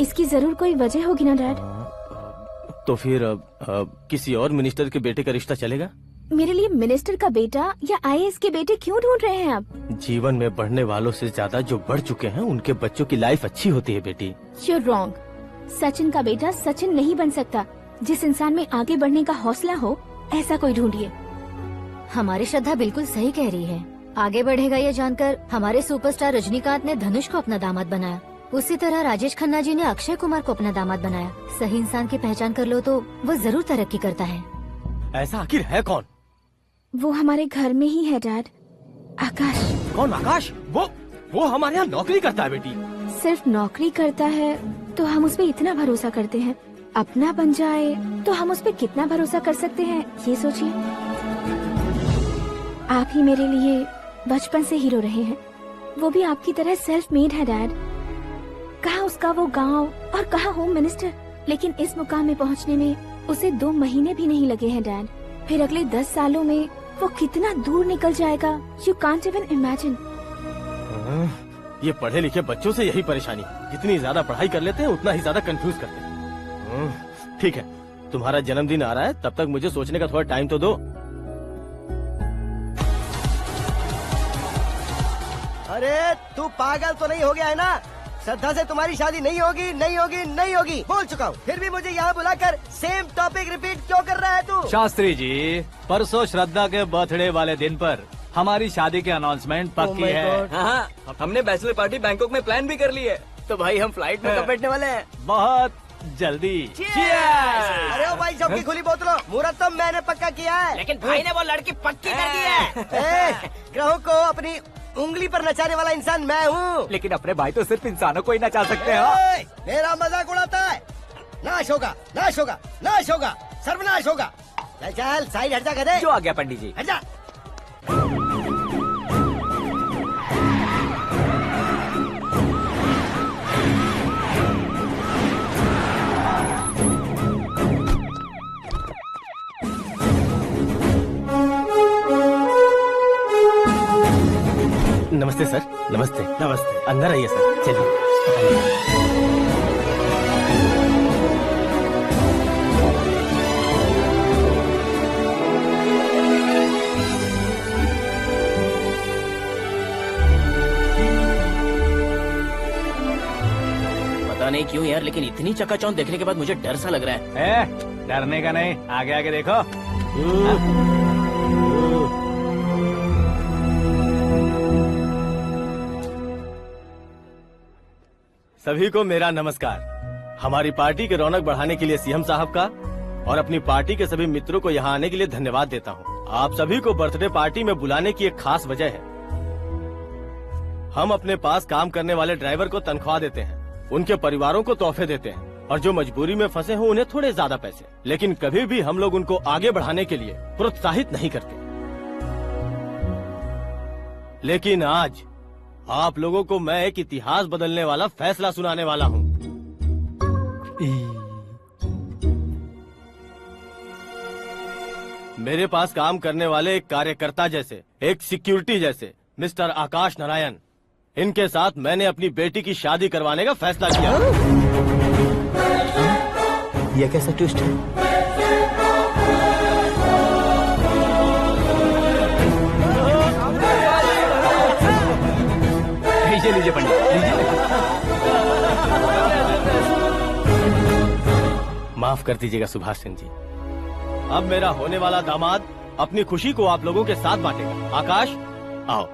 इसकी जरूर कोई वजह होगी ना डैड। तो फिर किसी और मिनिस्टर के बेटे का रिश्ता चलेगा? मेरे लिए मिनिस्टर का बेटा या आईएएस के बेटे क्यों ढूंढ रहे हैं आप? जीवन में बढ़ने वालों से ज्यादा जो बढ़ चुके हैं उनके बच्चों की लाइफ अच्छी होती है बेटी। You're wrong. सचिन का बेटा सचिन नहीं बन सकता। जिस इंसान में आगे बढ़ने का हौसला हो ऐसा कोई ढूंढिए। हमारी श्रद्धा बिल्कुल सही कह रही है। आगे बढ़ेगा ये जानकर हमारे सुपरस्टार रजनीकांत ने धनुष को अपना दामाद बनाया। उसी तरह राजेश खन्ना जी ने अक्षय कुमार को अपना दामाद बनाया। सही इंसान की पहचान कर लो तो वो जरूर तरक्की करता है। ऐसा आखिर है कौन? वो हमारे घर में ही है डैड। आकाश। कौन आकाश? वो हमारे यहाँ नौकरी करता है बेटी। सिर्फ नौकरी करता है तो हम उस पर इतना भरोसा करते हैं। अपना बन जाए तो हम उस पर कितना भरोसा कर सकते हैं ये सोचिए। आप ही मेरे लिए बचपन से हीरो रहे हैं। वो भी आपकी तरह सेल्फ मेड है डैड। कहाँ उसका वो गांव और कहाँ होम मिनिस्टर। लेकिन इस मुकाम में पहुँचने में उसे 2 महीने भी नहीं लगे हैं डैड। फिर अगले 10 सालों में वो कितना दूर निकल जाएगा, यू कांट इवन इमेजिन। ये पढ़े लिखे बच्चों से यही परेशानी, जितनी ज्यादा पढ़ाई कर लेते हैं उतना ही ज्यादा कंफ्यूज करते हैं। ठीक है, तुम्हारा जन्मदिन आ रहा है, तब तक मुझे सोचने का थोड़ा टाइम तो दो। अरे तू पागल तो नहीं हो गया है ना? श्रद्धा से तुम्हारी शादी नहीं होगी, नहीं होगी, नहीं होगी, बोल चुका हूँ। फिर भी मुझे यहाँ बुलाकर सेम टॉपिक रिपीट क्यों कर रहा है तू? शास्त्री जी, परसों श्रद्धा के बर्थडे वाले दिन पर हमारी शादी की अनाउंसमेंट पक्की है। हाँ, हमने बैचलर पार्टी बैंकॉक में प्लान भी कर ली है। तो भाई हम फ्लाइट में कब बैठने वाले हैं? बहुत जल्दी। अरे ओ भाई, सबकी खुली बोतलों, मुहूर्त तो मैंने पक्का किया है। लेकिन भाई ने वो लड़की पक्की कर दी है। ग्रहों को अपनी उंगली पर नचाने वाला इंसान मैं हूँ। लेकिन अपने भाई तो सिर्फ इंसानों को ही नचा सकते हैं। मेरा मजाक उड़ाता है। नाश होगा, नाश होगा, नाश होगा, सर्वनाश होगा। चल साइड हट जा गधे। जो आ गया पंडित जी। हट जा। नमस्ते सर। नमस्ते। नमस्ते। अंदर आइए सर, चलिए। पता नहीं क्यों यार, लेकिन इतनी चकाचौंध देखने के बाद मुझे डर सा लग रहा है। डरने का नहीं, आगे आगे देखो। सभी को मेरा नमस्कार। हमारी पार्टी के रौनक बढ़ाने के लिए सीएम साहब का और अपनी पार्टी के सभी मित्रों को यहाँ आने के लिए धन्यवाद देता हूँ। आप सभी को बर्थडे पार्टी में बुलाने की एक खास वजह है। हम अपने पास काम करने वाले ड्राइवर को तनख्वाह देते हैं, उनके परिवारों को तोहफे देते हैं और जो मजबूरी में फंसे हो उन्हें थोड़े ज्यादा पैसे। लेकिन कभी भी हम लोग उनको आगे बढ़ाने के लिए प्रोत्साहित नहीं करते। लेकिन आज आप लोगों को मैं एक इतिहास बदलने वाला फैसला सुनाने वाला हूँ। मेरे पास काम करने वाले एक कार्यकर्ता जैसे, एक सिक्योरिटी जैसे मिस्टर आकाश नारायण, इनके साथ मैंने अपनी बेटी की शादी करवाने का फैसला किया। यह कैसा ट्विस्ट है? लीजिए पंडित, लीजिए। माफ कर दीजिएगा सुभाष सिंह जी। अब मेरा होने वाला दामाद अपनी खुशी को आप लोगों के साथ बांटेगा। आकाश, आओ।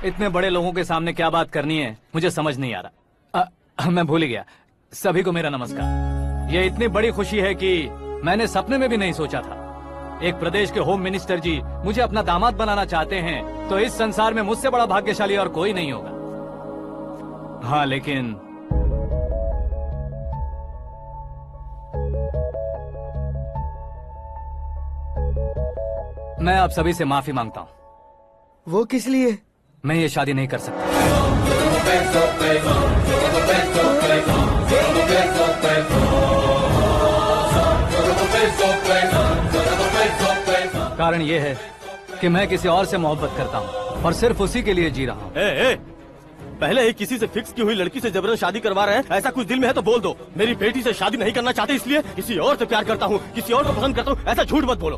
इतने बड़े लोगों के सामने क्या बात करनी है मुझे समझ नहीं आ रहा। मैं भूल ही गया। सभी को मेरा नमस्कार। ये इतनी बड़ी खुशी है कि मैंने सपने में भी नहीं सोचा था। एक प्रदेश के होम मिनिस्टर जी मुझे अपना दामाद बनाना चाहते हैं तो इस संसार में मुझसे बड़ा भाग्यशाली और कोई नहीं होगा। हाँ, लेकिन मैं आप सभी से माफी मांगता हूँ। वो किस लिए? मैं ये शादी नहीं कर सकता। कारण ये है कि मैं किसी और से मोहब्बत करता हूँ और सिर्फ उसी के लिए जी रहा हूँ। पहले ही किसी से फिक्स की हुई लड़की से जबरन शादी करवा रहे हैं। ऐसा कुछ दिल में है तो बोल दो। मेरी बेटी से शादी नहीं करना चाहते इसलिए किसी और से प्यार करता हूँ, किसी और को पसंद करता हूँ, ऐसा झूठ मत बोलो।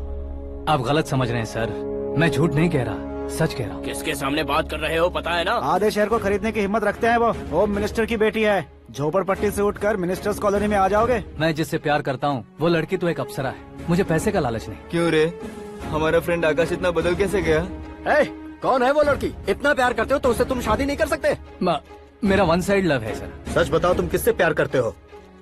आप गलत समझ रहे हैं सर। मैं झूठ नहीं कह रहा, सच कह रहा हूँ। किसके सामने बात कर रहे हो पता है ना? आधे शहर को खरीदने की हिम्मत रखते हैं वो। होम मिनिस्टर की बेटी है। झोपड़पट्टी से उठकर मिनिस्टर्स कॉलोनी में आ जाओगे। मैं जिससे प्यार करता हूँ वो लड़की तो एक अप्सरा है। मुझे पैसे का लालच नहीं। क्यों रे? हमारा फ्रेंड आकाश इतना बदल कैसे गया? कौन है वो लड़की? इतना प्यार करते हो तो उससे तुम शादी नहीं कर सकते? मेरा वन साइड लव है सर। सच बताओ, तुम किससे प्यार करते हो?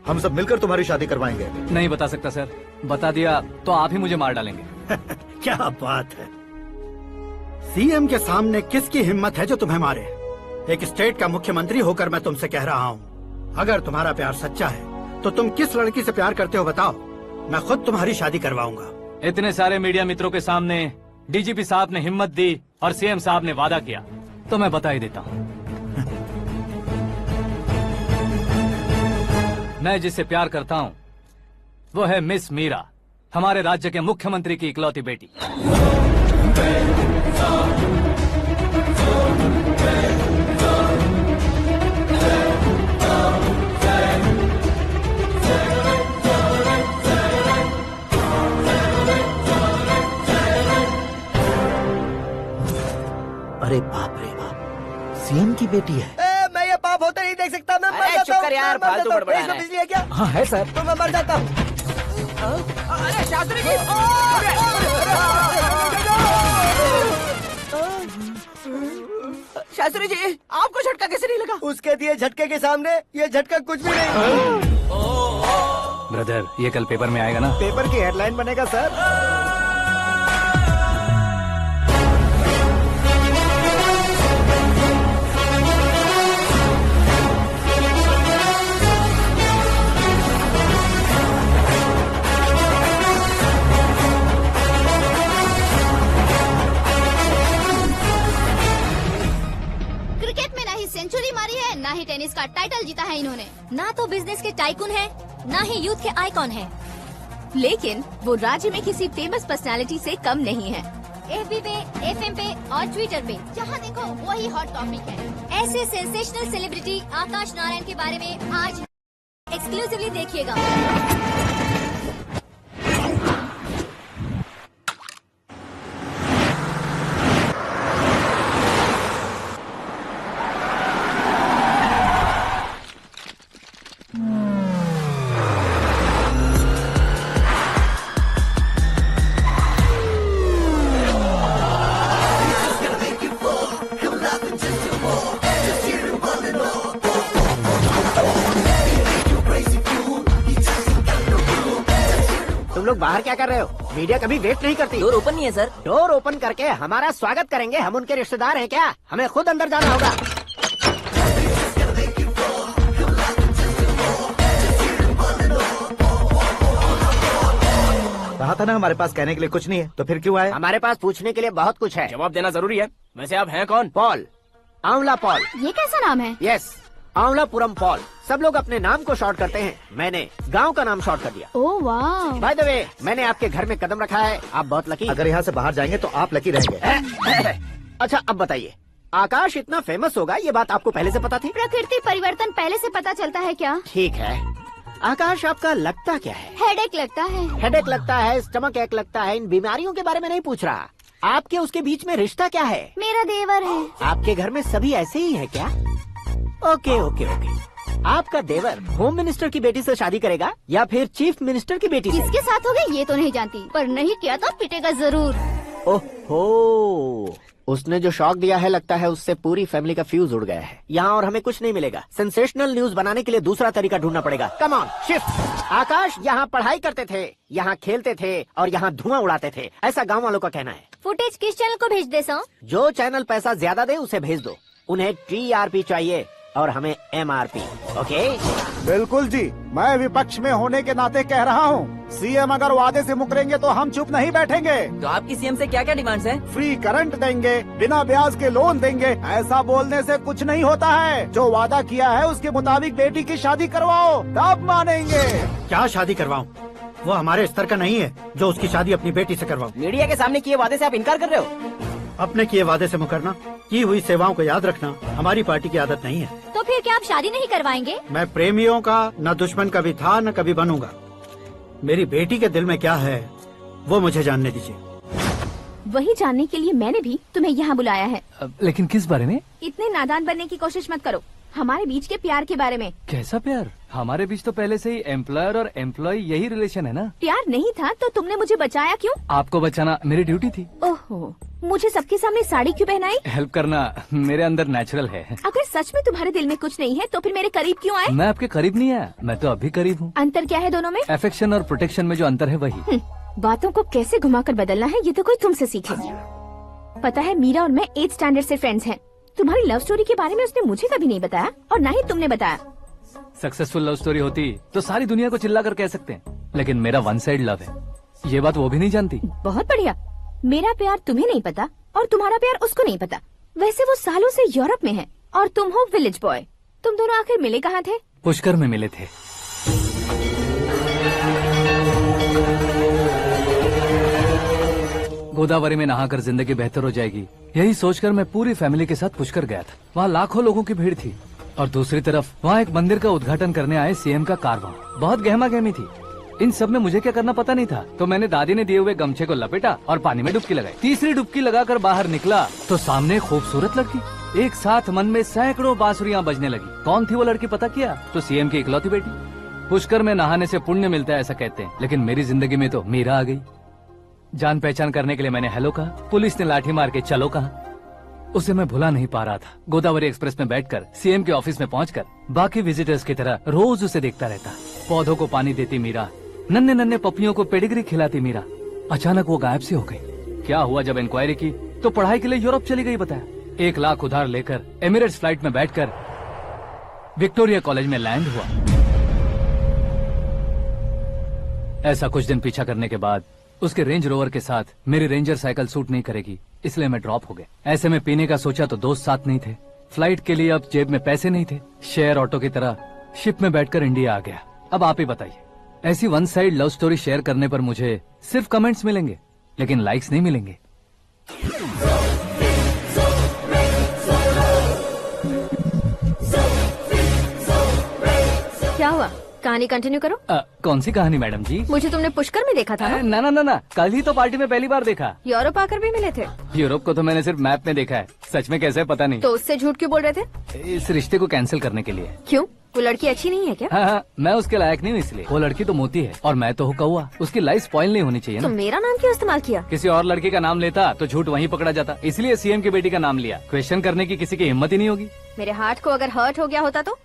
हम सब मिलकर तुम्हारी शादी करवाएंगे। नहीं बता सकता सर। बता दिया तो आप ही मुझे मार डालेंगे। क्या बात है। सीएम के सामने किसकी हिम्मत है जो तुम्हें मारे? एक स्टेट का मुख्यमंत्री होकर मैं तुमसे कह रहा हूँ, अगर तुम्हारा प्यार सच्चा है तो तुम किस लड़की से प्यार करते हो बताओ। मैं खुद तुम्हारी शादी करवाऊंगा। इतने सारे मीडिया मित्रों के सामने डीजीपी साहब ने हिम्मत दी और सीएम साहब ने वादा किया तो मैं बता ही देता हूँ। मैं जिससे प्यार करता हूँ वो है मिस मीरा, हमारे राज्य के मुख्यमंत्री की इकलौती बेटी। अरे बाप रे बाप, सीएम की बेटी है। मैं ये पाप होते नहीं देख सकता। मैं मर जाता हूँ। यार, फालतू बड़बड़ा रहा है। बिजली है क्या? हाँ है सर। तो मैं मर जाता हूँ। अरे शास्त्री जी! शास्त्री जी, आपको झटका कैसे नहीं लगा? उसके दिए झटके के सामने ये झटका कुछ भी नहीं। ब्रदर, ये कल पेपर में आएगा ना? पेपर की हेडलाइन बनेगा सर। सेंचुरी मारी है, ना ही टेनिस का टाइटल जीता है इन्होंने। ना तो बिजनेस के टाइकून है, ना ही यूथ के आइकॉन है। लेकिन वो राज्य में किसी फेमस पर्सनालिटी से कम नहीं है। एफबी पे, एफएम पे और ट्विटर पे जहाँ देखो वही हॉट टॉपिक है। ऐसे सेंसेशनल सेलिब्रिटी आकाश नारायण के बारे में आज एक्सक्लूसिवली देखिएगा। तुम लोग बाहर क्या कर रहे हो? मीडिया कभी वेट नहीं करती। डोर ओपन नहीं है सर। डोर ओपन करके हमारा स्वागत करेंगे? हम उनके रिश्तेदार हैं क्या? हमें खुद अंदर जाना होगा। कहा था ना हमारे पास कहने के लिए कुछ नहीं है, तो फिर क्यों आए? हमारे पास पूछने के लिए बहुत कुछ है। जवाब देना जरूरी है। वैसे आप हैं कौन? पॉल, आंवला पॉल। ये कैसा नाम है? Yes, Aanwalapuram Paul. सब लोग अपने नाम को शॉर्ट करते हैं, मैंने गांव का नाम शॉर्ट कर दिया। ओह वाह। बाय द वे, मैंने आपके घर में कदम रखा है। आप बहुत लकी। अगर यहाँ से बाहर जाएंगे तो आप लकी रहेंगे। अच्छा अब बताइए, आकाश इतना फेमस होगा ये बात आपको पहले से पता थी? प्रकृति परिवर्तन पहले से पता चलता है क्या? ठीक है, आकाश, आपका लगता क्या है? हेडेक लगता है। हेडेक लगता है, स्टमक एक लगता है, इन बीमारियों के बारे में नहीं पूछ रहा। आपके उसके बीच में रिश्ता क्या है? मेरा देवर है। आपके घर में सभी ऐसे ही है क्या? Okay okay okay. आपका देवर होम मिनिस्टर की बेटी से शादी करेगा या फिर चीफ मिनिस्टर की बेटी से? किसके साथ होगा ये तो नहीं जानती, पर नहीं किया तो पिटेगा जरूर। ओहो, उसने जो शॉक दिया है लगता है उससे पूरी फैमिली का फ्यूज उड़ गया है। यहाँ और हमें कुछ नहीं मिलेगा। सेंसेशनल न्यूज बनाने के लिए दूसरा तरीका ढूंढना पड़ेगा। Come on, shift. आकाश, यहाँ पढ़ाई करते थे, यहाँ खेलते थे और यहाँ धुआं उड़ाते थे, ऐसा गाँव वालों का कहना है। फुटेज किस चैनल को भेज दे सो? जो चैनल पैसा ज्यादा दे उसे भेज दो। उन्हें TRP चाहिए और हमें MRP। ओके? बिल्कुल जी, मैं विपक्ष में होने के नाते कह रहा हूँ, सीएम अगर वादे से मुकरेंगे तो हम चुप नहीं बैठेंगे। तो आपकी सीएम से क्या क्या डिमांड्स हैं? फ्री करंट देंगे, बिना ब्याज के लोन देंगे। ऐसा बोलने से कुछ नहीं होता है। जो वादा किया है उसके मुताबिक बेटी की शादी करवाओ, तब मानेंगे। क्या शादी करवाऊं? वो हमारे स्तर का नहीं है जो उसकी शादी अपनी बेटी से करवाऊं। मीडिया के सामने किए वादे से आप इनकार कर रहे हो? अपने किए वादे से मुकरना, की हुई सेवाओं को याद रखना हमारी पार्टी की आदत नहीं है। तो फिर क्या आप शादी नहीं करवाएंगे? मैं प्रेमियों का न दुश्मन कभी था न कभी बनूंगा। मेरी बेटी के दिल में क्या है वो मुझे जानने दीजिए। वही जानने के लिए मैंने भी तुम्हें यहाँ बुलाया है। लेकिन किस बारे में? इतने नादान बनने की कोशिश मत करो। हमारे बीच के प्यार के बारे में। कैसा प्यार? हमारे बीच तो पहले से ही एम्प्लॉयर और एम्प्लॉय यही रिलेशन है ना। प्यार नहीं था तो तुमने मुझे बचाया क्यों? आपको बचाना मेरी ड्यूटी थी। ओहो, मुझे सबके सामने साड़ी क्यों पहनाई? हेल्प करना मेरे अंदर नेचुरल है। अगर सच में तुम्हारे दिल में कुछ नहीं है तो फिर मेरे करीब क्यों आए? मैं आपके करीब नहीं आया, मैं तो अभी करीब हूँ। अंतर क्या है दोनों में? अफेक्शन और प्रोटेक्शन में जो अंतर है वही। बातों को कैसे घुमाकर बदलना है ये तो कोई तुमसे सीखे। पता है, मीरा और मैं 8th स्टैंडर्ड से फ्रेंड्स हैं। तुम्हारी लव स्टोरी के बारे में उसने मुझे कभी नहीं बताया और न ही तुमने बताया। सक्सेसफुल लव स्टोरी होती तो सारी दुनिया को चिल्ला कर कह सकते हैं, लेकिन मेरा वन साइड लव है। ये बात वो भी नहीं जानती। बहुत बढ़िया। मेरा प्यार तुम्हें नहीं पता और तुम्हारा प्यार उसको नहीं पता। वैसे वो सालों से यूरोप में है और तुम हो विलेज बॉय। तुम दोनों आखिर मिले कहाँ थे? पुष्कर में मिले थे। गोदावरी में नहाकर जिंदगी बेहतर हो जाएगी, यही सोचकर मैं पूरी फैमिली के साथ पुष्कर गया था। वहाँ लाखों लोगों की भीड़ थी और दूसरी तरफ वहाँ एक मंदिर का उद्घाटन करने आए सीएम का कारवां। बहुत गहमा गहमी थी। इन सब में मुझे क्या करना पता नहीं था, तो मैंने दादी ने दिए हुए गमछे को लपेटा और पानी में डुबकी लगाई। तीसरी डुबकी लगाकर बाहर निकला तो सामने खूबसूरत लड़की। एक साथ मन में सैकड़ों बांसुरियां बजने लगी। कौन थी वो लड़की पता किया तो सीएम की इकलौती बेटी। पुष्कर में नहाने से पुण्य मिलता है ऐसा कहते हैं, लेकिन मेरी जिंदगी में तो मीरा आ गई। जान पहचान करने के लिए मैंने हेलो कहा, पुलिस ने लाठी मार के चलो कहा। उसे मैं भुला नहीं पा रहा था। गोदावरी एक्सप्रेस में बैठकर सीएम के ऑफिस में पहुंचकर बाकी विजिटर्स की तरह रोज उसे देखता रहता। पौधों को पानी देती मीरा, नन्हे नन्हे पपियों को पेडिग्री खिलाती मीरा। अचानक वो गायब सी हो गई। क्या हुआ? जब इंक्वायरी की तो पढ़ाई के लिए यूरोप चली गई बताया। 1 लाख उधार लेकर एमिरेट्स फ्लाइट में बैठकर विक्टोरिया कॉलेज में लैंड हुआ। ऐसा कुछ दिन पीछा करने के बाद उसके रेंज रोवर के साथ मेरी रेंजर साइकिल सूट नहीं करेगी, इसलिए मैं ड्रॉप हो गया। ऐसे में पीने का सोचा तो दोस्त साथ नहीं थे। फ्लाइट के लिए अब जेब में पैसे नहीं थे। शेयर ऑटो की तरह शिप में बैठकर इंडिया आ गया। अब आप ही बताइए, ऐसी one side love story share करने पर मुझे सिर्फ कमेंट्स मिलेंगे लेकिन लाइक्स नहीं मिलेंगे। क्या हुआ? कहानी कंटिन्यू करो। कौन सी कहानी मैडम जी? मुझे तुमने पुष्कर में देखा था ना? ना, कल ही तो पार्टी में पहली बार देखा। यूरोप आकर भी मिले थे? यूरोप को तो मैंने सिर्फ मैप में देखा है, सच में कैसे पता नहीं। तो उससे झूठ क्यों बोल रहे थे? इस रिश्ते को कैंसिल करने के लिए। क्यों? वो लड़की अच्छी नहीं है क्या? हाँ, मैं उसके लायक नहीं हूँ इसलिए। वो लड़की तो मोती है और मैं तो हूँ कौवा। उसकी लाइफ स्पॉइल नहीं होनी चाहिए ना। तो मेरा नाम क्यों इस्तेमाल किया? किसी और लड़की का नाम लेता तो झूठ वहीं पकड़ा जाता, इसलिए सीएम की बेटी का नाम लिया। क्वेश्चन करने की किसी की हिम्मत ही नहीं होगी। मेरे हार्ट को अगर हर्ट हो गया होता तो?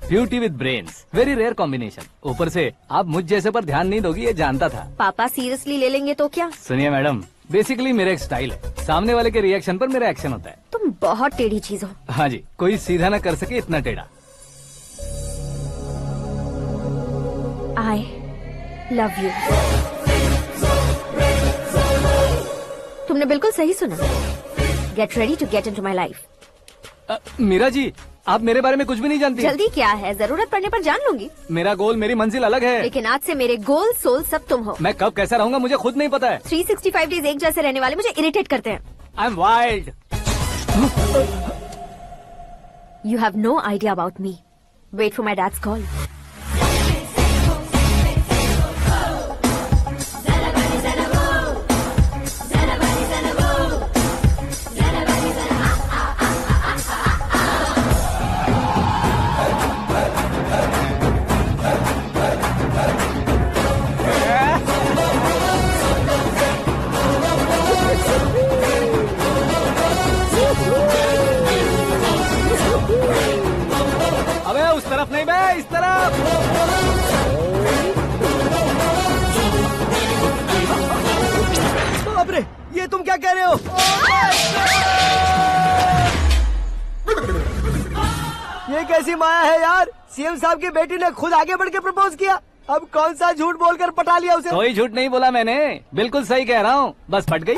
Beauty with brains, very rare combination. ऊपर से आप मुझ जैसे पर ध्यान नहीं दोगी ये जानता था। पापा सीरियसली ले लेंगे तो क्या? सुनिए मैडम, बेसिकली मेरा एक स्टाइल है, सामने वाले के रिएक्शन पर मेरा एक्शन होता है। तुम बहुत टेढ़ी चीज हो। हाँ जी, कोई सीधा न कर सके इतना टेढ़ा। I love you। तुमने बिल्कुल सही सुना। Get ready to get into my life। Meera ji, आप मेरे बारे में कुछ भी नहीं जानती। जल्दी क्या है, जरूरत पड़ने पर जान लूंगी। मेरा गोल, मेरी मंजिल अलग है। लेकिन आज से मेरे गोल सोल सब तुम हो। मैं कब कैसा रहूंगा मुझे खुद नहीं पता है। 365 डेज एक जैसे रहने वाले मुझे इरिटेट करते हैं। I am wild. You have no idea about me। Wait for my dad's call। बाप रे, ये तुम क्या कह रहे हो? ये कैसी माया है यार? सीएम साहब की बेटी ने खुद आगे बढ़ के प्रपोज किया। अब कौन सा झूठ बोलकर पटा लिया उसे? कोई झूठ नहीं बोला मैंने, बिल्कुल सही कह रहा हूँ, बस फट गई।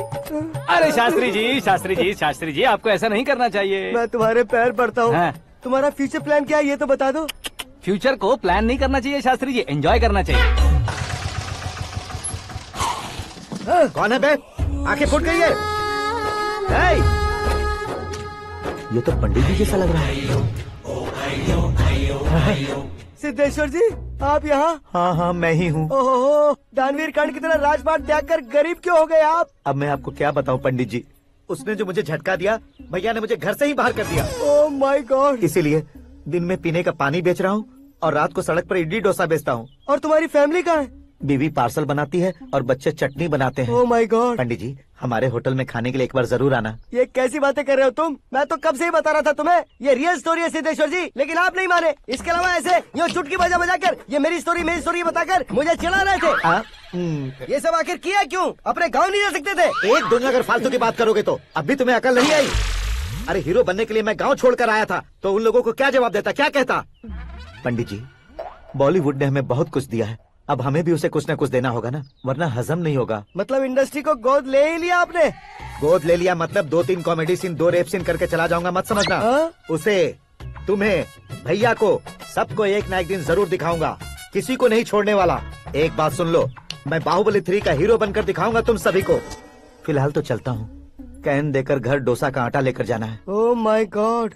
अरे शास्त्री जी, शास्त्री जी, शास्त्री जी, आपको ऐसा नहीं करना चाहिए। मैं तुम्हारे पैर पड़ता हूँ। हाँ। तुम्हारा फ्यूचर प्लान क्या है ये तो बता दो। फ्यूचर को प्लान नहीं करना चाहिए शास्त्री जी, एंजॉय करना चाहिए। कौन है बे? आंखें फूट गई है। ये तो पंडित जी जैसा लग रहा है। सिद्धेश्वर जी, आप यहाँ? हाँ हाँ, मैं ही हूँ। ओहो, दानवीर कर्ण की तरह राजपाट त्याग कर गरीब क्यों हो गए आप? अब मैं आपको क्या बताऊँ पंडित जी, उसने जो मुझे झटका दिया, भैया ने मुझे घर से ही बाहर कर दिया। Oh my God. इसीलिए दिन में पीने का पानी बेच रहा हूँ और रात को सड़क पर इडली डोसा बेचता हूँ। और तुम्हारी फैमिली कहाँ है? बीवी पार्सल बनाती है और बच्चे चटनी बनाते हैं। Oh my God. पंडित जी, हमारे होटल में खाने के लिए एक बार जरूर आना। ये कैसी बातें कर रहे हो तुम? मैं तो कब से ही बता रहा था तुम्हें, ये रियल स्टोरी है सिद्धेश्वर जी, लेकिन आप नहीं माने। इसके अलावा ऐसे यूँ चुटकी बजा बजा कर ये मेरी स्टोरी बताकर मुझे चिढ़ा रहे थे। ये सब आखिर किया क्यों? अपने गाँव नहीं जा सकते थे? एक दिन अगर फालतू की बात करोगे तो अब भी तुम्हें अकल नहीं आई? अरे हीरो बनने के लिए मैं गाँव छोड़कर आया था, तो उन लोगों को क्या जवाब देता, क्या कहता? पंडित जी, बॉलीवुड ने हमें बहुत कुछ दिया है, अब हमें भी उसे कुछ न कुछ देना होगा ना, वरना हजम नहीं होगा। मतलब इंडस्ट्री को गोद ले ही लिया आपने? गोद ले लिया मतलब 2-3 कॉमेडी सीन, 2 रेप सीन करके चला जाऊंगा मत समझना। उसे, तुम्हें, भैया को, सबको एक ना एक दिन जरूर दिखाऊंगा, किसी को नहीं छोड़ने वाला। एक बात सुन लो, मैं बाहुबली 3 का हीरो बनकर दिखाऊंगा तुम सभी को। फिलहाल तो चलता हूँ, कैन देकर घर डोसा का आटा लेकर जाना है। Oh my God.